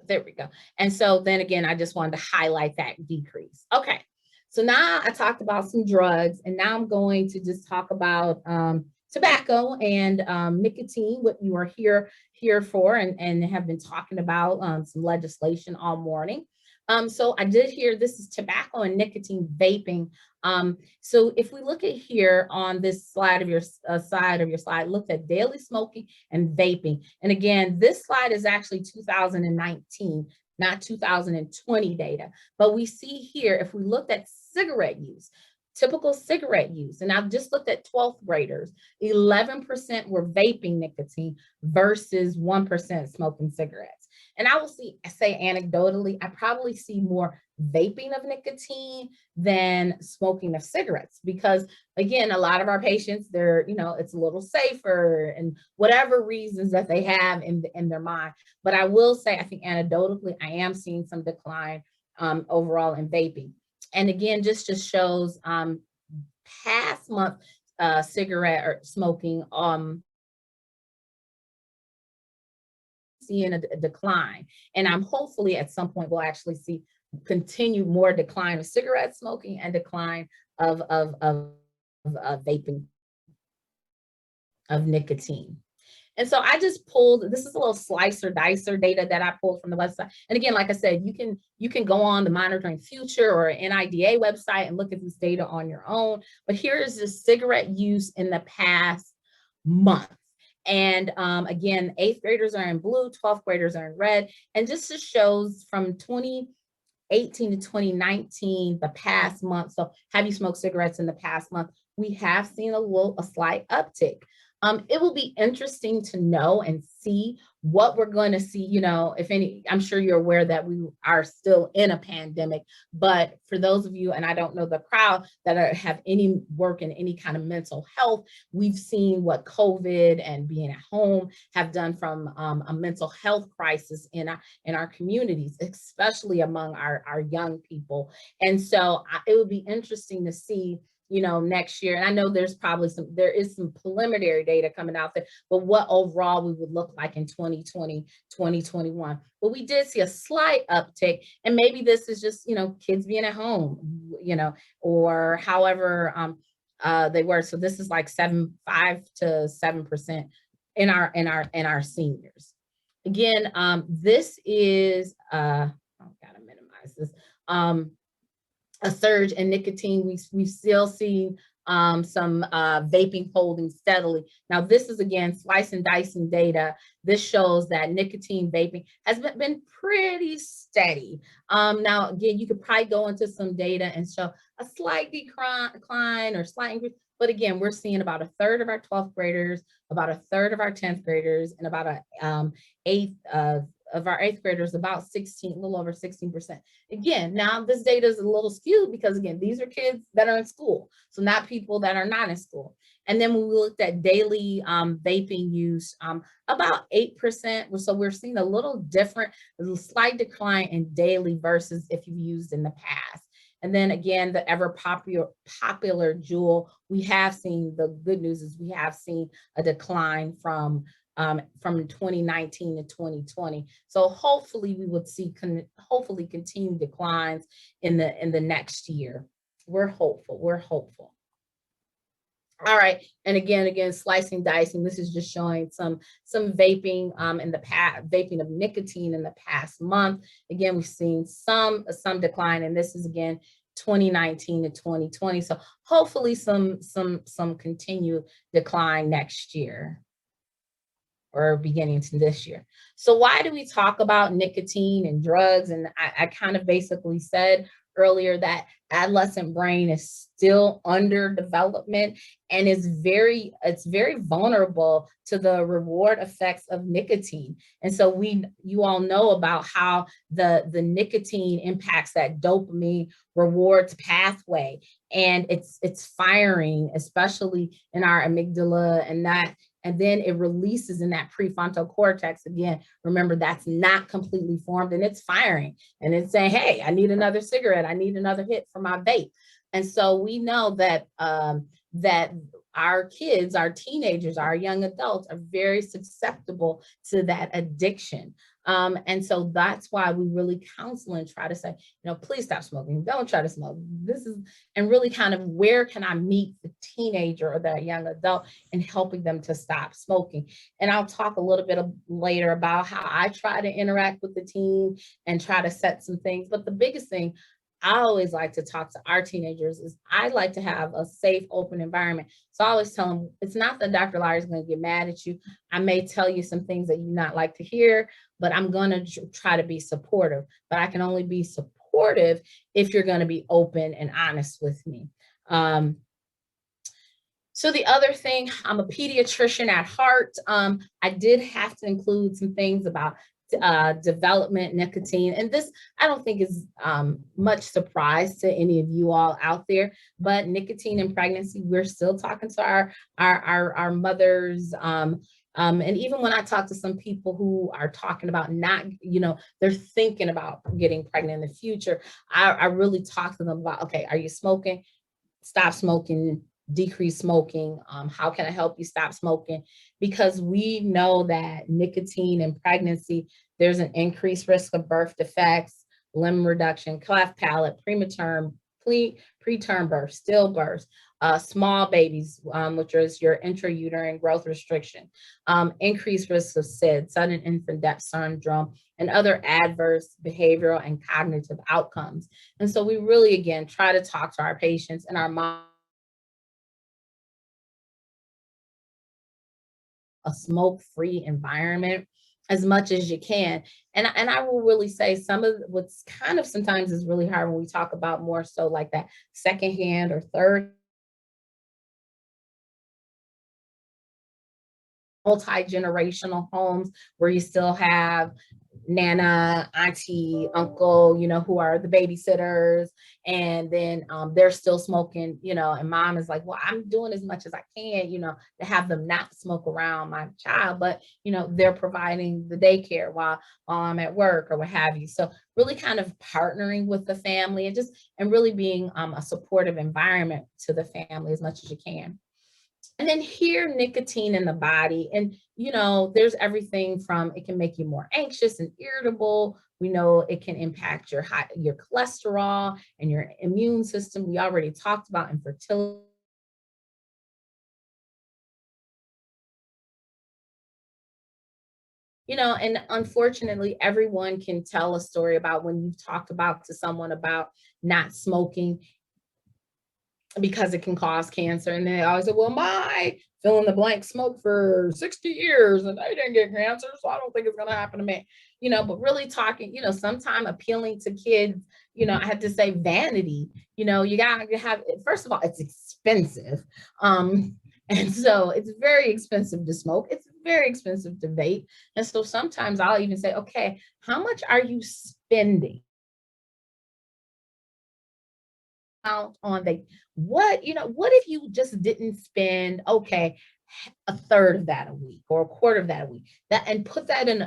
There we go. And so then again, I just wanted to highlight that decrease. Okay, so now I talked about some drugs, and now I'm going to just talk about tobacco and nicotine, what you are here for, and have been talking about some legislation all morning. So I did hear this is tobacco and nicotine vaping. So if we look at here on this slide of your slide, looked at daily smoking and vaping. And again, this slide is actually 2019, not 2020 data. But we see here, if we looked at cigarette use, typical cigarette use, and I've just looked at 12th graders, 11% were vaping nicotine versus 1% smoking cigarettes. And I will say anecdotally, I probably see more vaping of nicotine than smoking of cigarettes, because again, a lot of our patients, they're, it's a little safer and whatever reasons that they have in their mind. But I will say, I think anecdotally, I am seeing some decline overall in vaping. And again, just shows past month cigarette or smoking seeing a decline. And I'm hopefully at some point we'll actually see continued more decline of cigarette smoking and decline of vaping of nicotine. And so I just pulled, this is a little slicer dicer data that I pulled from the website. And again, like I said, you can go on the Monitoring Future or NIDA website and look at this data on your own. But here is the cigarette use in the past month. And again, 8th graders are in blue, 12th graders are in red. And just shows from 2018 to 2019, the past month. So have you smoked cigarettes in the past month? We have seen a slight uptick. It will be interesting to know and see what we're going to see, if any. I'm sure you're aware that we are still in a pandemic, but for those of you, and I don't know the crowd that have any work in any kind of mental health, we've seen what COVID and being at home have done from a mental health crisis in our communities, especially among our young people. And so it would be interesting to see next year. And I know there is some preliminary data coming out there, but what overall we would look like in 2020, 2021. But we did see a slight uptick, and maybe this is just, kids being at home, or however they were. So this is like 5 to 7% in our seniors. Again, this is, I gotta minimize this. A surge in nicotine. We've still seen some vaping holding steadily. Now, this is again slice and dicing data. This shows that nicotine vaping has been pretty steady. Now, again, you could probably go into some data and show a slight decline or slight increase. But again, we're seeing about 1/3 of our 12th graders, about 1/3 of our 10th graders, and about an eighth of our 8th graders, about a little over 16%. Again, now this data is a little skewed because again, these are kids that are in school, so not people that are not in school. And then when we looked at daily vaping use, about 8%. So we're seeing a little slight decline in daily versus if you've used in the past. And then again, the ever popular Juul, we have seen, the good news is we have seen a decline from 2019 to 2020. So hopefully we would see hopefully continued declines in the next year. We're hopeful. All right, and again, slicing, dicing. This is just showing some vaping in the past, vaping of nicotine in the past month. Again, we've seen some decline, and this is again 2019 to 2020. So hopefully some continued decline next year, or beginning to this year. So why do we talk about nicotine and drugs? And I kind of basically said earlier, that adolescent brain is still under development and it's very vulnerable to the reward effects of nicotine. And so you all know about how the nicotine impacts that dopamine rewards pathway, and it's firing, especially in our amygdala, and then it releases in that prefrontal cortex. Again, remember, that's not completely formed, and it's firing and it's saying, hey, I need another cigarette, I need another hit for my vape. And so we know that that our kids, our teenagers, our young adults are very susceptible to that addiction. And so that's why we really counsel and try to say, please stop smoking. Don't try to smoke. And really kind of, where can I meet the teenager or the young adult in helping them to stop smoking? And I'll talk a little bit later about how I try to interact with the teen and try to set some things. But the biggest thing I always like to talk to our teenagers is I like to have a safe, open environment. So I always tell them, it's not that Dr. Lowry is going to get mad at you. I may tell you some things that you not like to hear, but I'm going to try to be supportive. But I can only be supportive if you're going to be open and honest with me. So the other thing, I'm a pediatrician at heart. I did have to include some things about development, nicotine. And this, I don't think is much surprise to any of you all out there, but nicotine in pregnancy, we're still talking to our mothers. And even when I talk to some people who are talking about not, they're thinking about getting pregnant in the future, I really talk to them about, okay, are you smoking? Stop smoking. Decrease smoking. How can I help you stop smoking? Because we know that nicotine in pregnancy, there's an increased risk of birth defects, limb reduction, cleft palate, preterm birth, stillbirth, small babies, which is your intrauterine growth restriction, increased risk of SID, sudden infant death syndrome, and other adverse behavioral and cognitive outcomes. And so we really, again, try to talk to our patients and our moms a smoke-free environment as much as you can. And I will really say some of what's kind of sometimes is really hard when we talk about more so like that secondhand or third multi-generational homes where you still have Nana, auntie, uncle, who are the babysitters, and then they're still smoking, and mom is like, well, I'm doing as much as I can, to have them not smoke around my child, but they're providing the daycare while I'm at work or what have you. So really kind of partnering with the family and really being a supportive environment to the family as much as you can. And then here, nicotine in the body. And, there's everything from, it can make you more anxious and irritable. We know it can impact your cholesterol and your immune system. We already talked about infertility. And unfortunately, everyone can tell a story about when you've talked to someone about not smoking, because it can cause cancer. And they always say, well, my fill in the blank smoked for 60 years and they didn't get cancer, so I don't think it's going to happen to me. But really talking, sometimes appealing to kids, I have to say vanity, you got to have, first of all, it's expensive. And so it's very expensive to smoke. It's very expensive to vape. And so sometimes I'll even say, okay, how much are you spending on what if you just didn't spend, okay, a third of that a week or a quarter of that a week, and put that in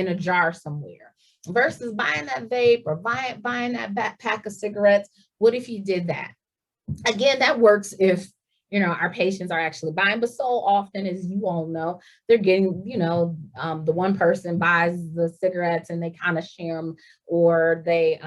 a jar somewhere versus buying that vape or buying that pack of cigarettes. What if you did that? Again, that works if our patients are actually buying, but so often, as you all know, they're getting, the one person buys the cigarettes and they kind of share them, or they,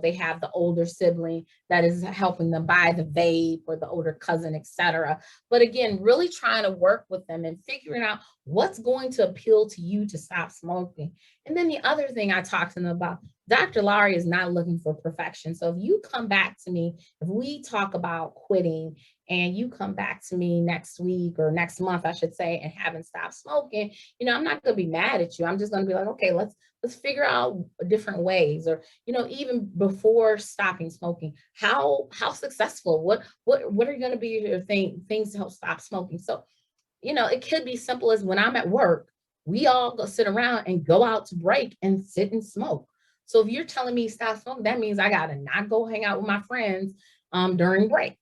they have the older sibling that is helping them buy the vape, or the older cousin, etc. But again, really trying to work with them and figuring out what's going to appeal to you to stop smoking. And then the other thing I talked to them about, Dr. Lowry is not looking for perfection. So if you come back to me, if we talk about quitting and you come back to me next week or next month, I should say, and haven't stopped smoking, you know, I'm not going to be mad at you. I'm just going to be like, okay, let's figure out different ways. Or, you know, even before stopping smoking, how successful, what are going to be your things to help stop smoking? So, you know, it could be simple as when I'm at work, we all go sit around and go out to break and sit and smoke. So if you're telling me stop smoking, that means I got to not go hang out with my friends during break.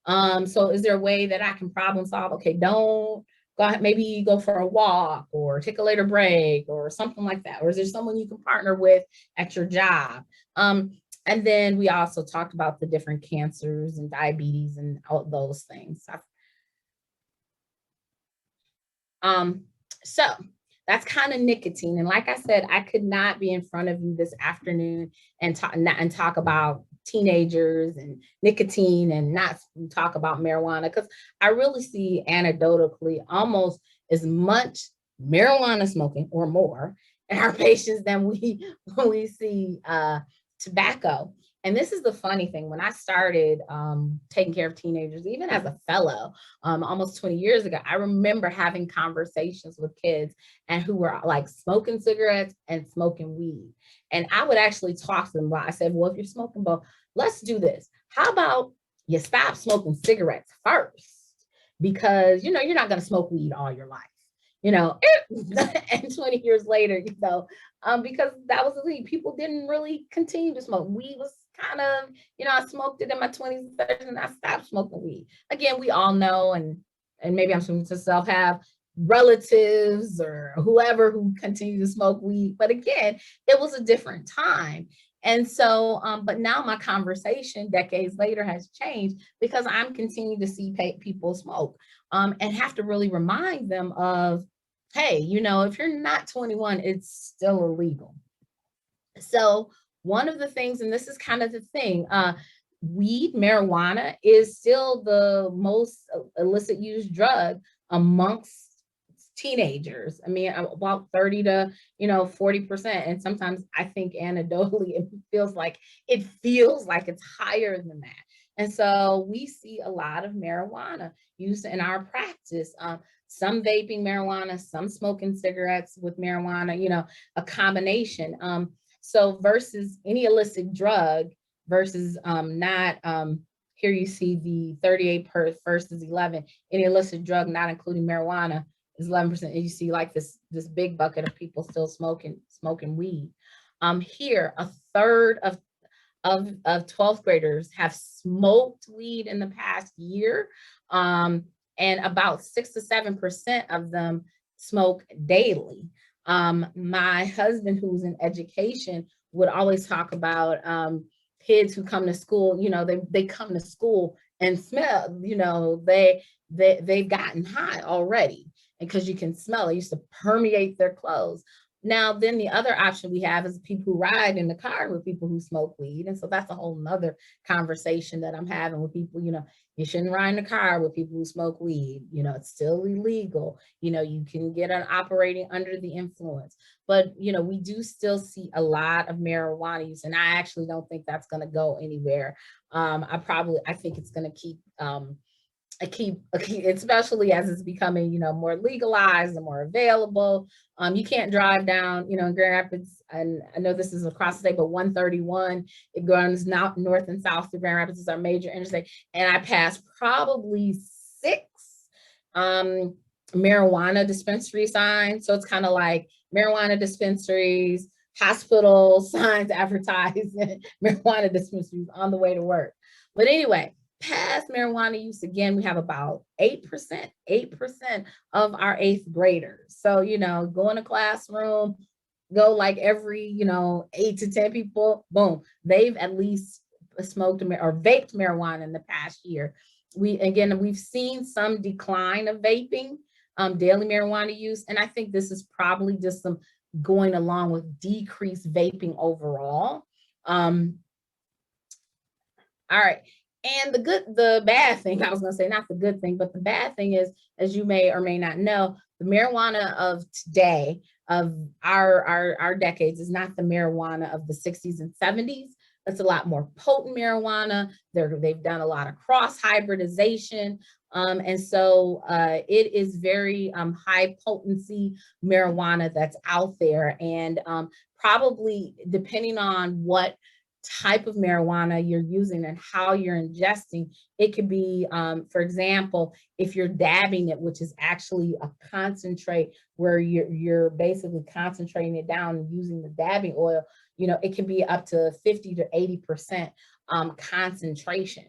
So is there a way that I can problem solve? Okay, don't go ahead, maybe go for a walk or take a later break or something like that. Or is there someone you can partner with at your job? And then we also talked about the different cancers and diabetes and all those things. So that's kind of nicotine. And like I said, I could not be in front of you this afternoon and talk about teenagers and nicotine and not talk about marijuana, because I really see anecdotally almost as much marijuana smoking or more in our patients than we see tobacco. And this is the funny thing. When I started taking care of teenagers, even as a fellow, almost 20 years ago, I remember having conversations with kids and who were like smoking cigarettes and smoking weed. And I would actually talk to them about, I said, well, if you're smoking both, let's do this. How about you stop smoking cigarettes first? Because, you know, you're not going to smoke weed all your life. You know, and 20 years later, you know, because that was the thing. People didn't really continue to smoke. Weed was kind of, you know, I smoked it in my 20s and 30s and I stopped smoking weed. Again, we all know, and maybe I'm speaking to self, have relatives or whoever who continue to smoke weed. But again, it was a different time. And so, but now my conversation decades later has changed because I'm continuing to see people smoke and have to really remind them of, hey, you know, if you're not 21, it's still illegal. So one of the things, and this is kind of the thing, weed, marijuana is still the most illicit use drug amongst teenagers. I mean, about 30 to, you know, 40%. And sometimes I think anecdotally, it feels like it's higher than that. And so we see a lot of marijuana used in our practice. Some vaping marijuana, some smoking cigarettes with marijuana, you know, a combination. So versus any illicit drug versus not, here you see the 38 versus 11, any illicit drug, not including marijuana, is 11%. And you see like this big bucket of people still smoking weed. Here, a third of 12th graders have smoked weed in the past year. And about 6 to 7% of them smoke daily. My husband, who's in education, would always talk about kids who come to school, you know, they come to school and smell, you know, they've gotten high already, because you can smell it. Used to permeate their clothes. Now, then the other option we have is people who ride in the car with people who smoke weed. And so that's a whole nother conversation that I'm having with people. You know, you shouldn't ride in the car with people who smoke weed. You know, it's still illegal. You know, you can get an operating under the influence. But, you know, we do still see a lot of marijuana use. And I actually don't think that's going to go anywhere. I think it's going to keep especially as it's becoming, you know, more legalized and more available. You can't drive down, you know, in Grand Rapids, and I know this is across the state, but 131, it runs now north and south through Grand Rapids, is our major interstate. And I passed probably 6 marijuana dispensary signs. So it's kind of like marijuana dispensaries, hospital signs advertising marijuana dispensaries on the way to work. But anyway, past marijuana use, again, we have about 8% of our 8th graders. So, you know, go in a classroom, go like every, you know, 8 to 10 people, boom, they've at least smoked or vaped marijuana in the past year. We've seen some decline of vaping, daily marijuana use. And I think this is probably just some going along with decreased vaping overall. All right. And the bad thing, I was going to say, not the good thing, but the bad thing is, as you may or may not know, the marijuana of today, of our decades, is not the marijuana of the 60s and 70s. it's a lot more potent marijuana. They've done a lot of cross hybridization. And so it is very high potency marijuana that's out there. And probably depending on what type of marijuana you're using and how you're ingesting, it could be, for example, if you're dabbing it, which is actually a concentrate where you're basically concentrating it down and using the dabbing oil, it can be up to 50 to 80% concentration.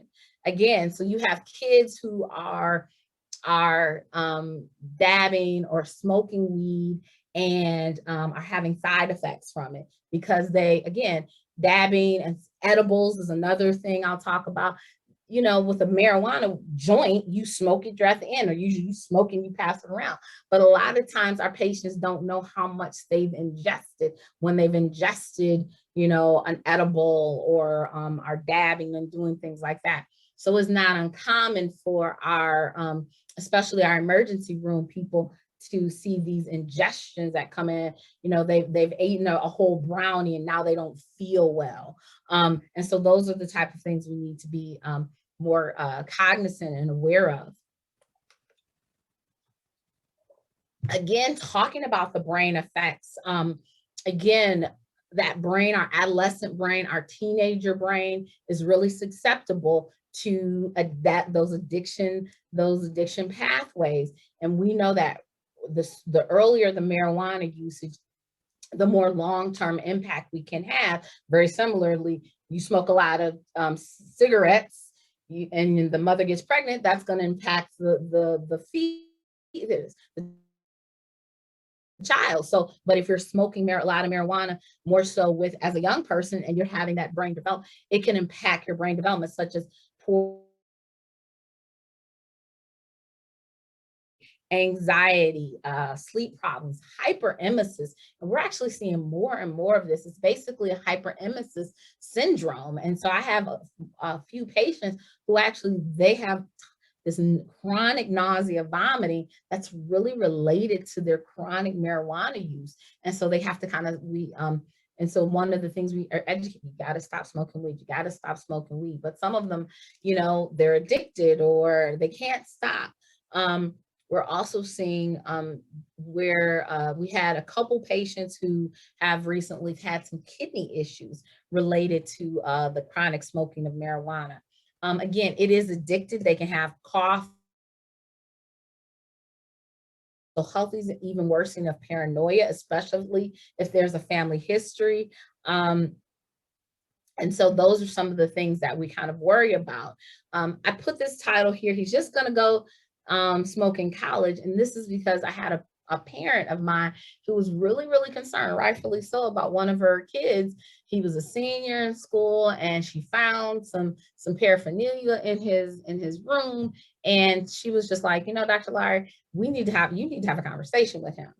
Again, so you have kids who are dabbing or smoking weed and are having side effects from it because dabbing and edibles is another thing I'll talk about. With a marijuana joint, you smoke it direct in, or usually you smoke and you pass it around. But a lot of times our patients don't know how much they've ingested when they've ingested, an edible or are dabbing and doing things like that. So it's not uncommon for our, especially our emergency room people, to see these ingestions that come in. They've eaten a whole brownie and now they don't feel well. And so those are the type of things we need to be more cognizant and aware of. Again, talking about the brain effects, again, that brain, our adolescent brain, our teenager brain is really susceptible to those addiction pathways. And we know that the earlier the marijuana usage, the more long-term impact we can have. Very similarly, you smoke a lot of cigarettes and the mother gets pregnant, that's going to impact the fetus, the child. So, but if you're smoking a lot of marijuana, more so as a young person, and you're having that brain develop, it can impact your brain development, such as poor anxiety, sleep problems, hyperemesis. And we're actually seeing more and more of this. It's basically a hyperemesis syndrome. And so I have a few patients who they have this chronic nausea, vomiting that's really related to their chronic marijuana use. And so they have to and so one of the things we are educating, you got to stop smoking weed, you got to stop smoking weed. But some of them, they're addicted or they can't stop. We're also seeing where we had a couple patients who have recently had some kidney issues related to the chronic smoking of marijuana. Again, it is addictive. They can have cough. So health is even worsening of paranoia, especially if there's a family history. And so those are some of the things that we kind of worry about. I put this title here, he's just gonna go smoke in college. And this is because I had a parent of mine who was really, really concerned, rightfully so, about one of her kids. He was a senior in school and she found some paraphernalia in his room. And she was just like, Dr. Larry, you need to have a conversation with him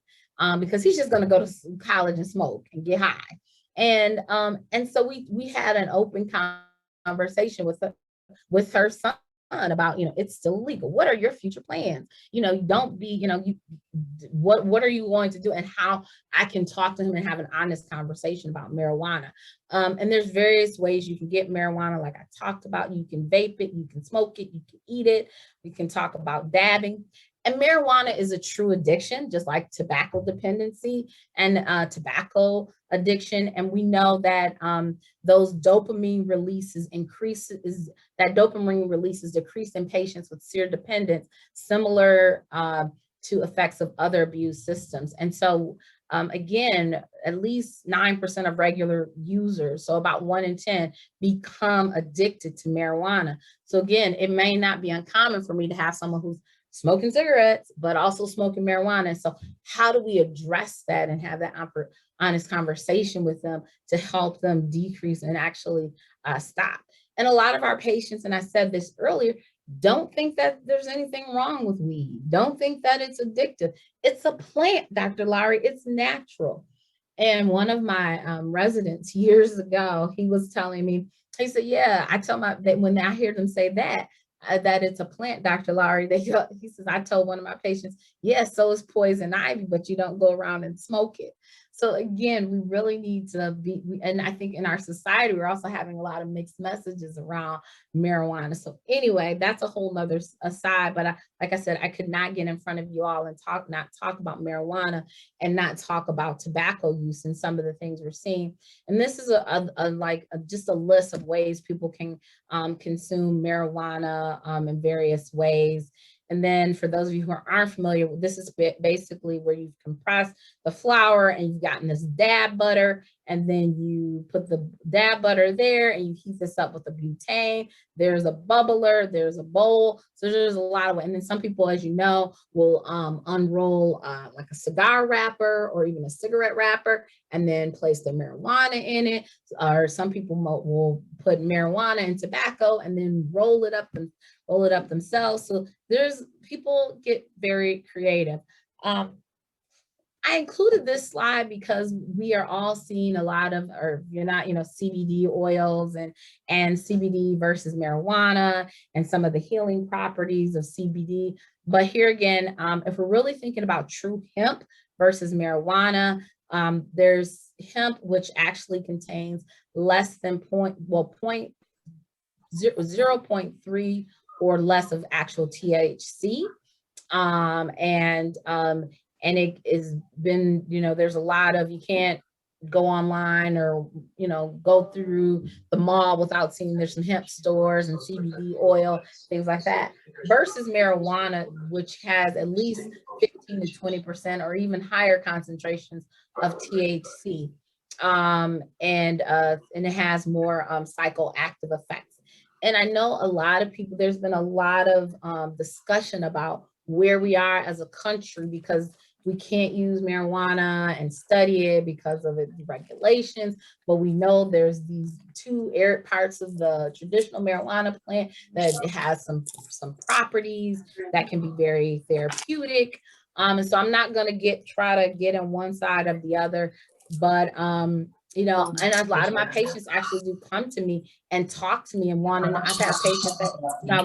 because he's just going to go to college and smoke and get high. And so we had an open conversation with her son about, it's still legal. What are your future plans? Don't be, what are you going to do, and how I can talk to him and have an honest conversation about marijuana. And there's various ways you can get marijuana, like I talked about. You can vape it, you can smoke it, you can eat it. We can talk about dabbing. And marijuana is a true addiction, just like tobacco dependency and tobacco addiction. And we know that those dopamine releases decrease in patients with severe dependence, similar to effects of other abuse systems. And so again, at least 9% of regular users, so about 1 in 10, become addicted to marijuana. So again, it may not be uncommon for me to have someone who's smoking cigarettes, but also smoking marijuana. And so how do we address that and have that honest conversation with them to help them decrease and actually stop? And a lot of our patients, and I said this earlier, don't think that there's anything wrong with weed. Don't think that it's addictive. It's a plant, Dr. Lowry, it's natural. And one of my residents years ago, he was telling me, he said, yeah, I tell that when I hear them say that it's a plant, Dr. Lowry, he says, I told one of my patients, yes, so is poison ivy, but you don't go around and smoke it. So again, we really need to be, and I think in our society, we're also having a lot of mixed messages around marijuana. So anyway, that's a whole nother aside, but like I said, I could not get in front of you all and not talk about marijuana and not talk about tobacco use and some of the things we're seeing. And this is just a list of ways people can consume marijuana in various ways. And then for those of you who aren't familiar, this is basically where you've compressed the flour and you've gotten this dab butter, and then you put the dab butter there and you heat this up with a butane. There's a bubbler, there's a bowl. So there's a lot of, and then some people, as you know, will unroll like a cigar wrapper or even a cigarette wrapper and then place the marijuana in it. Or some people will put marijuana and tobacco and then roll it up themselves. So people get very creative. I included this slide because we are all seeing a lot of, or you're not, CBD oils and CBD versus marijuana and some of the healing properties of CBD. But here again, if we're really thinking about true hemp versus marijuana, there's hemp, which actually contains less than 0.3 or less of actual THC. And it has been, there's a lot of, you can't go online or, go through the mall without seeing there's some hemp stores and CBD oil, things like that, versus marijuana, which has at least 15 to 20% or even higher concentrations of THC. And it has more psychoactive effects. And I know a lot of people, there's been a lot of discussion about where we are as a country because we can't use marijuana and study it because of the regulations, but we know there's these two parts of the traditional marijuana plant that it has some properties that can be very therapeutic. And so I'm not going to try to get on one side or the other, but and a lot of my patients actually do come to me and talk to me and want to know. I've had patients that I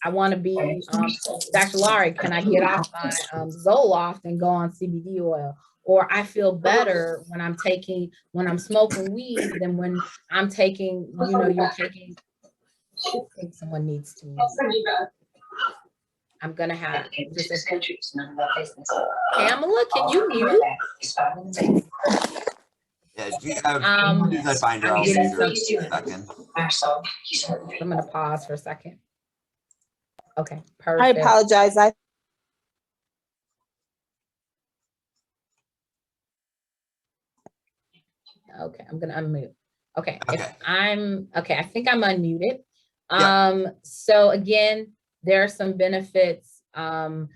want to be Dr. Laurie, can I get off my Zoloft and go on CBD oil? Or I feel better when I'm smoking weed than when I'm taking, you're taking, I think someone needs to. I'm going to have just Pamela, can you mute? Yeah, I find her, I'll see her in a second. I'm going to pause for a second. Okay, I perfect. apologize. Okay, I'm gonna unmute. Okay, Okay. I think I'm unmuted. Yeah. So again, there are some benefits, and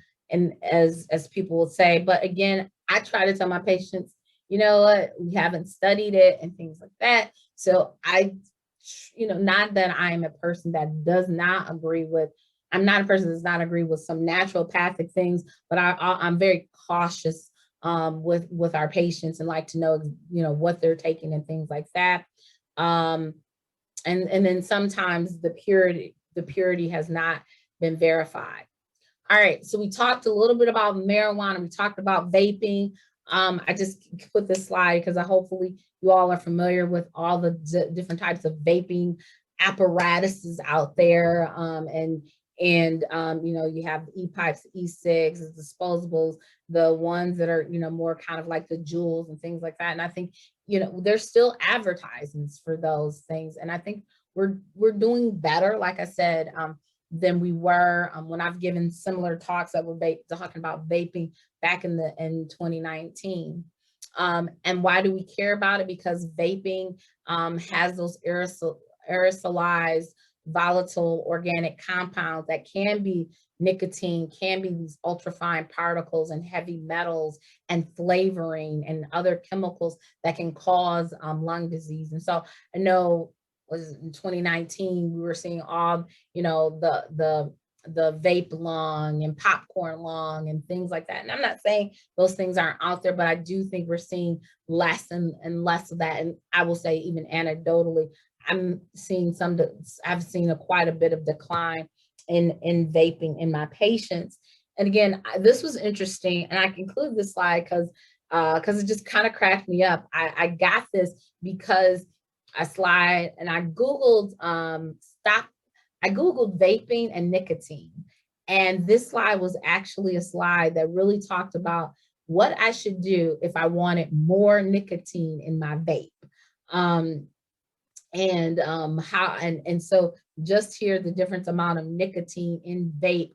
as people will say, but again, I try to tell my patients, you know what, we haven't studied it and things like that. So not that I'm a person that does not agree with, I'm not a person that does not agree with some naturopathic things, but I'm very cautious with our patients and like to know, what they're taking and things like that. And then sometimes the purity has not been verified. All right, so we talked a little bit about marijuana. We talked about vaping. I just put this slide because hopefully you all are familiar with all the different types of vaping apparatuses out there. And you have the e-pipes, e-cigs, the disposables, the ones that are, more kind of like the jewels and things like that. And I think, there's still advertisements for those things. And I think we're doing better, like I said, than we were when I've given similar talks that were talking about vaping back in 2019. And why do we care about it? Because vaping has those aerosolized volatile organic compounds that can be nicotine, can be these ultrafine particles and heavy metals and flavoring and other chemicals that can cause lung disease. And so I know was in 2019, we were seeing all, the vape lung and popcorn lung and things like that. And I'm not saying those things aren't out there, but I do think we're seeing less and less of that. And I will say even anecdotally, I've seen quite a bit of decline in vaping in my patients. And again, this was interesting, and I conclude this slide because because it just kind of cracked me up. I got this because a slide and I Googled I Googled vaping and nicotine. And this slide was actually a slide that really talked about what I should do if I wanted more nicotine in my vape. So just here, the different amount of nicotine in vape,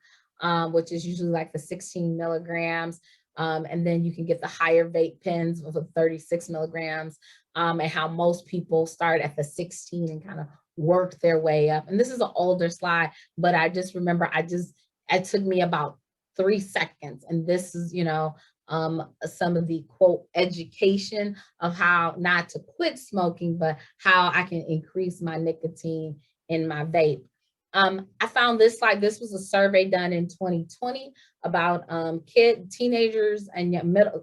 which is usually like the 16 milligrams. And then you can get the higher vape pens with 36 milligrams, and how most people start at the 16 and kind of work their way up. And this is an older slide, but I just remember it took me about 3 seconds. And this is, some of the quote education of how not to quit smoking, but how I can increase my nicotine in my vape. I found this slide. This was a survey done in 2020 about teenagers, and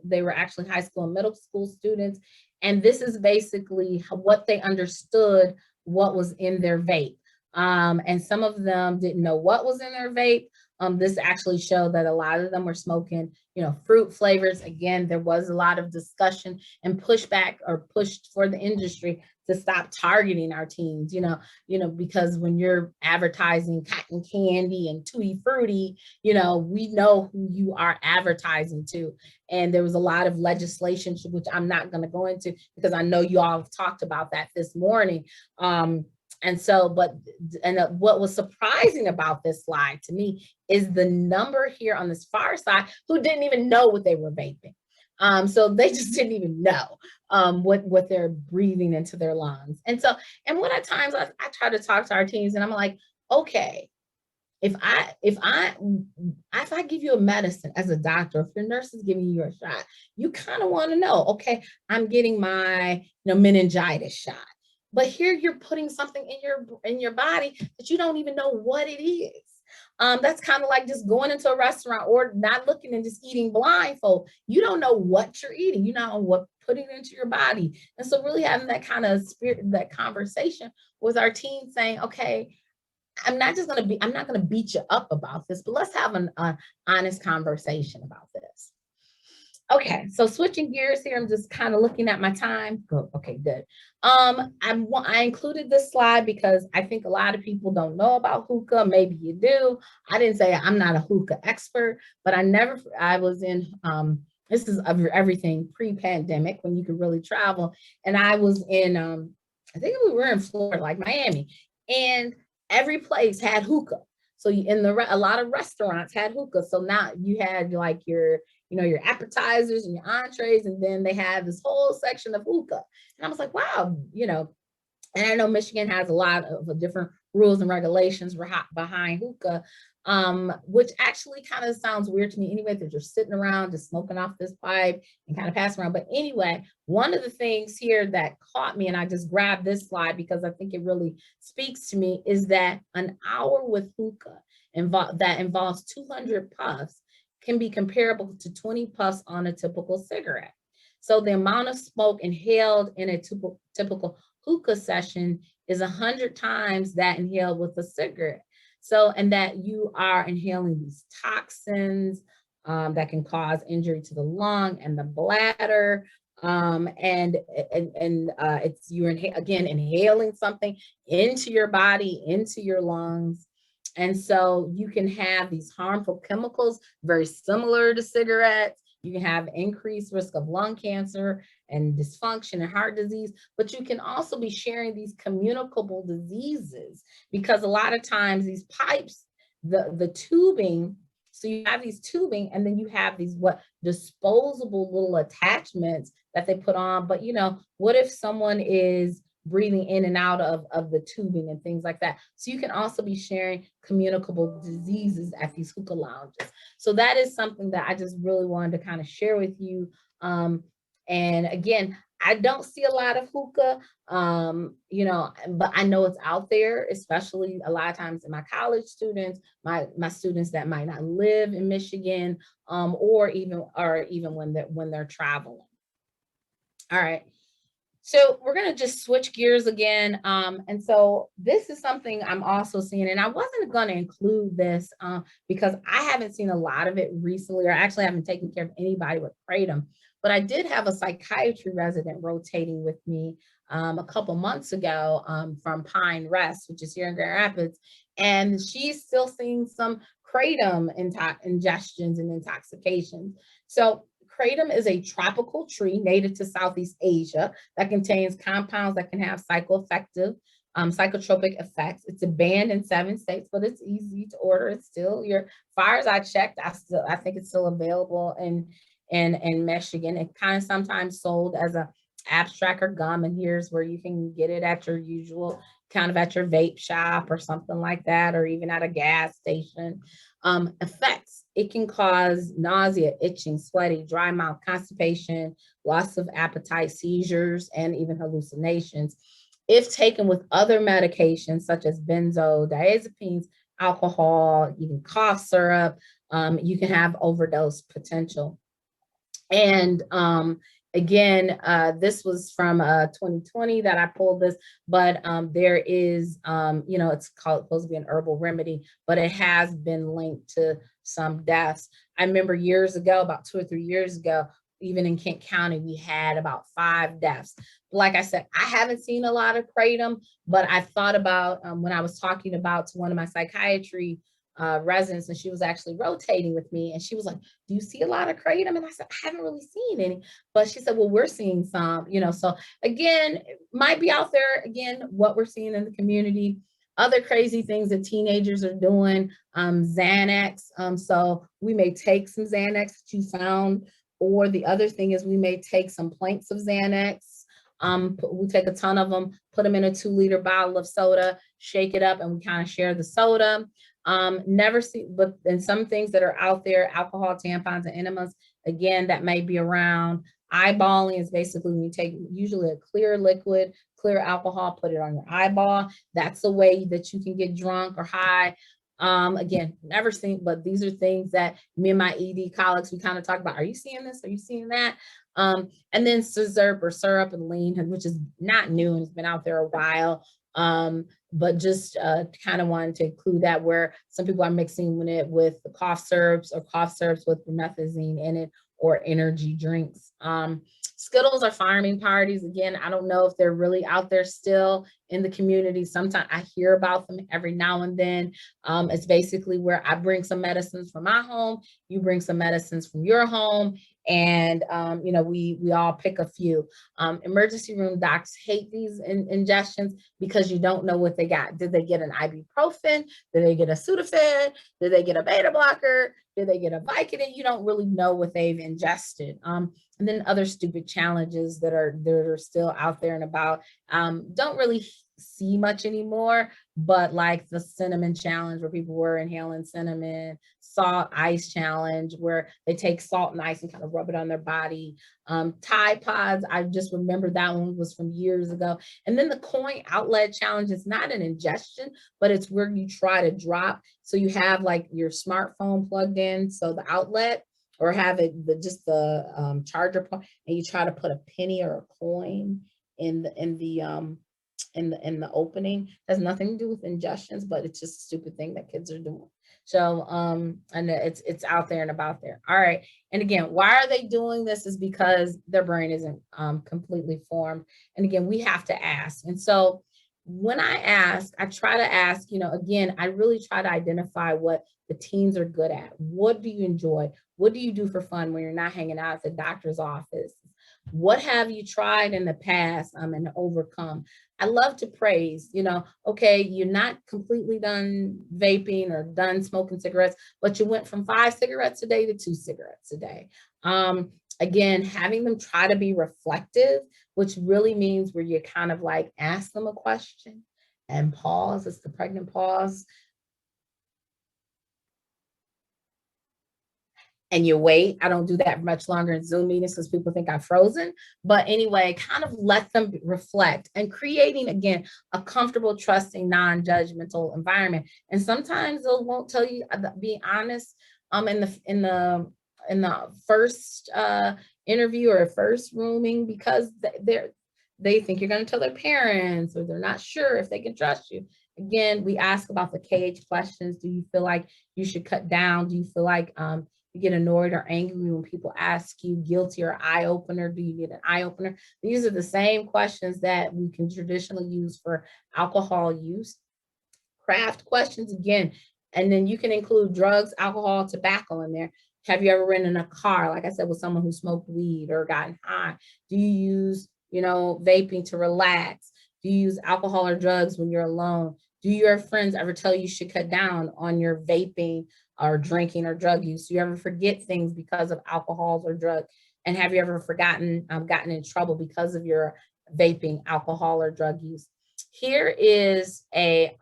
they were actually high school and middle school students. And this is basically what they understood what was in their vape. And some of them didn't know what was in their vape. This actually showed that a lot of them were smoking, fruit flavors. Again, there was a lot of discussion and pushback or pushed for the industry to stop targeting our teens, because when you're advertising cotton candy and Tutti Frutti, we know who you are advertising to. And there was a lot of legislation, which I'm not going to go into because I know you all have talked about that this morning. What was surprising about this slide to me is the number here on this far side who didn't even know what they were vaping. So they just didn't even know what they're breathing into their lungs. And what at times I try to talk to our teens and I'm like, okay, if I give you a medicine as a doctor, if your nurse is giving you a shot, you kind of want to know, okay, I'm getting my meningitis shot. But here you're putting something in your body that you don't even know what it is. That's kind of like just going into a restaurant or not looking and just eating blindfold. You don't know what you're eating. You don't know what putting it into your body. And so really having that kind of spirit, that conversation with our teens saying, okay, I'm not going to beat you up about this, but let's have an honest conversation about this. Okay, so switching gears here, I'm just kind of looking at my time. Okay, good. I included this slide because I think a lot of people don't know about hookah. Maybe you do. I didn't say I'm not a hookah expert, but I was in, this is everything pre-pandemic when you could really travel. And I was in, I think we were in Florida, like Miami, and every place had hookah. So a lot of restaurants had hookah. So now you had like your appetizers and your entrees, and then they have this whole section of hookah. And I was like, wow, and I know Michigan has a lot of different rules and regulations behind hookah, which actually kind of sounds weird to me anyway, that you're sitting around just smoking off this pipe and kind of passing around. But anyway, one of the things here that caught me, and I just grabbed this slide because I think it really speaks to me, is that an hour with hookah that involves 200 puffs can be comparable to 20 puffs on a typical cigarette. So the amount of smoke inhaled in a typical hookah session is 100 times that inhaled with a cigarette. So, and that you are inhaling these toxins that can cause injury to the lung and the bladder. You're inhaling something into your body, into your lungs. And so you can have these harmful chemicals very similar to cigarettes. You can have increased risk of lung cancer and dysfunction and heart disease, but you can also be sharing these communicable diseases because a lot of times these pipes, the tubing, so you have these tubing and then you have these disposable little attachments that they put on. But what if someone is breathing in and out of the tubing and things like that? So you can also be sharing communicable diseases at these hookah lounges. So that is something that I just really wanted to kind of share with you. And again, I don't see a lot of hookah, but I know it's out there, especially a lot of times in my college students, my students that might not live in Michigan, or even when they're traveling. All right. So we're going to just switch gears again. And so this is something I'm also seeing, and I wasn't going to include this because I haven't seen a lot of it recently, or actually haven't taken care of anybody with kratom. but I did have a psychiatry resident rotating with me a couple months ago from Pine Rest, which is here in Grand Rapids, and she's still seeing some kratom ingestions and intoxications. So kratom is a tropical tree native to Southeast Asia that contains compounds that can have psychotropic effects. It's banned in 7 states, but it's easy to order. It's still as far as I checked, I think it's still available in Michigan. It kind of sometimes sold as a abstract or gum, and here's where you can get it at your usual kind of at your vape shop or something like that, or even at a gas station. Effects: it can cause nausea, itching, sweaty, dry mouth, constipation, loss of appetite, seizures, and even hallucinations. If taken with other medications such as benzodiazepines, alcohol, even cough syrup, you can have overdose potential. And again, this was from 2020 that I pulled this, but there is, it's supposed to be an herbal remedy, but it has been linked to some deaths. I remember years ago, about 2 or 3 years ago, even in Kent County, we had about 5 deaths. Like I said, I haven't seen a lot of kratom, but I thought about when I was talking about to one of my psychiatry residents, and she was actually rotating with me, and she was like, do you see a lot of kratom? And I said, I haven't really seen any, but she said, well, we're seeing some, so again, it might be out there, again, what we're seeing in the community. Other crazy things that teenagers are doing, Xanax. So we may take some Xanax that you found, or the other thing is we may take some planks of Xanax. We take a ton of them, put them in a 2-liter bottle of soda, shake it up, and we kind of share the soda. Never see, but in some things that are out there, alcohol, tampons, and enemas, again, that may be around. Eyeballing is basically when you take usually a clear liquid, clear alcohol, put it on your eyeball. That's a way that you can get drunk or high. Again, never seen, but these are things that me and my ED colleagues, we kind of talk about. Are you seeing this? Are you seeing that? And then syrup and lean, which is not new and it's been out there a while. But just kind of wanted to include that, where some people are mixing it with the cough syrups or cough syrups with promethazine in it, or energy drinks. Skittles are farming parties. Again, I don't know if they're really out there still in the community. Sometimes I hear about them every now and then. It's basically where I bring some medicines from my home, you bring some medicines from your home, and we all pick a few. Emergency room docs hate these ingestions because you don't know what they got. Did they get an ibuprofen? Did they get a Sudafed? Did they get a beta blocker? Did they get a Vicodin? You don't really know what they've ingested. And then other stupid challenges that are still out there and about. Don't really see much anymore, but like the cinnamon challenge, where people were inhaling cinnamon, salt ice challenge, where they take salt and ice and kind of rub it on their body. Tide Pods, I just remember that one was from years ago. And then the coin outlet challenge is not an ingestion, but it's where you try to drop. So you have like your smartphone plugged in, so the outlet, or have it just the charger point, and you try to put a penny or a coin in the opening. It has nothing to do with ingestions, but it's just a stupid thing that kids are doing. So and it's out there and about there. All right. And again, why are they doing this? Is because their brain isn't completely formed. And again, we have to ask. And so when I ask, I try to ask, again, I really try to identify what the teens are good at. What do you enjoy? What do you do for fun when you're not hanging out at the doctor's office? What have you tried in the past and overcome? I love to praise, okay, you're not completely done vaping or done smoking cigarettes, but you went from 5 cigarettes a day to 2 cigarettes a day. Again, having them try to be reflective, which really means where you kind of like ask them a question and pause. It's the pregnant pause. And you wait. I don't do that much longer in Zoom meetings because people think I've frozen. But anyway, kind of let them reflect, and creating, again, a comfortable, trusting, non-judgmental environment. And sometimes they won't tell you, be honest, in the first interview or first rooming, because they think you're going to tell their parents, or they're not sure if they can trust you. Again, we ask about the KH questions. Do you feel like you should cut down? Do you feel like You get annoyed or angry when people ask you, guilty or eye opener. Do you get an eye opener? These are the same questions that we can traditionally use for alcohol use. Craft questions again, and then you can include drugs, alcohol, tobacco in there. Have you ever ridden in a car, like I said, with someone who smoked weed or gotten high? Do you use, vaping to relax? Do you use alcohol or drugs when you're alone? Do your friends ever tell you should cut down on your vaping or drinking or drug use? Do you ever forget things because of alcohols or drugs? And have you ever gotten in trouble because of your vaping, alcohol, or drug use? Here is a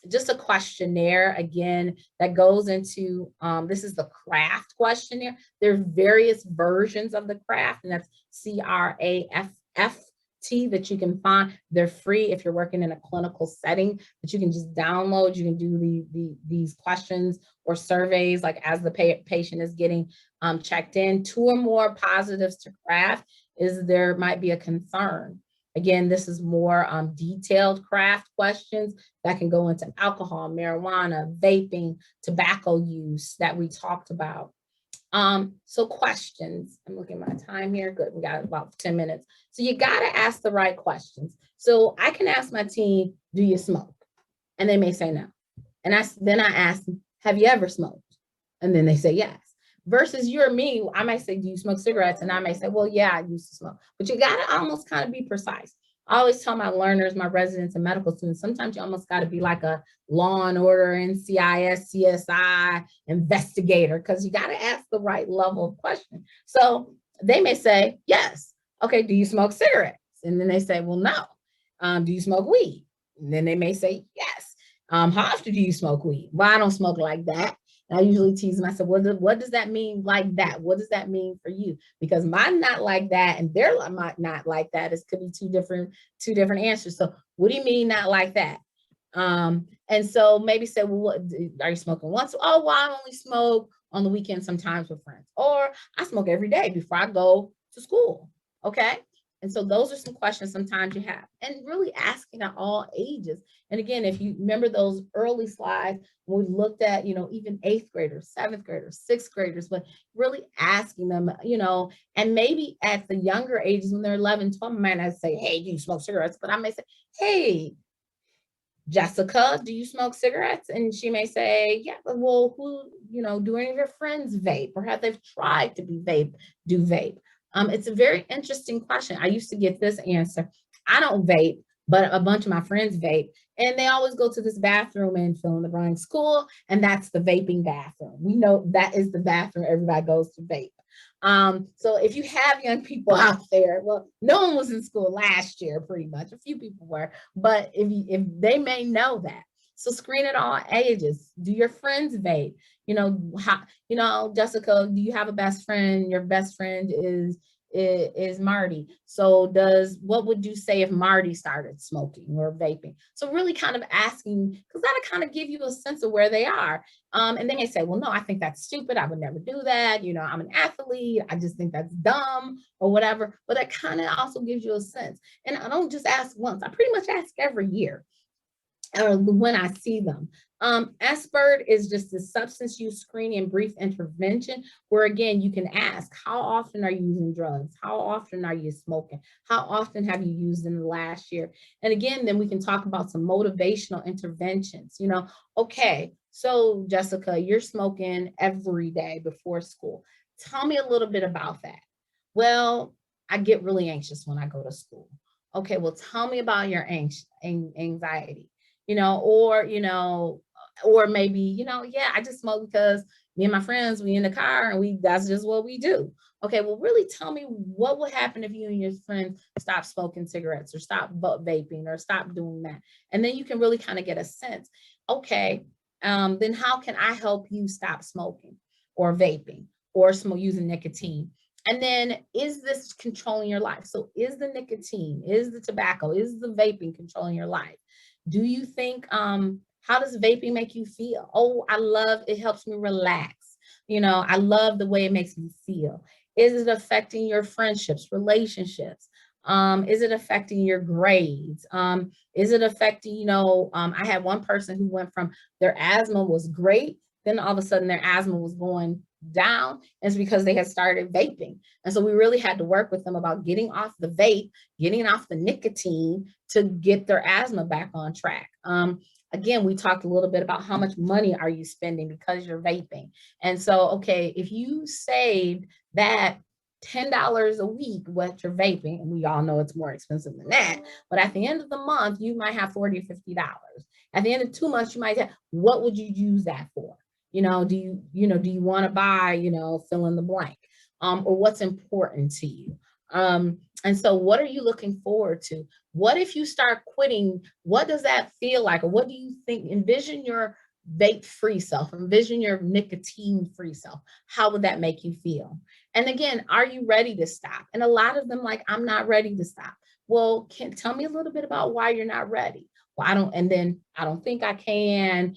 just a questionnaire again that goes into this is the craft questionnaire. There's various versions of the craft, and that's CRAFT that you can find. They're free if you're working in a clinical setting, that you can just download. You can do these questions or surveys like as the patient is getting checked in. 2 or more positives to craft is there might be a concern. Again, this is more detailed craft questions that can go into alcohol, marijuana, vaping, tobacco use that we talked about. So questions, I'm looking at my time here. Good, we got about 10 minutes. So you gotta ask the right questions. So I can ask my team, do you smoke? And they may say no. And then I ask them, have you ever smoked? And then they say yes. Versus you or me, I might say, do you smoke cigarettes? And I may say, well, yeah, I used to smoke. But you gotta almost kind of be precise. I always tell my learners, my residents and medical students, sometimes you almost gotta be like a Law and Order, NCIS, CSI investigator, because you gotta ask the right level of question. So they may say, yes. Okay, do you smoke cigarettes? And then they say, well, no. Do you smoke weed? And then they may say, yes. How often do you smoke weed? Well, I don't smoke like that. And I usually tease them. I said, what does that mean like that? What does that mean for you? Because mine not like that and their not like that could be two different answers. So what do you mean not like that? And so maybe say, well, what are you smoking once? Oh, well, I only smoke on the weekend sometimes with friends. Or I smoke every day before I go to school. Okay. And so those are some questions sometimes you have, and really asking at all ages. And again, if you remember those early slides, we looked at, even 8th graders, 7th graders, 6th graders, but really asking them, and maybe at the younger ages when they're 11, 12, I might not say, hey, do you smoke cigarettes? But I may say, hey, Jessica, do you smoke cigarettes? And she may say, yeah, well, who, do any of your friends vape, or have they tried to do vape? It's a very interesting question. I used to get this answer. I don't vape, but a bunch of my friends vape. And they always go to this bathroom in fill in the blank school, and that's the vaping bathroom. We know that is the bathroom everybody goes to vape. So if you have young people out there, well, no one was in school last year, pretty much. A few people were, but if they may know that. So screen at all ages. Do your friends vape? Jessica, do you have a best friend? Your best friend is Marty. So what would you say if Marty started smoking or vaping? So really kind of asking, because that'll kind of give you a sense of where they are. And they may say, well, no, I think that's stupid. I would never do that. I'm an athlete. I just think that's dumb or whatever. But that kind of also gives you a sense. And I don't just ask once. I pretty much ask every year, or when I see them. SBIRT is just a substance use screening and brief intervention, where again, you can ask, how often are you using drugs? How often are you smoking? How often have you used in the last year? And again, then we can talk about some motivational interventions. Okay, so Jessica, you're smoking every day before school. Tell me a little bit about that. Well, I get really anxious when I go to school. Okay, well, tell me about your anxiety. Or maybe, yeah, I just smoke because me and my friends, we in the car and that's just what we do. Okay, well, really tell me what would happen if you and your friends stop smoking cigarettes or stop vaping or stop doing that. And then you can really kind of get a sense. Okay, then how can I help you stop smoking or vaping or using nicotine? And then, is this controlling your life? So is the nicotine, is the tobacco, is the vaping controlling your life? Do you think, how does vaping make you feel? Oh, it helps me relax. I love the way it makes me feel. Is it affecting your friendships, relationships? Is it affecting your grades? Is it affecting, I had one person who went from their asthma was great, then all of a sudden their asthma was going down. And it's because they had started vaping. And so we really had to work with them about getting off the vape, getting off the nicotine to get their asthma back on track. Again, we talked a little bit about how much money are you spending because you're vaping. And so, okay, if you saved that $10 a week what you're vaping, and we all know it's more expensive than that, but at the end of the month, you might have $40 or $50. At the end of 2 months, you might have, what would you use that for? Do you want to buy, fill in the blank, or what's important to you? And so what are you looking forward to? What if you start quitting? What does that feel like? Or what do you think? Envision your vape-free self, envision your nicotine-free self. How would that make you feel? And again, are you ready to stop? And a lot of them like, I'm not ready to stop. Well, tell me a little bit about why you're not ready. Well, I don't think I can.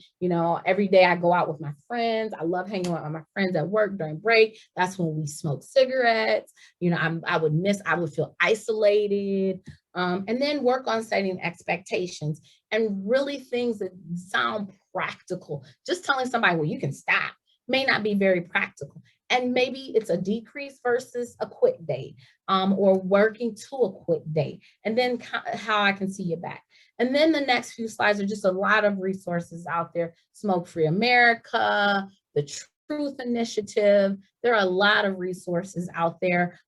Every day I go out with my friends. I love hanging out with my friends at work during break. That's when we smoke cigarettes. I would feel isolated. And then work on setting expectations and really things that sound practical. Just telling somebody, well, you can stop may not be very practical. And maybe it's a decrease versus a quit date, or working to a quit date, and then how I can see you back. And then the next few slides are just a lot of resources out there. Smoke Free America, the Truth Initiative. There are a lot of resources out there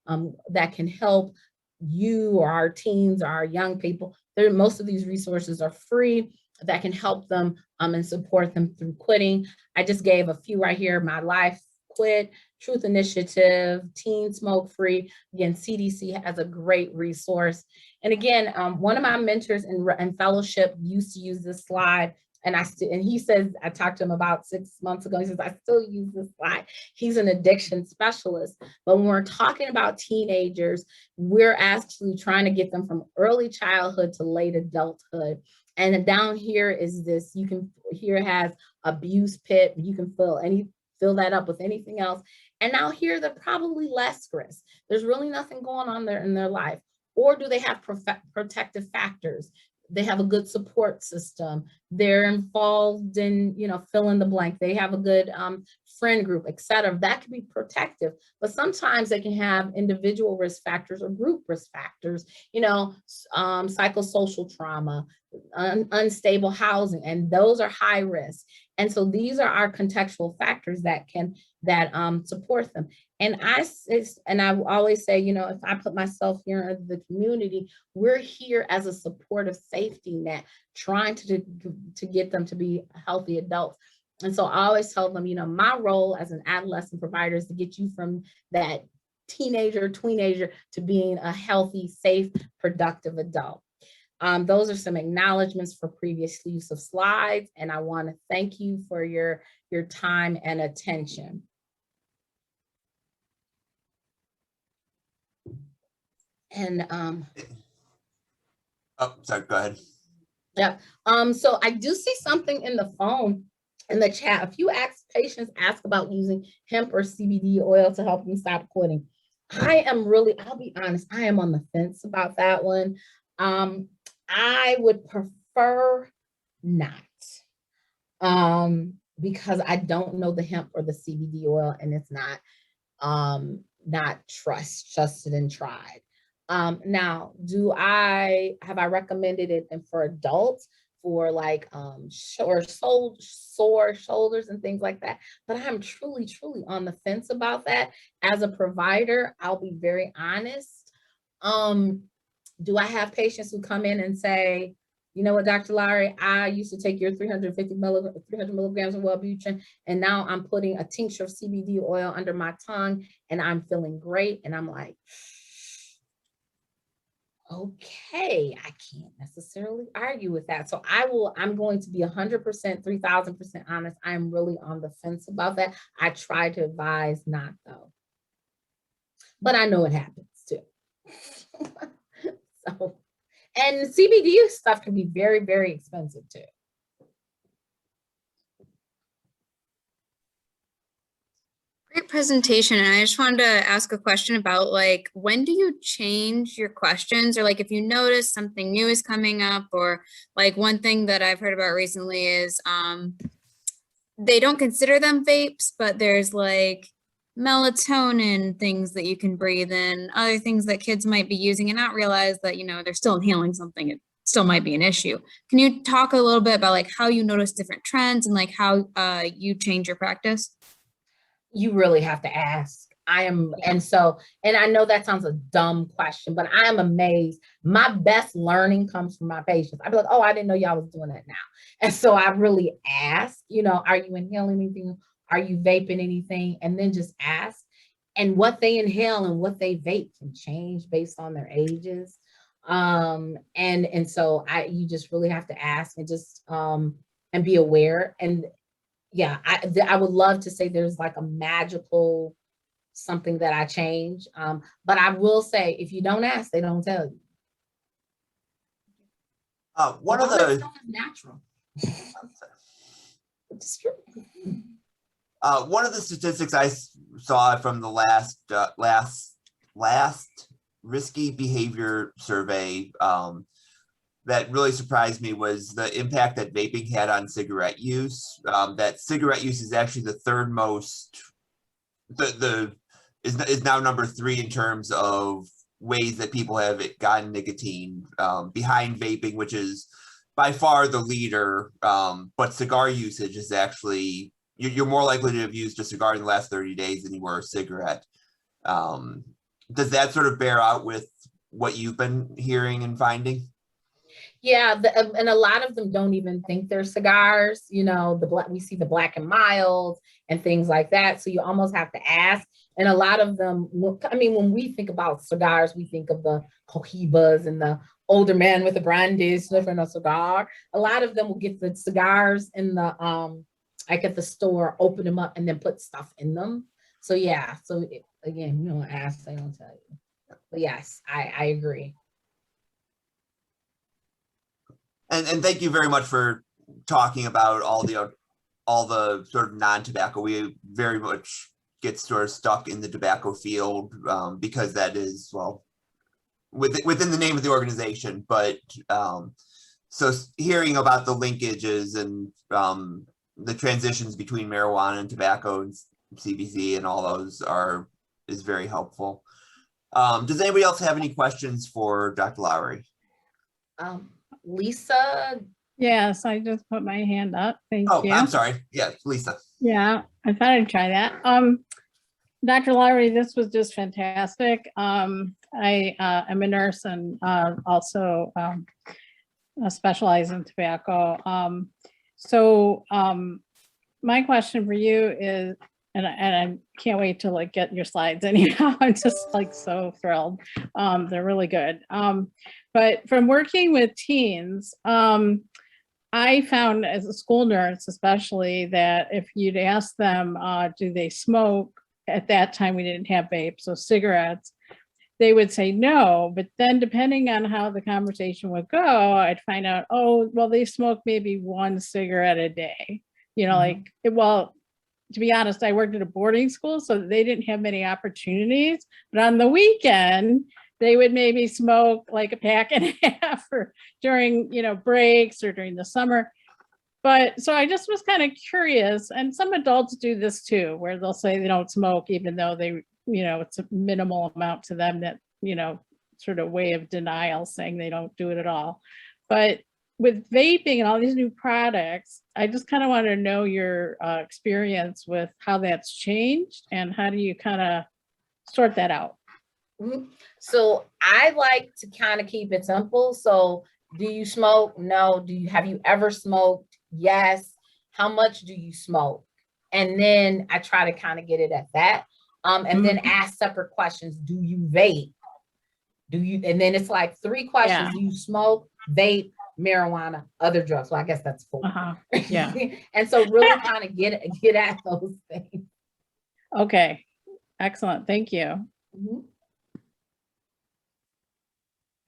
that can help you or our teens or our young people. Most of these resources are free that can help them and support them through quitting. I just gave a few right here. My Life Quit, Truth Initiative, Teen Smoke Free. Again, CDC has a great resource. And again, one of my mentors in fellowship used to use this slide. And he says, I talked to him about 6 months ago. He says, I still use this slide. He's an addiction specialist. But when we're talking about teenagers, we're actually trying to get them from early childhood to late adulthood. And down here is this, here it has abuse pit. You can fill that up with anything else. And now here they're probably less risk. There's really nothing going on there in their life. Or do they have protective factors? They have a good support system. They're involved in, fill in the blank. They have a good friend group, et cetera. That can be protective, but sometimes they can have individual risk factors or group risk factors, psychosocial trauma, unstable housing, and those are high risk. And so these are our contextual factors that can support them. And I always say, if I put myself here in the community, we're here as a supportive safety net, trying to get them to be healthy adults. And so I always tell them, my role as an adolescent provider is to get you from that teenager, tweenager to being a healthy, safe, productive adult. Those are some acknowledgements for previous use of slides, and I want to thank you for your time and attention. And oh, sorry, go ahead. Yeah. So I do see something in the phone in the chat. A few patients ask about using hemp or CBD oil to help them stop quitting. I'll be honest, I am on the fence about that one. I would prefer not, because I don't know the hemp or the CBD oil, and it's not trusted and tried. Now, have I recommended it for adults for like sore shoulders and things like that? But I'm truly on the fence about that. As a provider, I'll be very honest. Do I have patients who come in and say, you know what, Dr. Lowry, I used to take your 300 milligrams of Wellbutrin, and now I'm putting a tincture of CBD oil under my tongue and I'm feeling great. And I'm like, okay, I can't necessarily argue with that. So I'm going to be 100%, 3000% honest. I'm really on the fence about that. I try to advise not though, but I know it happens too. So, and CBD stuff can be very, very expensive too. Great presentation. And I just wanted to ask a question about like, when do you change your questions, or like if you notice something new is coming up, or like one thing that I've heard about recently is they don't consider them vapes, but there's like melatonin things that you can breathe in, other things that kids might be using and not realize that, you know, they're still inhaling something. It still might be an issue. Can you talk a little bit about like how you notice different trends and like how you change your practice? You really have to ask. And I know that sounds a dumb question, but I am amazed. My best learning comes from my patients. I'd be like, oh, I didn't know y'all was doing that now. And so I really ask, you know, are you inhaling anything? Are you vaping anything? And then just ask. And what they inhale and what they vape can change based on their ages. And so you just really have to ask and just and be aware. And yeah, I would love to say there's like a magical something that I change. But I will say, if you don't ask, they don't tell you. One of the stuff is natural. It's true. One of the statistics I saw from the last risky behavior survey that really surprised me was the impact that vaping had on cigarette use. That cigarette use is actually the third most, is now number 3 in terms of ways that people have gotten nicotine, behind vaping, which is by far the leader. But cigar usage is actually, you're more likely to have used a cigar in the last 30 days than you were a cigarette. Does that sort of bear out with what you've been hearing and finding? Yeah, and a lot of them don't even think they're cigars. You know, we see the Black and Milds and things like that. So you almost have to ask. And a lot of them, I mean, when we think about cigars, we think of the Cohibas and the older man with a brandy sniffing a cigar. A lot of them will get the cigars in the like at the store, open them up, and then put stuff in them. So yeah. So again, you don't ask, they don't tell you. But yes, I agree. And thank you very much for talking about all the sort of non-tobacco. We very much get sort of stuck in the tobacco field because that is, well, within the name of the organization. But so hearing about the linkages and the transitions between marijuana and tobacco and CBD and all those is very helpful. Does anybody else have any questions for Dr. Lowry? Lisa? Yes, I just put my hand up. Thank you. I'm sorry. Yeah, Lisa. Yeah, I thought I'd try that. Dr. Lowry, this was just fantastic. I am a nurse and also specialize in tobacco. So my question for you is, and I can't wait to like get your slides anyhow. I'm just like so thrilled. They're really good. But from working with teens, I found as a school nurse, especially, that if you'd ask them, do they smoke? At that time, we didn't have vapes, so cigarettes, they would say no. But then depending on how the conversation would go, I'd find out, oh, well, they smoke maybe 1 cigarette a day. You know, like, well, to be honest, I worked at a boarding school, so they didn't have many opportunities. But on the weekend, they would maybe smoke like a pack and a half or during, you know, breaks or during the summer. But so I just was kind of curious, and some adults do this too, where they'll say they don't smoke, even though they, you know, it's a minimal amount to them, that, you know, sort of way of denial, saying they don't do it at all. But with vaping and all these new products, I just kind of want to know your experience with how that's changed and how do you kind of sort that out? So I like to kind of keep it simple. So do you smoke? No. Have you ever smoked? Yes. How much do you smoke? And then I try to kind of get it at that. And then ask separate questions. Do you vape? And then it's like 3 questions. Yeah. Do you smoke, vape, marijuana, other drugs? Well, I guess that's 4. Yeah. And so really kind of get at those things. Okay. Excellent. Thank you.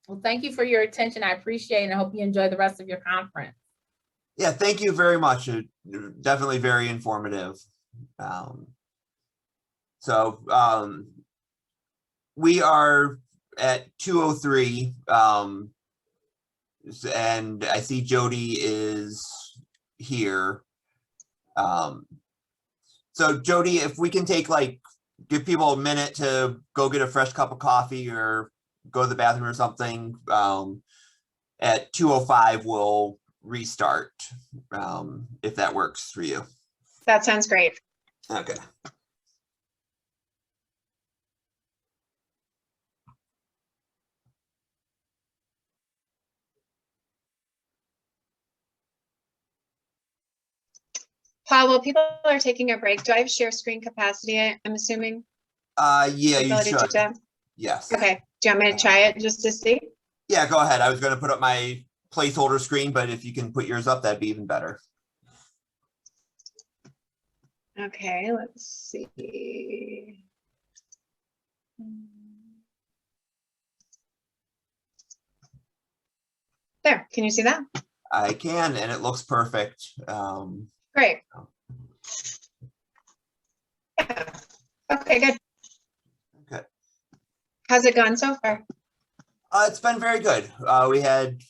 Well, thank you for your attention. I appreciate it. And I hope you enjoy the rest of your conference. Yeah, thank you very much. Definitely very informative. We are at 2:03, and I see Jody is here. So Jody, if we can take give people a minute to go get a fresh cup of coffee or go to the bathroom or something. At 2:05, we'll restart, if that works for you. That sounds great. Okay. Paul, while people are taking a break, do I have share screen capacity, I'm assuming? Yeah, you Ability to should. do that? Yes. Okay, do you want me to try it just to see? Yeah, go ahead. I was going to put up my placeholder screen, but if you can put yours up, that'd be even better. Okay, let's see. There, can you see that? I can, and it looks perfect. Great. Yeah. Okay, good. Okay. How's it gone so far? It's been very good. We had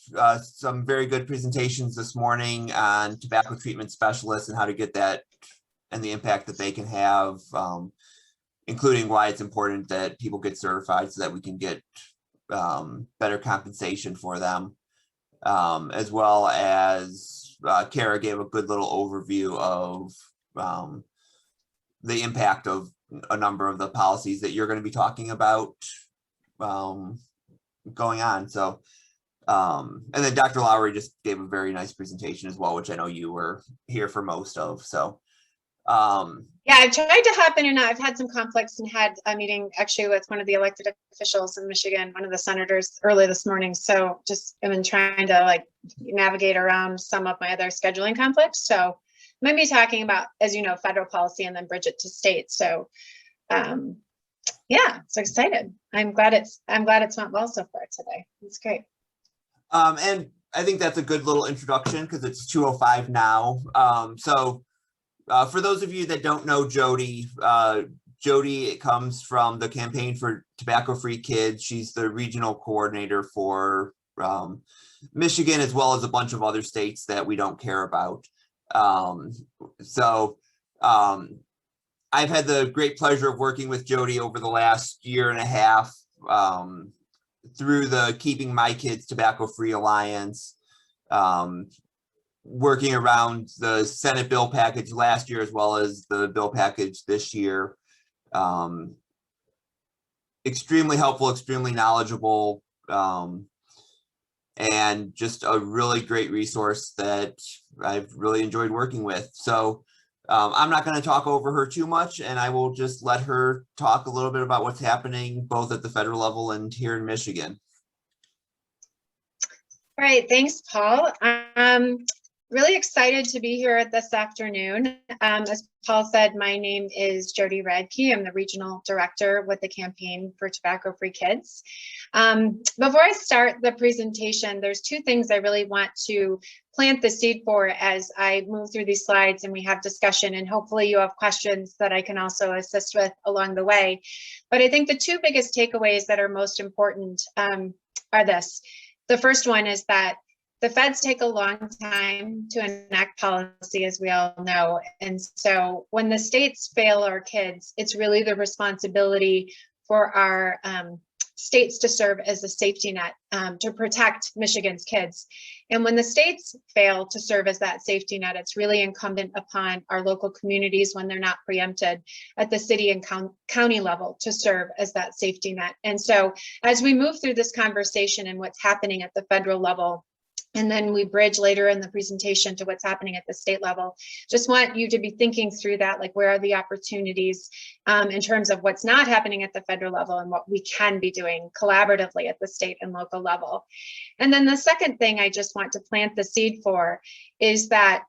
some very good presentations this morning on tobacco treatment specialists and how to get that and the impact that they can have, including why it's important that people get certified so that we can get better compensation for them, as well as Kara gave a good little overview of the impact of a number of the policies that you're going to be talking about going on. So, and then Dr. Lowry just gave a very nice presentation as well, which I know you were here for most of. So, yeah, I've tried to hop in and out. I've had some conflicts and had a meeting actually with one of the elected officials in Michigan, one of the senators early this morning. So just I've been trying to navigate around some of my other scheduling conflicts. So I'm going to be talking about, as you know, federal policy and then bridge it to state. So yeah, so excited. I'm glad it's went well so far today. It's great. And I think that's a good little introduction because it's 2:05 now. For those of you that don't know Jody, Jody comes from the Campaign for Tobacco-Free Kids. She's the regional coordinator for Michigan, as well as a bunch of other states that we don't care about. I've had the great pleasure of working with Jody over the last year and a half through the Keeping My Kids Tobacco-Free Alliance, working around the Senate bill package last year, as well as the bill package this year. Extremely helpful, extremely knowledgeable, and just a really great resource that I've really enjoyed working with. So I'm not going to talk over her too much, and I will just let her talk a little bit about what's happening both at the federal level and here in Michigan. All right, thanks, Paul. Really excited to be here this afternoon. As Paul said, my name is Jody Radke. I'm the regional director with the Campaign for Tobacco-Free Kids. Before I start the presentation, there's two things I really want to plant the seed for as I move through these slides and we have discussion, and hopefully you have questions that I can also assist with along the way. But I think the two biggest takeaways that are most important are this. The first one is that the feds take a long time to enact policy, as we all know. And so when the states fail our kids, it's really the responsibility for our states to serve as a safety net to protect Michigan's kids. And when the states fail to serve as that safety net, it's really incumbent upon our local communities, when they're not preempted, at the city and county level to serve as that safety net. And so as we move through this conversation and what's happening at the federal level, and then we bridge later in the presentation to what's happening at the state level, just want you to be thinking through that, like where are the opportunities in terms of what's not happening at the federal level and what we can be doing collaboratively at the state and local level. And then the second thing I just want to plant the seed for is that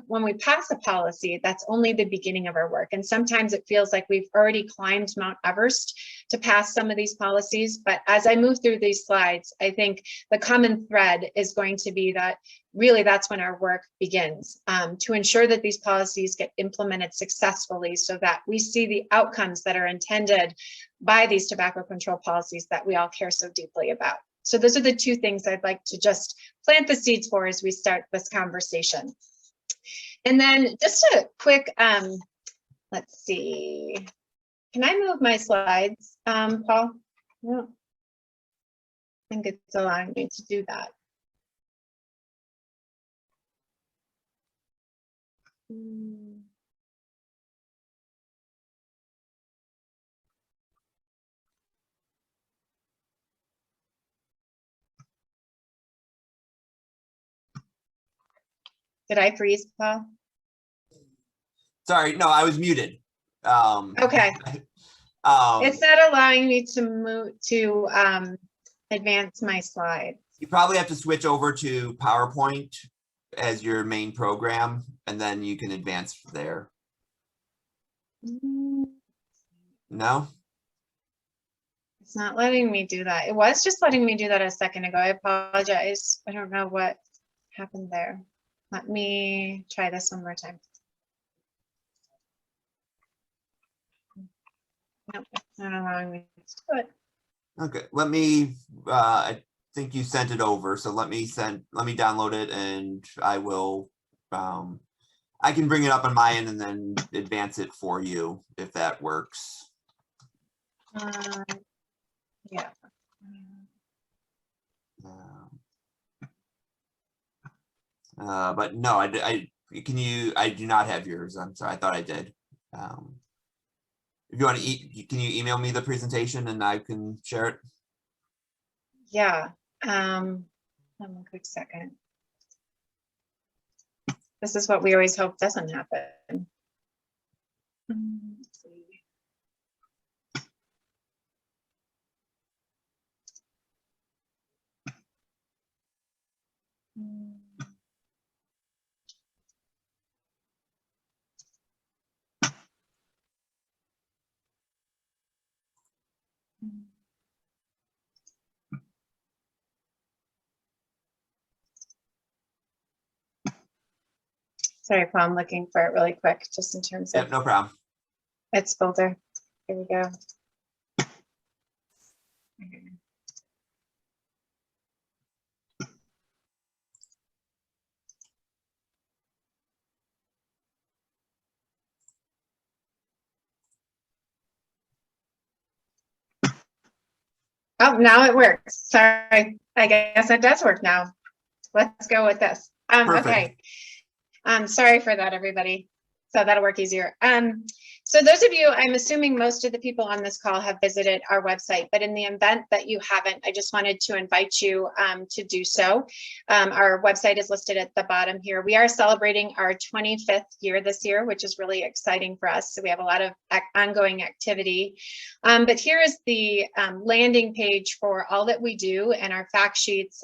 when we pass a policy, that's only the beginning of our work. And sometimes it feels like we've already climbed Mount Everest to pass some of these policies. But as I move through these slides, I think the common thread is going to be that really that's when our work begins, to ensure that these policies get implemented successfully so that we see the outcomes that are intended by these tobacco control policies that we all care so deeply about. So those are the two things I'd like to just plant the seeds for as we start this conversation. And then just a quick, let's see. Can I move my slides, Paul? No. I think it's allowing me to do that. Did I freeze, Paul? Sorry, no, I was muted. Okay. It's not allowing me to move to advance my slides. You probably have to switch over to PowerPoint as your main program, and then you can advance there. No? It's not letting me do that. It was just letting me do that a second ago. I apologize. I don't know what happened there. Let me try this one more time. Nope, it's not allowing me to do it. Okay, let me, I think you sent it over, so let me download it, and I will, I can bring it up on my end and then advance it for you if that works. Yeah. But no, I do not have yours. I'm sorry, I thought I did. If you want to, can you email me the presentation and I can share it? Yeah. One quick second. This is what we always hope doesn't happen. Let's see. Sorry, Paul, I'm looking for it really quick, just in terms of. Yep, no problem. Its folder. Here we go. Oh, now it works. Sorry, I guess it does work now. Let's go with this. Okay. Sorry for that, everybody. So that'll work easier. So those of you, I'm assuming most of the people on this call have visited our website, but in the event that you haven't, I just wanted to invite you to do so. Our website is listed at the bottom here. We are celebrating our 25th year this year, which is really exciting for us. So we have a lot of ongoing activity. But here is the landing page for all that we do and our fact sheets,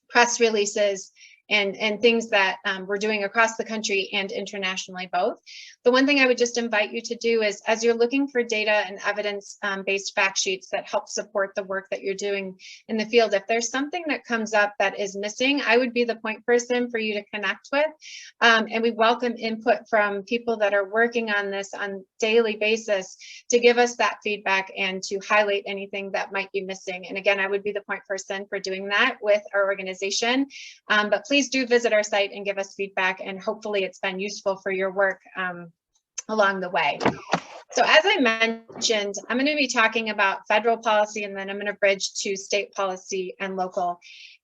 press releases, and things that we're doing across the country and internationally both. The one thing I would just invite you to do is, as you're looking for data and evidence-based fact sheets that help support the work that you're doing in the field, if there's something that comes up that is missing, I would be the point person for you to connect with. And we welcome input from people that are working on this on a daily basis to give us that feedback and to highlight anything that might be missing. And again, I would be the point person for doing that with our organization. But please do visit our site and give us feedback, and hopefully it's been useful for your work along the way. So as I mentioned, I'm going to be talking about federal policy, and then I'm going to bridge to state policy and local.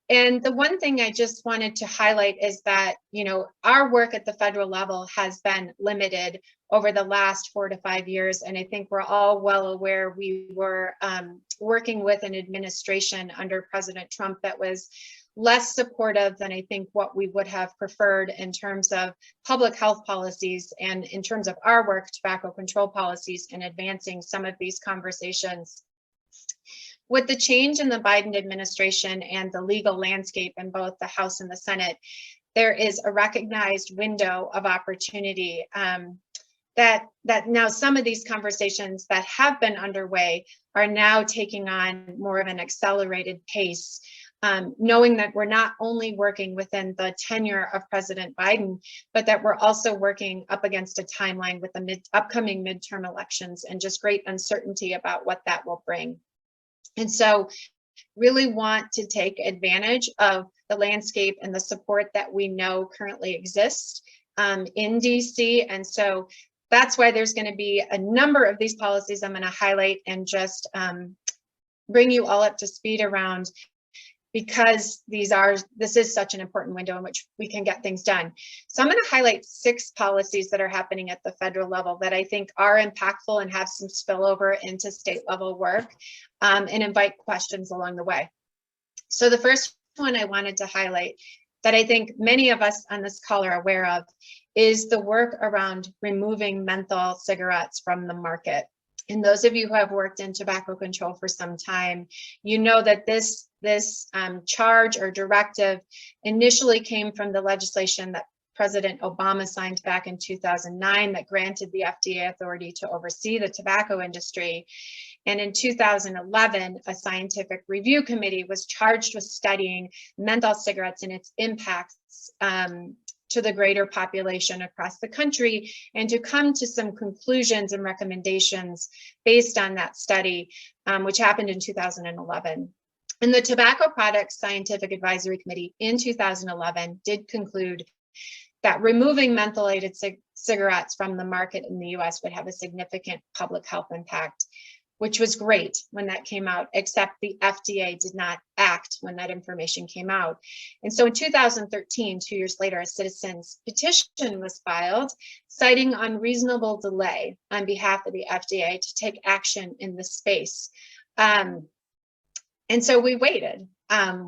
And the one thing I just wanted to highlight is that, you know, our work at the federal level has been limited over the last 4 to 5 years. And I think we're all well aware we were working with an administration under President Trump that was less supportive than I think what we would have preferred in terms of public health policies and in terms of our work, tobacco control policies, and advancing some of these conversations. With the change in the Biden administration and the legal landscape in both the House and the Senate, there is a recognized window of opportunity that now some of these conversations that have been underway are now taking on more of an accelerated pace. Knowing that we're not only working within the tenure of President Biden, but that we're also working up against a timeline with the upcoming midterm elections and just great uncertainty about what that will bring. And so really want to take advantage of the landscape and the support that we know currently exists in DC. And so that's why there's going to be a number of these policies I'm going to highlight and just bring you all up to speed around, because this is such an important window in which we can get things done. So I'm going to highlight 6 policies that are happening at the federal level that I think are impactful and have some spillover into state level work, and invite questions along the way. So the first one I wanted to highlight that I think many of us on this call are aware of is the work around removing menthol cigarettes from the market. And those of you who have worked in tobacco control for some time, you know that this charge or directive initially came from the legislation that President Obama signed back in 2009 that granted the FDA authority to oversee the tobacco industry. And in 2011, a scientific review committee was charged with studying menthol cigarettes and its impacts to the greater population across the country, and to come to some conclusions and recommendations based on that study, which happened in 2011. And the Tobacco Products Scientific Advisory Committee in 2011 did conclude that removing mentholated cigarettes from the market in the US would have a significant public health impact, which was great when that came out, except the FDA did not act when that information came out. And so in 2013, 2 years later, a citizen's petition was filed citing unreasonable delay on behalf of the FDA to take action in this space. And so we waited.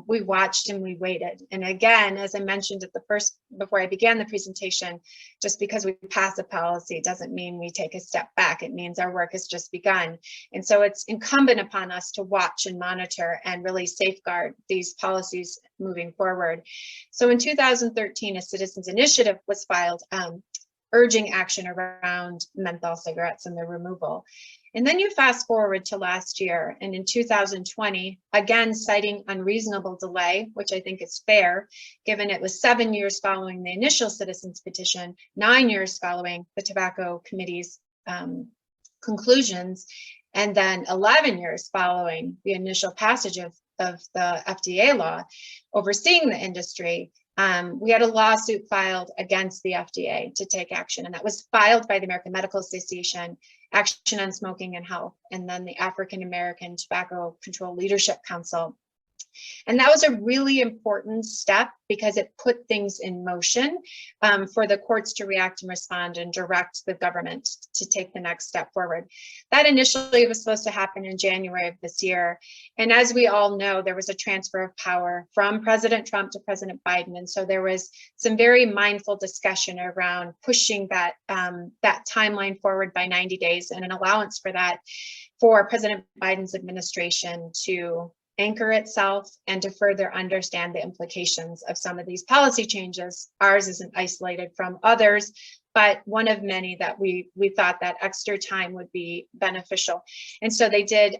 We watched and we waited. And again, as I mentioned at the first, before I began the presentation, just because we pass a policy doesn't mean we take a step back. It means our work has just begun. And so it's incumbent upon us to watch and monitor and really safeguard these policies moving forward. So in 2013, a citizens initiative was filed urging action around menthol cigarettes and their removal. And then you fast forward to last year, and in 2020, again, citing unreasonable delay, which I think is fair, given it was 7 years following the initial citizens petition, 9 years following the Tobacco Committee's conclusions, and then 11 years following the initial passage of the FDA law overseeing the industry. We had a lawsuit filed against the FDA to take action, and that was filed by the American Medical Association, Action on Smoking and Health, and then the African American Tobacco Control Leadership Council. And that was a really important step because it put things in motion for the courts to react and respond and direct the government to take the next step forward. That initially was supposed to happen in January of this year. And as we all know, there was a transfer of power from President Trump to President Biden. And so there was some very mindful discussion around pushing that, that timeline forward by 90 days and an allowance for that for President Biden's administration to anchor itself and to further understand the implications of some of these policy changes. Ours isn't isolated from others, but one of many that we thought that extra time would be beneficial. And so they did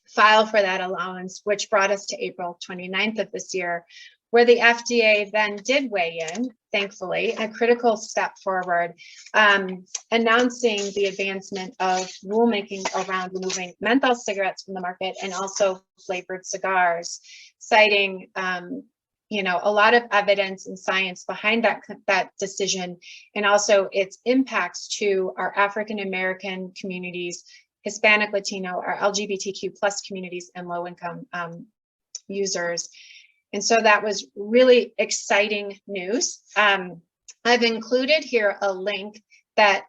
file for that allowance, which brought us to April 29th of this year, where the FDA then did weigh in, thankfully, a critical step forward, announcing the advancement of rulemaking around removing menthol cigarettes from the market and also flavored cigars, citing a lot of evidence and science behind that decision, and also its impacts to our African American communities, Hispanic, Latino, our LGBTQ plus communities, and low-income users. And so that was really exciting news. I've included here a link that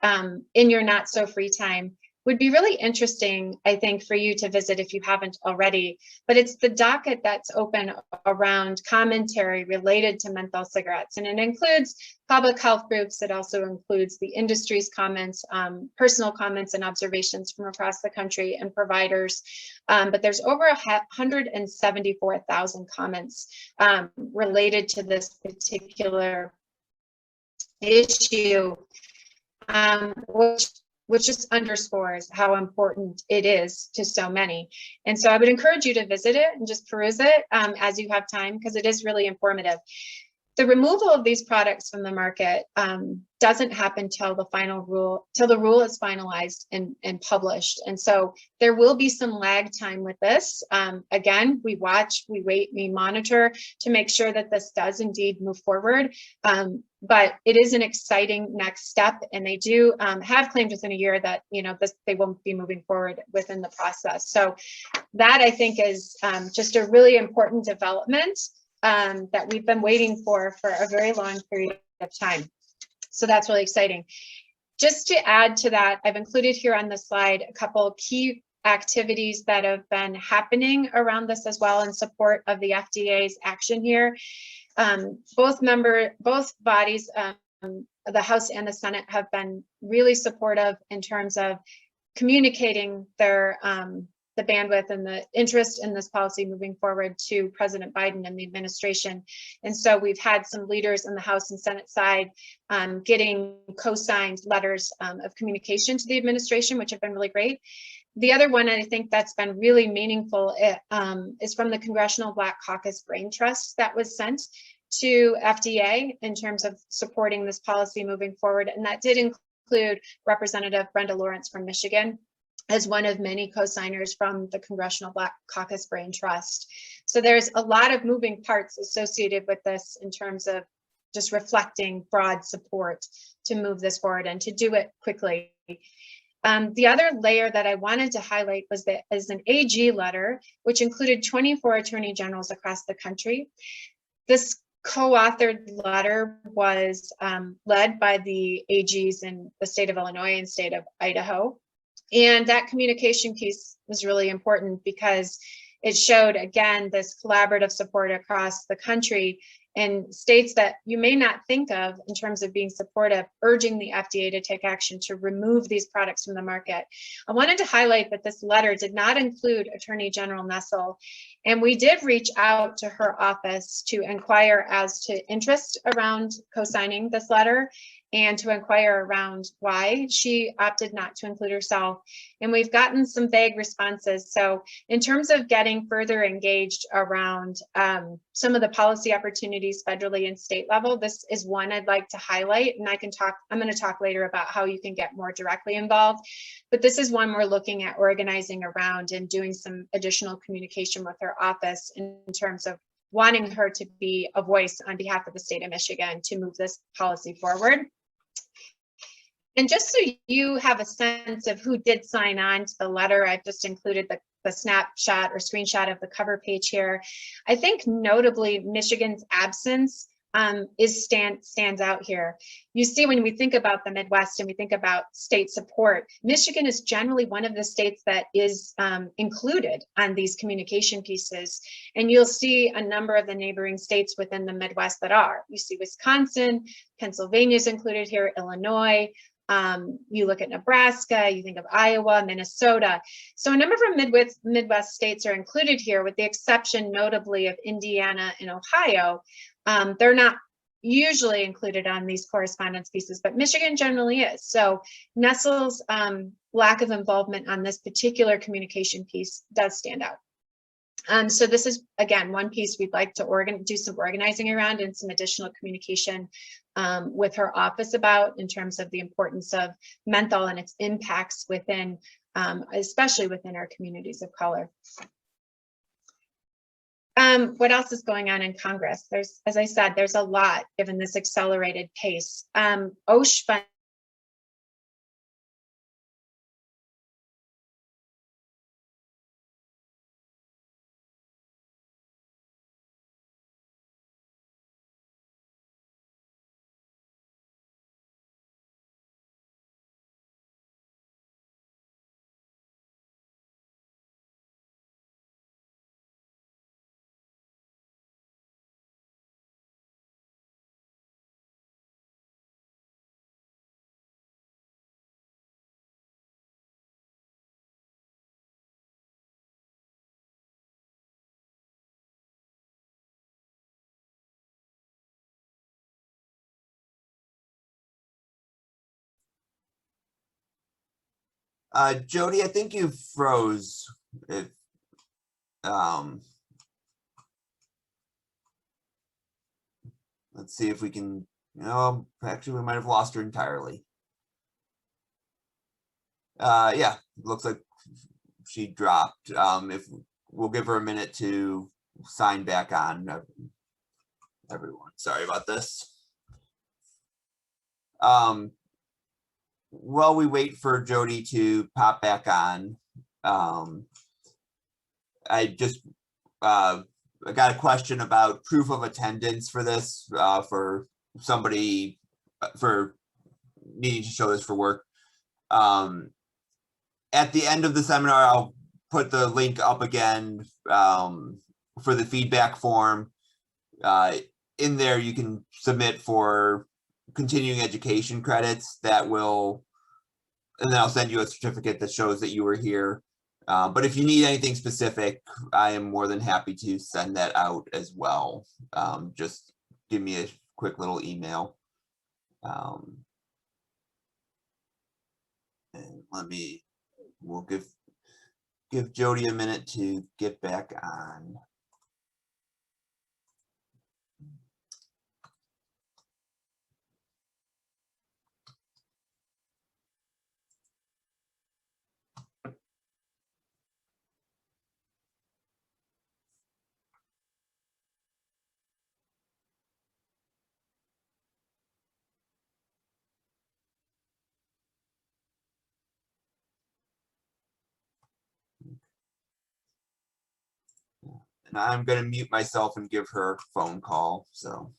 in your not so free time would be really interesting, I think, for you to visit if you haven't already. But it's the docket that's open around commentary related to menthol cigarettes. And it includes public health groups. It also includes the industry's comments, personal comments and observations from across the country, and providers. But there's over 174,000 comments related to this particular issue, which just underscores how important it is to so many. And so I would encourage you to visit it and just peruse it as you have time, because it is really informative. The removal of these products from the market doesn't happen till the rule is finalized and published. And so there will be some lag time with this. Again, we watch, we wait, we monitor to make sure that this does indeed move forward. But it is an exciting next step, and they do have claimed within a year that they won't be moving forward within the process. So that, I think, is just a really important development that we've been waiting for a very long period of time. So that's really exciting. Just to add to that, I've included here on the slide a couple key activities that have been happening around this as well in support of the FDA's action here. Both bodies, the House and the Senate, have been really supportive in terms of communicating their the bandwidth and the interest in this policy moving forward to President Biden and the administration. And so we've had some leaders in the House and Senate side getting co-signed letters of communication to the administration, which have been really great. The other one, I think that's been really meaningful, is from the Congressional Black Caucus Brain Trust that was sent to FDA in terms of supporting this policy moving forward. And that did include Representative Brenda Lawrence from Michigan as one of many co-signers from the Congressional Black Caucus Brain Trust. So there's a lot of moving parts associated with this in terms of just reflecting broad support to move this forward and to do it quickly. The other layer that I wanted to highlight was that is an AG letter, which included 24 attorney generals across the country. This co-authored letter was led by the AGs in the state of Illinois and state of Idaho. And that communication piece was really important because it showed, again, this collaborative support across the country in states that you may not think of in terms of being supportive, urging the FDA to take action to remove these products from the market. I wanted to highlight that this letter did not include Attorney General Nessel, and we did reach out to her office to inquire as to interest around co-signing this letter and to inquire around why she opted not to include herself. And we've gotten some vague responses. So in terms of getting further engaged around some of the policy opportunities federally and state level, this is one I'd like to highlight. And I'm going to talk later about how you can get more directly involved. But this is one we're looking at organizing around and doing some additional communication with her office in terms of wanting her to be a voice on behalf of the state of Michigan to move this policy forward. And just so you have a sense of who did sign on to the letter, I've just included the snapshot or screenshot of the cover page here. I think notably Michigan's absence stands out here. You see, when we think about the Midwest and we think about state support, Michigan is generally one of the states that is included on these communication pieces. And you'll see a number of the neighboring states within the Midwest that are. You see Wisconsin, Pennsylvania's included here, Illinois. You look at Nebraska, you think of Iowa, Minnesota. So a number of Midwest states are included here, with the exception notably of Indiana and Ohio. They're not usually included on these correspondence pieces, but Michigan generally is. So Nessel's lack of involvement on this particular communication piece does stand out. So this is, again, one piece we'd like to do some organizing around and some additional communication with her office about in terms of the importance of menthol and its impacts within, especially within our communities of color. What else is going on in Congress? There's, as I said, there's a lot given this accelerated pace. OSH Jody, I think you froze. If, let's see if we can, actually we might have lost her entirely. Yeah, looks like she dropped. If we'll give her a minute to sign back on, everyone. Sorry about this. While we wait for Jody to pop back on, I just I got a question about proof of attendance for this, for somebody for needing to show this for work. At the end of the seminar, I'll put the link up again for the feedback form. In there, you can submit for continuing education credits that will, and then I'll send you a certificate that shows that you were here. But if you need anything specific, I am more than happy to send that out as well. Just give me a quick little email. And we'll give Jody a minute to get back on. And I'm going to mute myself and give her a phone call. So.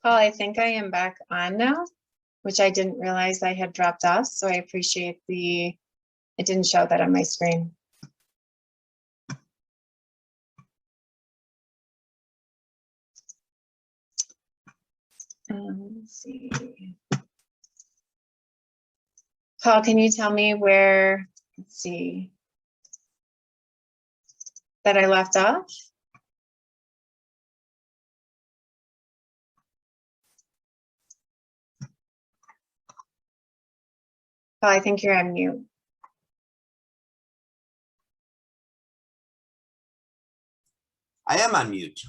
Paul, I think I am back on now, which I didn't realize I had dropped off. So I appreciate it didn't show that on my screen. Let's see. Paul, can you tell me where, let's see, that I left off? Paul, I think you're on mute. I am on mute.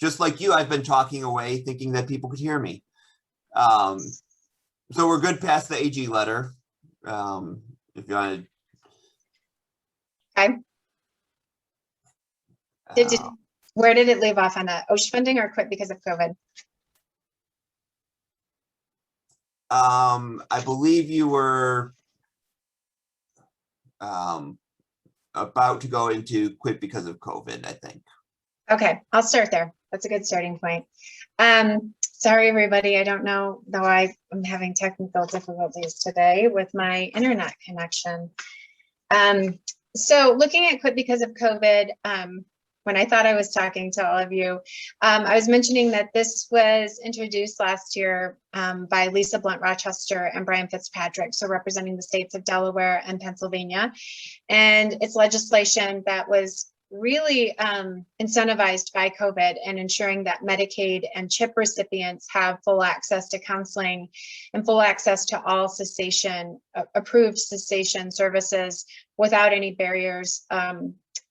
Just like you, I've been talking away thinking that people could hear me. So we're good past the AG letter. If you want Okay. Where did it leave off on that? OSH funding or quit because of COVID? I believe you were about to go into quit because of COVID, I think. Okay, I'll start there. That's a good starting point. Sorry, everybody. I don't know, though I'm having technical difficulties today with my internet connection. So looking at quit because of COVID, when I thought I was talking to all of you, I was mentioning that this was introduced last year by Lisa Blunt Rochester and Brian Fitzpatrick, so representing the states of Delaware and Pennsylvania. And it's legislation that was really incentivized by COVID and ensuring that Medicaid and CHIP recipients have full access to counseling and full access to all approved cessation services without any barriers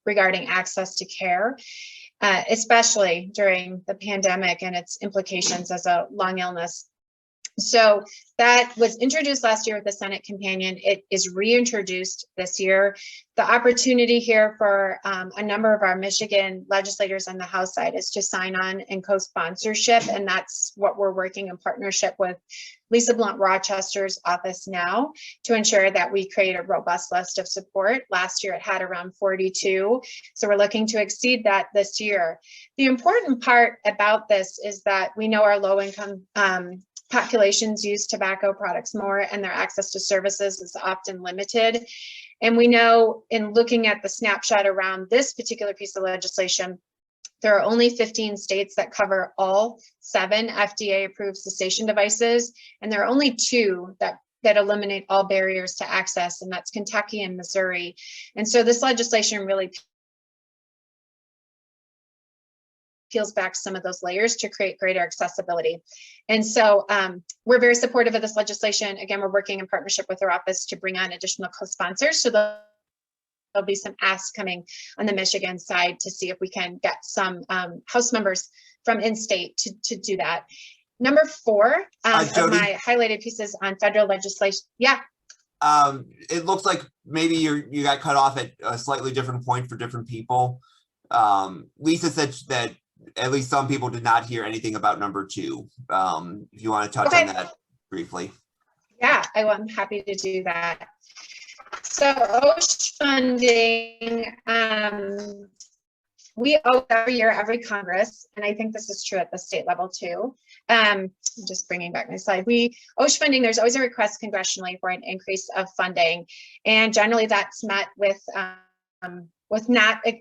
regarding access to care, especially during the pandemic and its implications as a long illness. So that was introduced last year with the Senate companion. It is reintroduced this year. The opportunity here for a number of our Michigan legislators on the House side is to sign on and co-sponsorship, and that's what we're working in partnership with Lisa Blunt Rochester's office now to ensure that we create a robust list of support. Last year it had around 42, so we're looking to exceed that this year. The important part about this is that we know our low-income populations use tobacco products more and their access to services is often limited. And we know in looking at the snapshot around this particular piece of legislation, there are only 15 states that cover all 7 FDA approved cessation devices. And there are only 2 that eliminate all barriers to access, and that's Kentucky and Missouri. And so this legislation really peels back some of those layers to create greater accessibility. And so we're very supportive of this legislation. Again, we're working in partnership with our office to bring on additional co-sponsors. So there'll be some asks coming on the Michigan side to see if we can get some House members from in-state to do that. Number 4 of my highlighted pieces on federal legislation. Yeah. It looks like maybe you got cut off at a slightly different point for different people. Lisa said that at least some people did not hear anything about number 2. If you want to touch on that briefly. Yeah, I'm happy to do that. So OSH funding, we owe every year, every Congress, and I think this is true at the state level too. I'm just bringing back my slide. OSH funding, there's always a request congressionally for an increase of funding, and generally that's met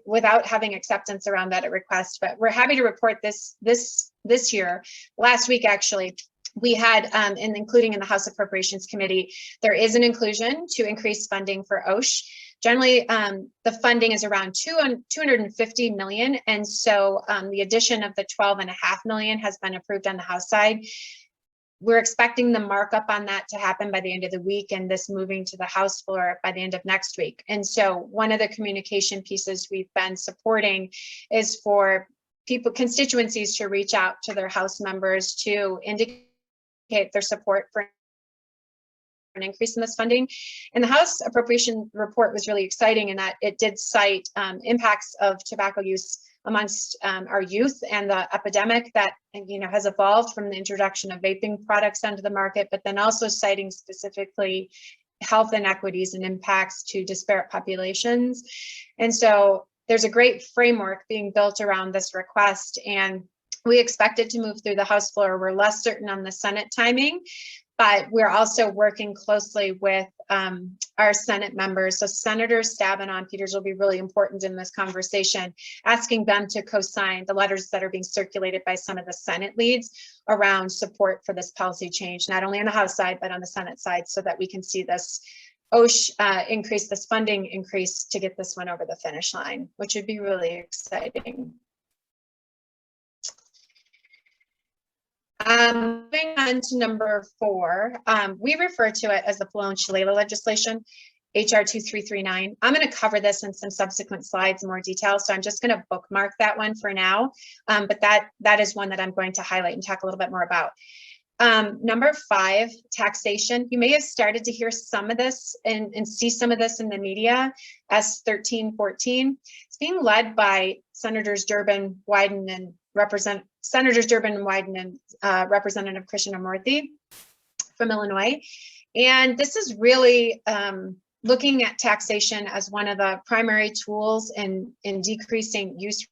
without having acceptance around that request. But we're happy to report this year, last week actually, we had, and including in the House Appropriations Committee, there is an inclusion to increase funding for OSH. Generally, the funding is around $250 million, and so the addition of the $12.5 million has been approved on the House side. We're expecting the markup on that to happen by the end of the week, and this moving to the House floor by the end of next week. And so one of the communication pieces we've been supporting is for constituencies to reach out to their House members to indicate their support for an increase in this funding. And the House appropriation report was really exciting in that it did cite impacts of tobacco use amongst our youth and the epidemic that has evolved from the introduction of vaping products onto the market, but then also citing specifically health inequities and impacts to disparate populations. And so there's a great framework being built around this request, and we expect it to move through the House floor. We're less certain on the Senate timing, but we're also working closely with our Senate members. So Senator Stabenow and Peters will be really important in this conversation, asking them to co-sign the letters that are being circulated by some of the Senate leads around support for this policy change, not only on the House side, but on the Senate side, so that we can see this OSH increase, this funding increase to get this one over the finish line, which would be really exciting. Moving on to number 4, we refer to it as the Palone-Shalala legislation. HR 2339. I'm going to cover this in some subsequent slides in more detail, so I'm just going to bookmark that one for now. But that is one that I'm going to highlight and talk a little bit more about. Number 5, taxation. You may have started to hear some of this and see some of this in the media as 1314. It's being led by Senators Durbin, Wyden, and Representative Krishna Murthy from Illinois. And this is really looking at taxation as one of the primary tools in decreasing use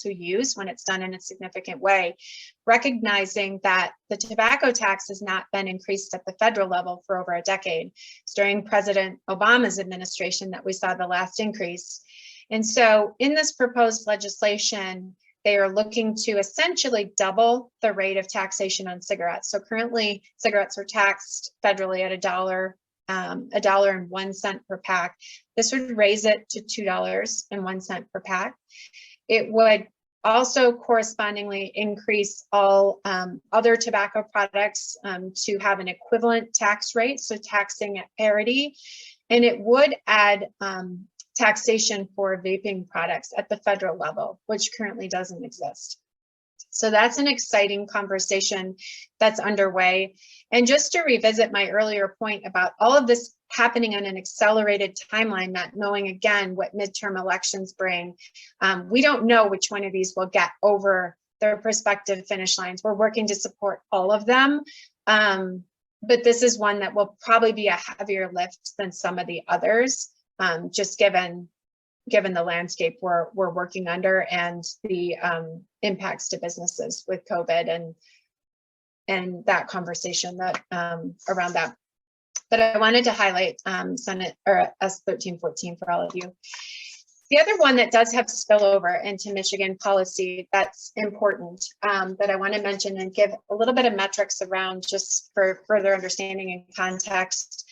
to use when it's done in a significant way, recognizing that the tobacco tax has not been increased at the federal level for over a decade. It's during President Obama's administration that we saw the last increase. And so in this proposed legislation, they are looking to essentially double the rate of taxation on cigarettes. So currently cigarettes are taxed federally at $1.01 per pack. This would raise it to $2.01 per pack. It would also correspondingly increase all other tobacco products to have an equivalent tax rate, so taxing at parity. And it would add taxation for vaping products at the federal level, which currently doesn't exist. So that's an exciting conversation that's underway. And just to revisit my earlier point about all of this happening on an accelerated timeline, not knowing again what midterm elections bring, we don't know which one of these will get over their respective finish lines. We're working to support all of them, but this is one that will probably be a heavier lift than some of the others, just given the landscape we're working under and the impacts to businesses with COVID and that conversation that around that. But I wanted to highlight Senate or S1314 for all of you. The other one that does have spillover into Michigan policy that's important that I want to mention and give a little bit of metrics around just for further understanding and context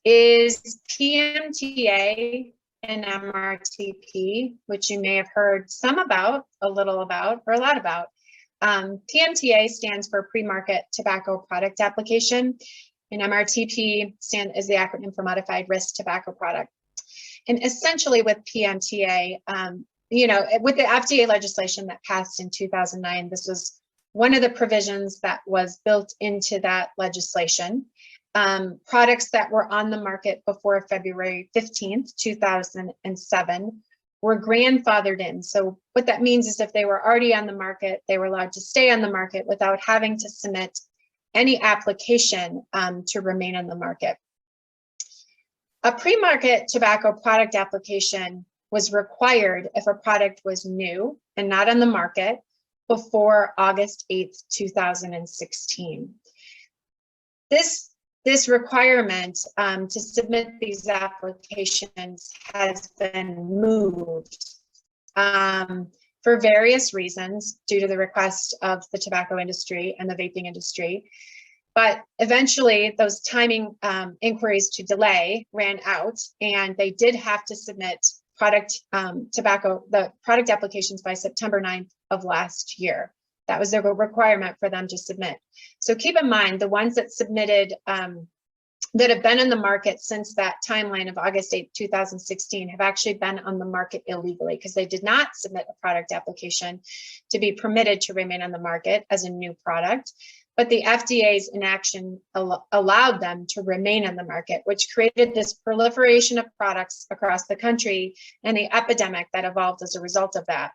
is PMTA and MRTP, which you may have heard some about, a little about, or a lot about. PMTA stands for Pre-Market Tobacco Product Application, and MRTP is the acronym for Modified Risk Tobacco Product. And essentially with PMTA, with the FDA legislation that passed in 2009, this was one of the provisions that was built into that legislation. Products that were on the market before February 15th, 2007 were grandfathered in. So what that means is if they were already on the market, they were allowed to stay on the market without having to submit any application to remain on the market. A pre-market tobacco product application was required if a product was new and not on the market before August 8th, 2016. This requirement to submit these applications has been moved for various reasons due to the request of the tobacco industry and the vaping industry. But eventually those timing inquiries to delay ran out, and they did have to submit the product applications by September 9th of last year. That was the requirement for them to submit. So keep in mind, the ones that submitted that have been in the market since that timeline of August 8, 2016 have actually been on the market illegally because they did not submit a product application to be permitted to remain on the market as a new product. But the FDA's inaction allowed them to remain on the market, which created this proliferation of products across the country and the epidemic that evolved as a result of that.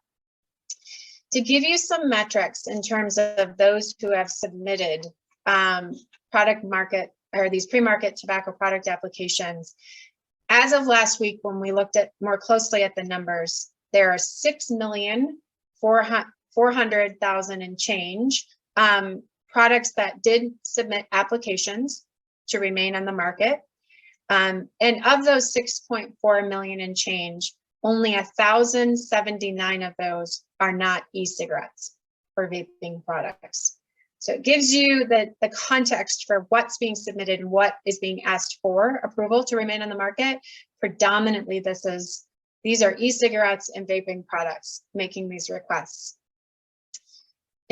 To give you some metrics in terms of those who have submitted these pre-market tobacco product applications, as of last week, when we looked at more closely at the numbers, there are 6,400,000 and change products that did submit applications to remain on the market. And of those 6.4 million and change, only 1,079 of those are not e-cigarettes or vaping products. So it gives you the context for what's being submitted and what is being asked for approval to remain on the market. Predominantly, these are e-cigarettes and vaping products making these requests.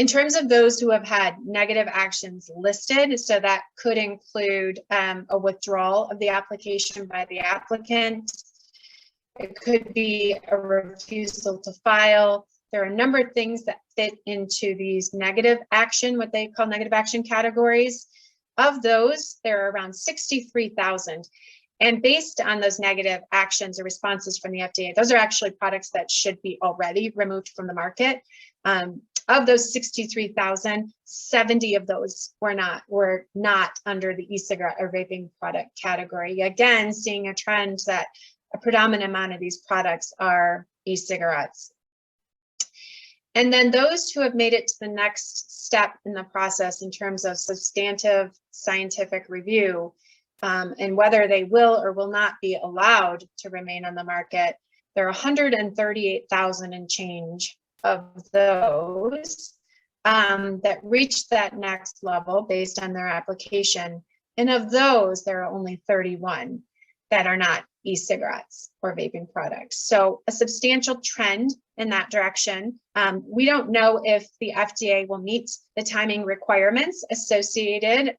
In terms of those who have had negative actions listed, so that could include a withdrawal of the application by the applicant. It could be a refusal to file. There are a number of things that fit into these negative action, what they call negative action categories. Of those, there are around 63,000. And based on those negative actions or responses from the FDA, those are actually products that should be already removed from the market. Of those 63,000, 70 of those were not under the e-cigarette or vaping product category. Again, seeing a trend that a predominant amount of these products are e-cigarettes. And then those who have made it to the next step in the process in terms of substantive scientific review, and whether they will or will not be allowed to remain on the market, there are 138,000 and change of those that reach that next level based on their application. And of those, there are only 31 that are not e-cigarettes or vaping products. So a substantial trend in that direction. We don't know if the FDA will meet the timing requirements associated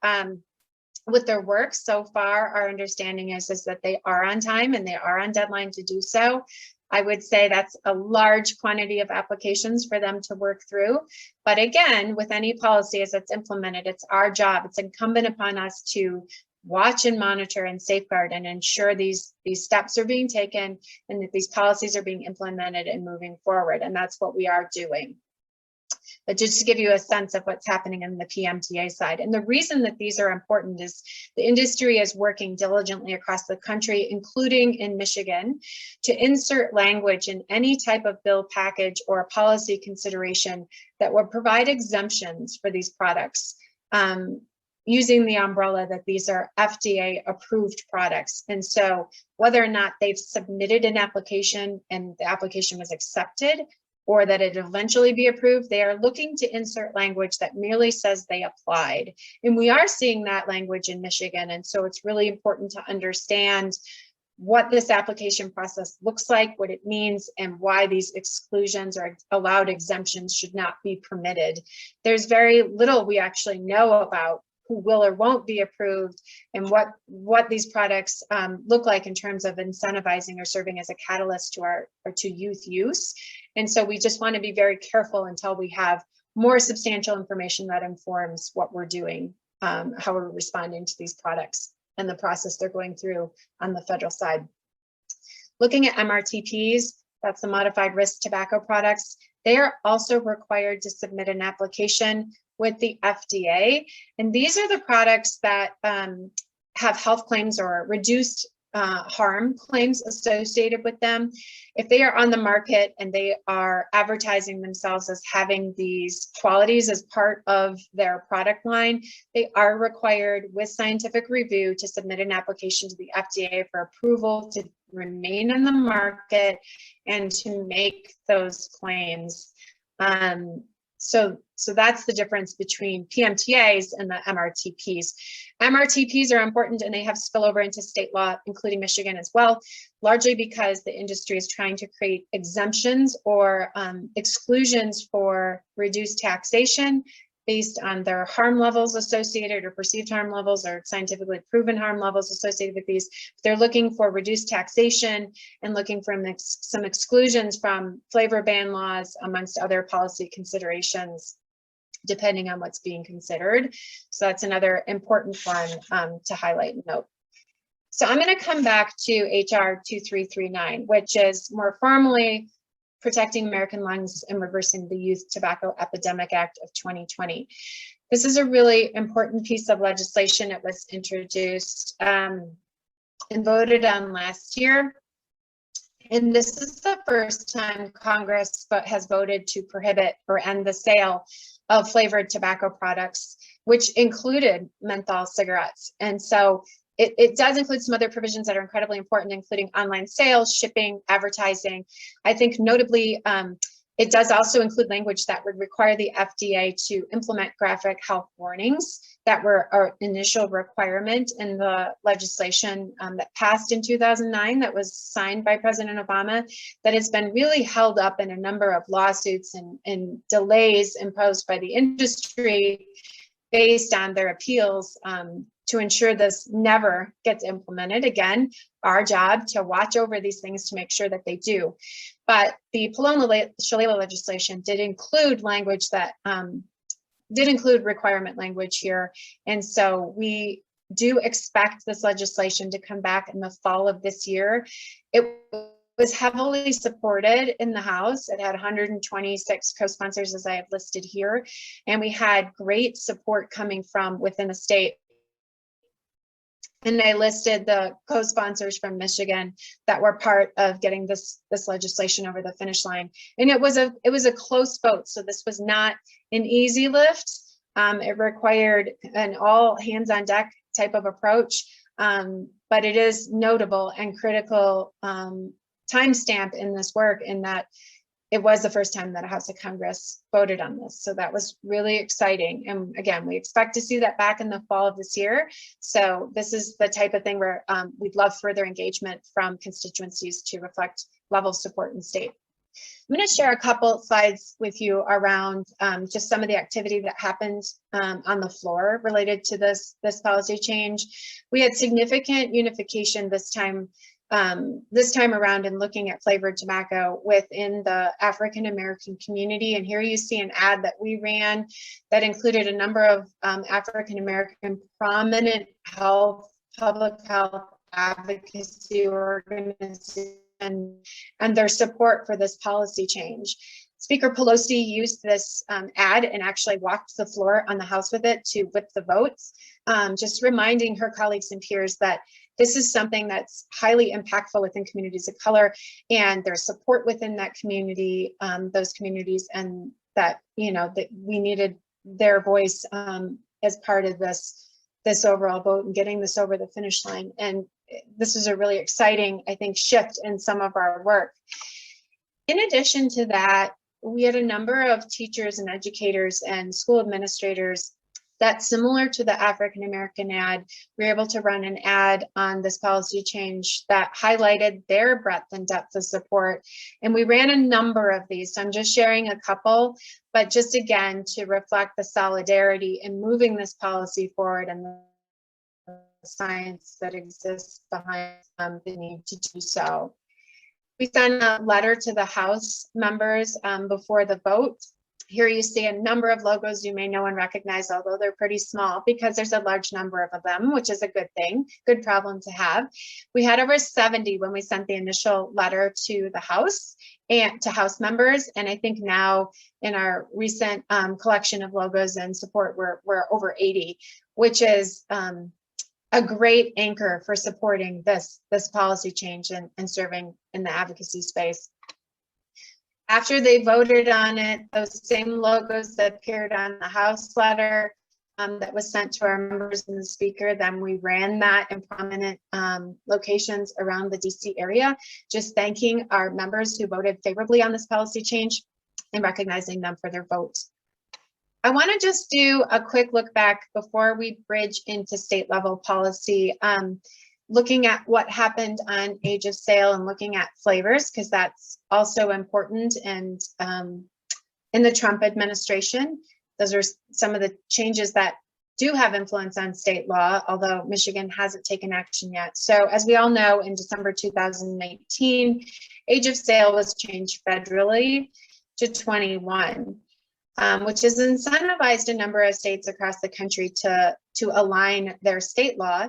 with their work. So far, our understanding is that they are on time and they are on deadline to do so. I would say that's a large quantity of applications for them to work through. But again, with any policy as it's implemented, it's our job. It's incumbent upon us to watch and monitor and safeguard and ensure these steps are being taken and that these policies are being implemented and moving forward. And that's what we are doing. But just to give you a sense of what's happening in the PMTA side. And the reason that these are important is the industry is working diligently across the country, including in Michigan, to insert language in any type of bill package or policy consideration that will provide exemptions for these products, using the umbrella that these are FDA approved products. And so whether or not they've submitted an application and the application was accepted, or that it eventually be approved, they are looking to insert language that merely says they applied. And we are seeing that language in Michigan. And so it's really important to understand what this application process looks like, what it means, and why these exclusions or allowed exemptions should not be permitted. There's very little we actually know about who will or won't be approved and what these products look like in terms of incentivizing or serving as a catalyst to youth use. And so we just want to be very careful until we have more substantial information that informs what we're doing, how we're responding to these products and the process they're going through on the federal side. Looking at MRTPs, that's the modified risk tobacco products, they are also required to submit an application with the FDA. And these are the products that have health claims or reduced harm claims associated with them. If they are on the market and they are advertising themselves as having these qualities as part of their product line, they are required with scientific review to submit an application to the FDA for approval to remain in the market and to make those claims. So that's the difference between PMTAs and the MRTPs. MRTPs are important and they have spillover into state law, including Michigan as well, largely because the industry is trying to create exemptions or exclusions for reduced taxation based on their harm levels associated or perceived harm levels or scientifically proven harm levels associated with these. They're looking for reduced taxation and looking for some exclusions from flavor ban laws, amongst other policy considerations, depending on what's being considered. So that's another important one to highlight and note. So I'm going to come back to HR 2339, which is more formally Protecting American Lungs and Reversing the Youth Tobacco Epidemic Act of 2020. This is a really important piece of legislation. It was introduced and voted on last year. And this is the first time Congress has voted to prohibit or end the sale of flavored tobacco products, which included menthol cigarettes. And so it does include some other provisions that are incredibly important, including online sales, shipping, advertising. I think notably, it does also include language that would require the FDA to implement graphic health warnings that were our initial requirement in the legislation that passed in 2009 that was signed by President Obama, that has been really held up in a number of lawsuits and delays imposed by the industry based on their appeals to ensure this never gets implemented. Again, our job to watch over these things to make sure that they do. But the Paloma-Shalala legislation did include language that did include requirement language here. And so we do expect this legislation to come back in the fall of this year. It was heavily supported in the House. It had 126 co-sponsors, as I have listed here. And we had great support coming from within the state. And I listed the co-sponsors from Michigan that were part of getting this legislation over the finish line. And it was a close vote. So this was not an easy lift. It required an all hands on deck type of approach. But it is notable and critical timestamp in this work in that it was the first time that a House of Congress voted on this. So that was really exciting. And again, we expect to see that back in the fall of this year. So this is the type of thing where we'd love further engagement from constituencies to reflect level of support in the state. I'm going to share a couple slides with you around just some of the activity that happened on the floor related to this policy change. We had significant unification this time around in looking at flavored tobacco within the African American community. And here you see an ad that we ran that included a number of African American prominent public health advocacy organizations and their support for this policy change. Speaker Pelosi used this ad and actually walked the floor on the House with it to whip the votes, just reminding her colleagues and peers that this is something that's highly impactful within communities of color, and there's support within that community, those communities, and that, you know, that we needed their voice as part of this overall vote and getting this over the finish line. And this is a really exciting, I think, shift in some of our work. In addition to that, we had a number of teachers and educators and school administrators that, similar to the African American ad, we were able to run an ad on this policy change that highlighted their breadth and depth of support. And we ran a number of these. So I'm just sharing a couple, but just again, to reflect the solidarity in moving this policy forward and the science that exists behind the need to do so. We sent a letter to the House members before the vote. Here you see a number of logos you may know and recognize, although they're pretty small because there's a large number of them, which is a good thing, good problem to have. We had over 70 when we sent the initial letter to the House and to House members. And I think now in our recent collection of logos and support, we're over 80, which is a great anchor for supporting this policy change and serving in the advocacy space. After they voted on it, those same logos that appeared on the House letter that was sent to our members and the speaker, then we ran that in prominent locations around the DC area, just thanking our members who voted favorably on this policy change and recognizing them for their votes. I want to just do a quick look back before we bridge into state level policy, looking at what happened on age of sale and looking at flavors, because that's also important. And in the Trump administration, those are some of the changes that do have influence on state law, although Michigan hasn't taken action yet. So as we all know, in December 2019, age of sale was changed federally to 21. Which has incentivized a number of states across the country to align their state law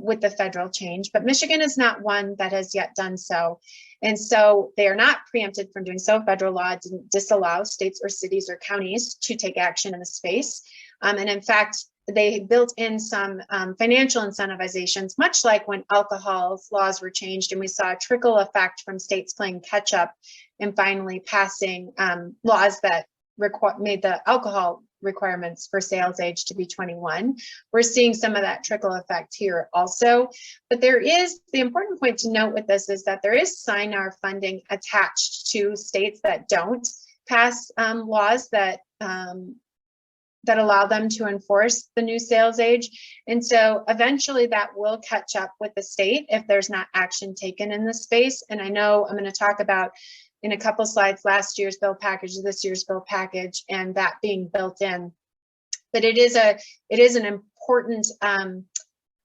with the federal change, but Michigan is not one that has yet done so. And so they are not preempted from doing so. Federal law didn't disallow states or cities or counties to take action in the space. And in fact, they built in some financial incentivizations, much like when alcohol laws were changed, and we saw a trickle effect from states playing catch up and finally passing laws that made the alcohol requirements for sales age to be 21. We're seeing some of that trickle effect here also. But there is, the important point to note with this is that there is SINAR funding attached to states that don't pass laws that that allow them to enforce the new sales age. And so eventually that will catch up with the state if there's not action taken in this space. And I know I'm going to talk about in a couple slides last year's bill package, this year's bill package, and that being built in. But it is an important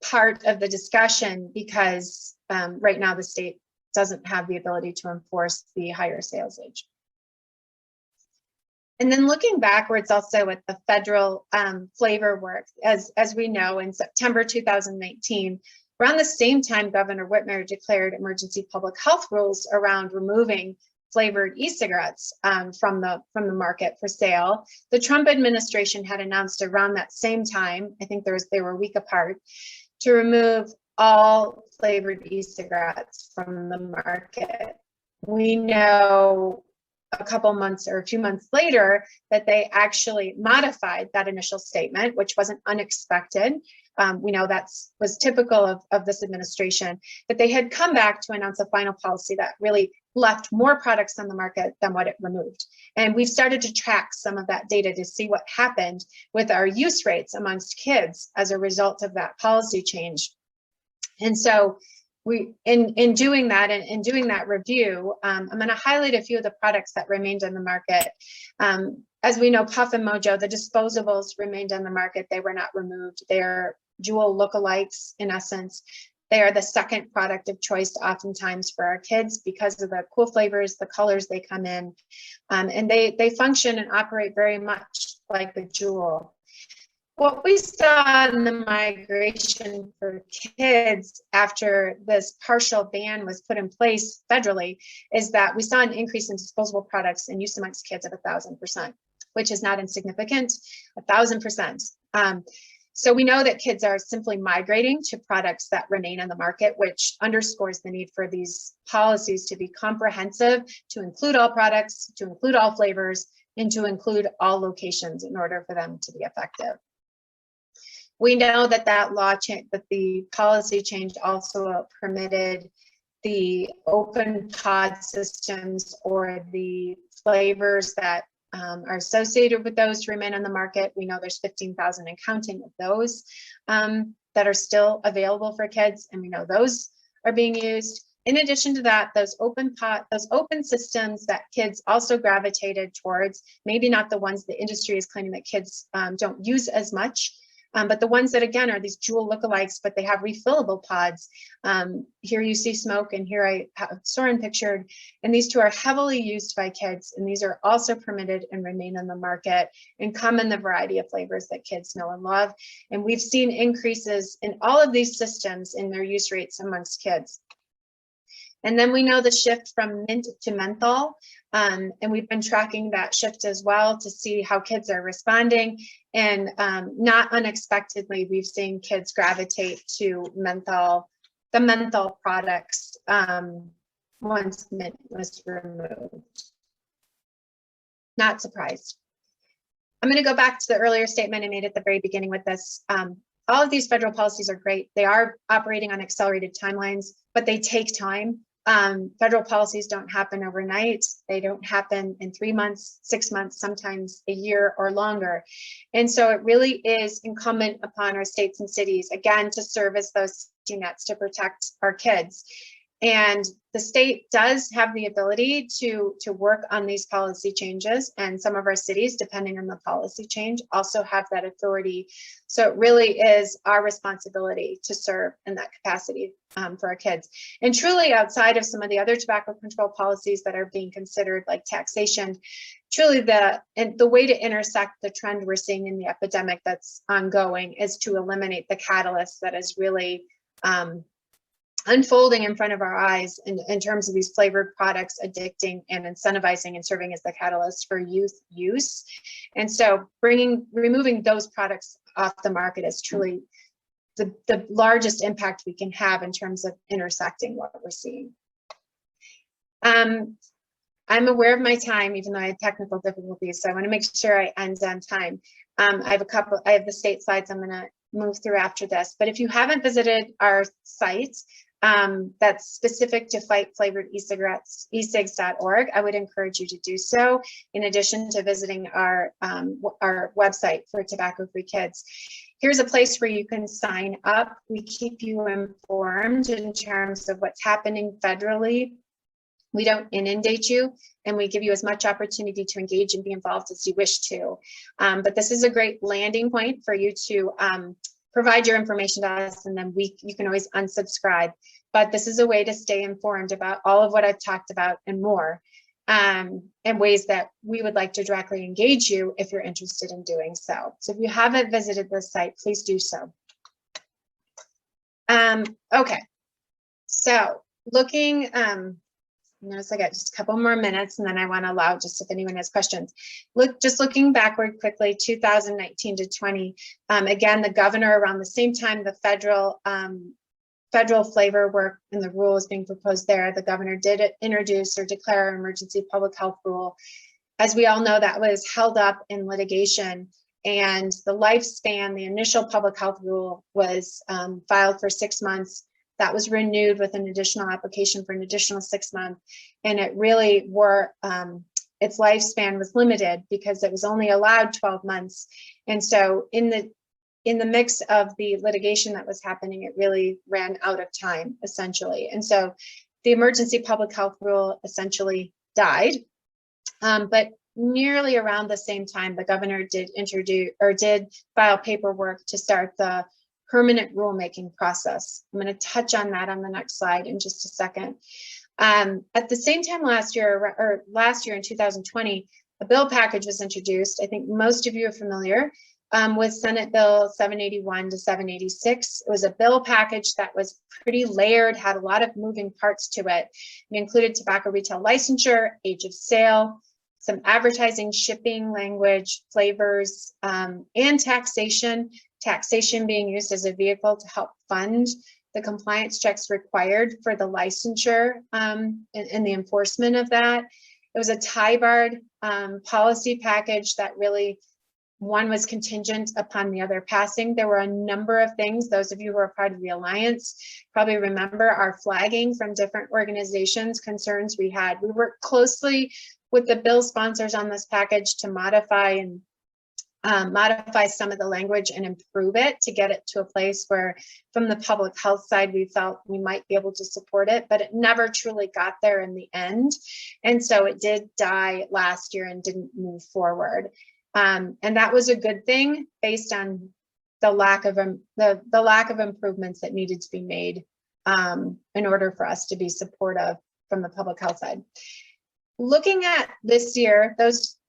part of the discussion because right now the state doesn't have the ability to enforce the higher sales age. And then looking backwards also at the federal flavor work, as we know, in September 2019, around the same time Governor Whitmer declared emergency public health rules around removing flavored e-cigarettes from the market for sale, the Trump administration had announced around that same time, I think they were a week apart, to remove all flavored e-cigarettes from the market. We know a couple months or a few months later that they actually modified that initial statement, which wasn't unexpected. We know that was typical of this administration, but they had come back to announce a final policy that really left more products on the market than what it removed. And we've started to track some of that data to see what happened with our use rates amongst kids as a result of that policy change. And so we, in doing that and in doing that review, I'm going to highlight a few of the products that remained on the market. As we know, Puff and Mojo, the disposables remained on the market. They were not removed. They're Juul lookalikes in essence. They are the second product of choice oftentimes for our kids because of the cool flavors, the colors they come in, and they function and operate very much like the Juul. What we saw in the migration for kids after this partial ban was put in place federally is that we saw an increase in disposable products in use amongst kids of 1,000%, which is not insignificant, 1,000%. So we know that kids are simply migrating to products that remain on the market, which underscores the need for these policies to be comprehensive, to include all products, to include all flavors, and to include all locations in order for them to be effective. We know that that the policy change also permitted the open pod systems or the flavors that are associated with those to remain on the market. We know there's 15,000 and counting of those that are still available for kids, and we know those are being used. In addition to that, those open systems that kids also gravitated towards, maybe not the ones the industry is claiming that kids don't use as much, but the ones that, again, are these Juul lookalikes, but they have refillable pods. Here you see Smoke, and here I have Soren pictured, and these two are heavily used by kids, and these are also permitted and remain on the market and come in the variety of flavors that kids know and love. And we've seen increases in all of these systems in their use rates amongst kids. And then we know the shift from mint to menthol, and we've been tracking that shift as well to see how kids are responding. And not unexpectedly, we've seen kids gravitate to menthol, the menthol products once mint was removed. Not surprised. I'm going to go back to the earlier statement I made at the very beginning with this. All of these federal policies are great. They are operating on accelerated timelines, but they take time. Federal policies don't happen overnight. They don't happen in 3 months, 6 months, sometimes a year or longer. And so it really is incumbent upon our states and cities, again, to serve as those safety nets to protect our kids. And the state does have the ability to work on these policy changes, and some of our cities, depending on the policy change, also have that authority. So it really is our responsibility to serve in that capacity for our kids. And truly, outside of some of the other tobacco control policies that are being considered, like taxation, truly the way to intersect the trend we're seeing in the epidemic that's ongoing is to eliminate the catalyst that is really unfolding in front of our eyes in terms of these flavored products addicting and incentivizing and serving as the catalyst for youth use. And so removing those products off the market is truly the largest impact we can have in terms of intersecting what we're seeing. I'm aware of my time, even though I have technical difficulties, so I want to make sure I end on time. I have the state slides I'm going to move through after this, but if you haven't visited our site, that's specific to fight flavored e-cigarettes, ecigs.org, I would encourage you to do so, in addition to visiting our website for Tobacco-Free Kids. Here's a place where you can sign up. We keep you informed in terms of what's happening federally. We don't inundate you, and we give you as much opportunity to engage and be involved as you wish to. But this is a great landing point for you to provide your information to us, and then you can always unsubscribe. But this is a way to stay informed about all of what I've talked about and more, and ways that we would like to directly engage you if you're interested in doing so. So if you haven't visited this site, please do so. Okay, so looking, notice I got just a couple more minutes, and then I want to allow just if anyone has questions. Looking backward quickly, 2019 to 20. Again, the governor, around the same time the federal flavor work and the rule is being proposed there, the governor did introduce or declare an emergency public health rule. As we all know, that was held up in litigation, and the lifespan, the initial public health rule was filed for 6 months. That was renewed with an additional application for an additional 6 months. And it really its lifespan was limited because it was only allowed 12 months. And so in the mix of the litigation that was happening, it really ran out of time, essentially. And so the emergency public health rule essentially died. But nearly around the same time, the governor did file paperwork to start the permanent rulemaking process. I'm going to touch on that on the next slide in just a second. At the same time last year in 2020, a bill package was introduced. I think most of you are familiar with Senate Bill 781 to 786. It was a bill package that was pretty layered, had a lot of moving parts to it. It included tobacco retail licensure, age of sale, some advertising, shipping, language, flavors, and taxation. Taxation being used as a vehicle to help fund the compliance checks required for the licensure and the enforcement of that. It was a tie-barred policy package that really, one was contingent upon the other passing. There were a number of things. Those of you who are part of the Alliance probably remember our flagging from different organizations, concerns we had. We worked closely with the bill sponsors on this package to modify some of the language and improve it to get it to a place where, from the public health side, we felt we might be able to support it, but it never truly got there in the end. And so it did die last year and didn't move forward. And that was a good thing based on the lack of improvements that needed to be made in order for us to be supportive from the public health side. Looking at this year,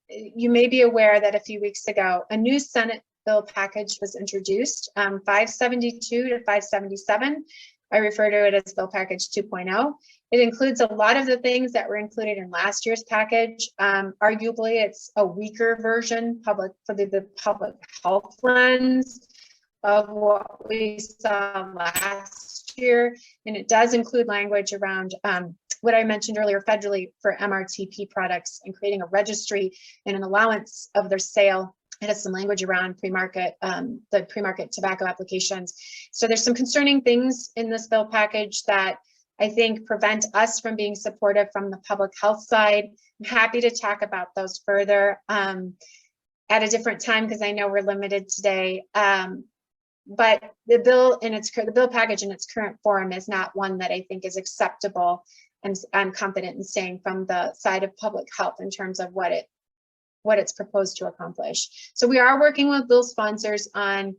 you may be aware that a few weeks ago, a new Senate bill package was introduced, 572 to 577. I refer to it as Bill Package 2.0. It includes a lot of the things that were included in last year's package. Arguably, it's a weaker version for the public health lens of what we saw last year. And it does include language around what I mentioned earlier federally for MRTP products and creating a registry and an allowance of their sale. It has some language around the pre-market tobacco applications. So there's some concerning things in this bill package that I think prevent us from being supportive from the public health side. I'm happy to talk about those further at a different time because I know we're limited today. But the bill package in its current form is not one that I think is acceptable, and I'm confident in saying from the side of public health in terms of what it's proposed to accomplish. So we are working with bill sponsors on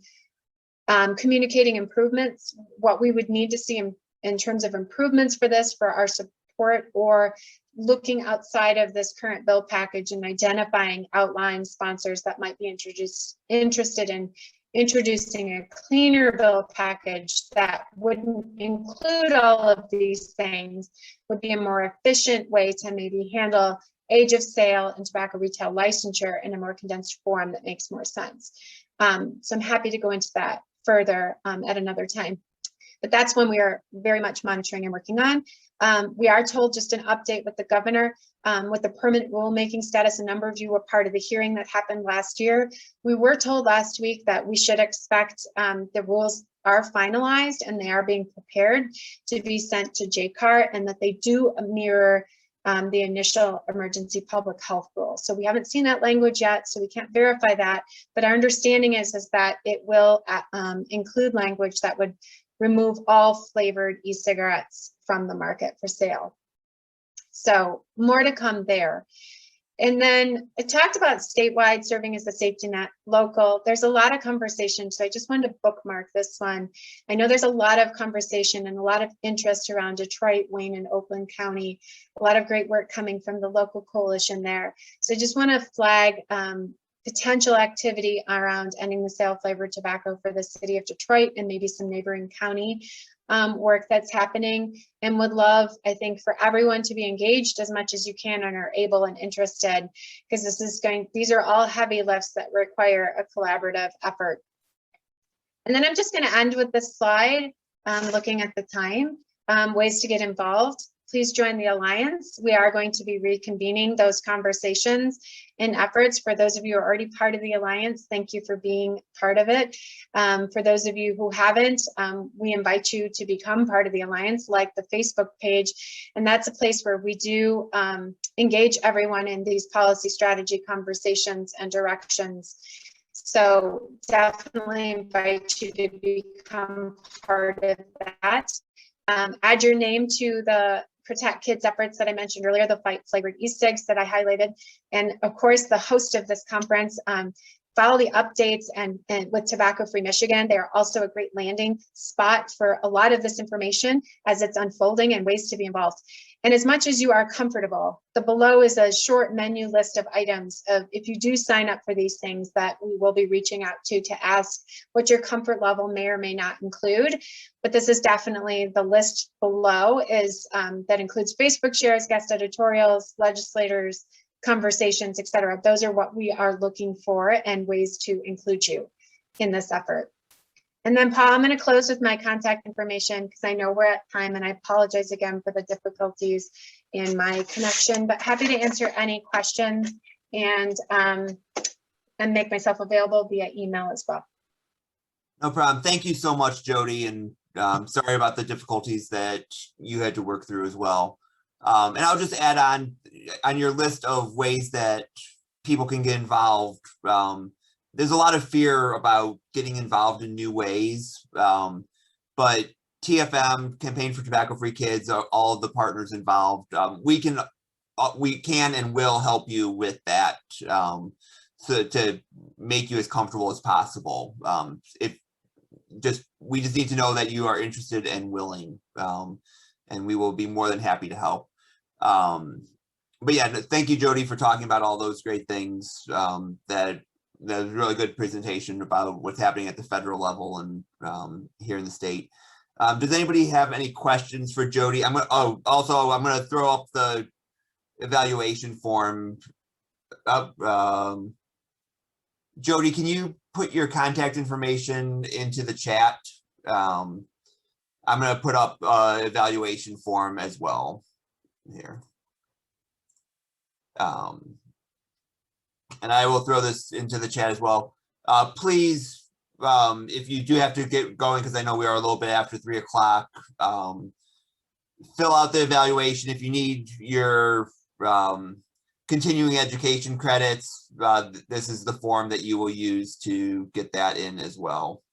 communicating improvements, what we would need to see in terms of improvements for this, for our support, or looking outside of this current bill package and identifying outlying sponsors that might be interested in introducing a cleaner bill package that wouldn't include all of these things, would be a more efficient way to maybe handle age of sale and tobacco retail licensure in a more condensed form that makes more sense. So I'm happy to go into that further at another time. But that's one we are very much monitoring and working on. We are told, just an update with the governor, with the permanent rulemaking status. A number of you were part of the hearing that happened last year. We were told last week that we should expect the rules are finalized and they are being prepared to be sent to JCAR, and that they do mirror the initial emergency public health rule. So we haven't seen that language yet, so we can't verify that, but our understanding is that it will include language that would remove all flavored e-cigarettes from the market for sale. So more to come there. And then I talked about statewide serving as a safety net, local. There's a lot of conversation, so I just wanted to bookmark this one. I know there's a lot of conversation and a lot of interest around Detroit, Wayne, and Oakland County. A lot of great work coming from the local coalition there. So I just want to flag potential activity around ending the sale of flavored tobacco for the city of Detroit and maybe some neighboring county work that's happening, and would love, I think, for everyone to be engaged as much as you can and are able and interested, because these are all heavy lifts that require a collaborative effort. And then I'm just going to end with this slide, looking at the time, ways to get involved. Please join the Alliance. We are going to be reconvening those conversations and efforts. For those of you who are already part of the Alliance, thank you for being part of it. For those of you who haven't, we invite you to become part of the Alliance, like the Facebook page. And that's a place where we do engage everyone in these policy strategy conversations and directions. So definitely invite you to become part of that. Add your name to the Protect Kids efforts that I mentioned earlier, the Fight Flavored e-cigs that I highlighted. And of course, the host of this conference, follow the updates and with Tobacco Free Michigan. They are also a great landing spot for a lot of this information as it's unfolding and ways to be involved. And as much as you are comfortable, the below is a short menu list of items of if you do sign up for these things that we will be reaching out to ask what your comfort level may or may not include. But this is definitely the list below is that includes Facebook shares, guest editorials, legislators, conversations, etc. Those are what we are looking for and ways to include you in this effort. And then Paul, I'm going to close with my contact information because I know we're at time, and I apologize again for the difficulties in my connection, but happy to answer any questions and make myself available via email as well. No problem. Thank you so much, Jody, and sorry about the difficulties that you had to work through as well. And I'll just add on your list of ways that people can get involved. There's a lot of fear about getting involved in new ways, but TFM, Campaign for Tobacco Free Kids, are all of the partners involved. We can and will help you with that, so to make you as comfortable as possible. We just need to know that you are interested and willing, and we will be more than happy to help. But yeah, thank you, Jody, for talking about all those great things. That was a really good presentation about what's happening at the federal level and here in the state. Does anybody have any questions for Jody? I'm gonna throw up the evaluation form up. Jody, can you put your contact information into the chat? I'm gonna put up evaluation form as well here. And I will throw this into the chat as well. Please, if you do have to get going, because I know we are a little bit after 3 o'clock, fill out the evaluation. If you need your continuing education credits, this is the form that you will use to get that in as well.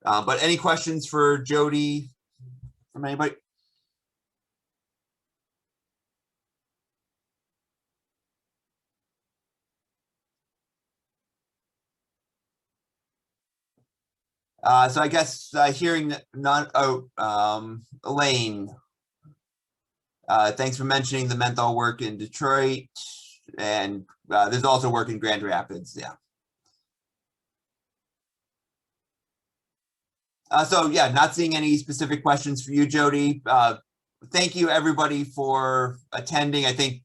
But any questions for Jody from anybody? So I guess hearing none. Elaine, thanks for mentioning the menthol work in Detroit, and there's also work in Grand Rapids. Yeah. So yeah, not seeing any specific questions for you, Jody. Thank you everybody for attending. I think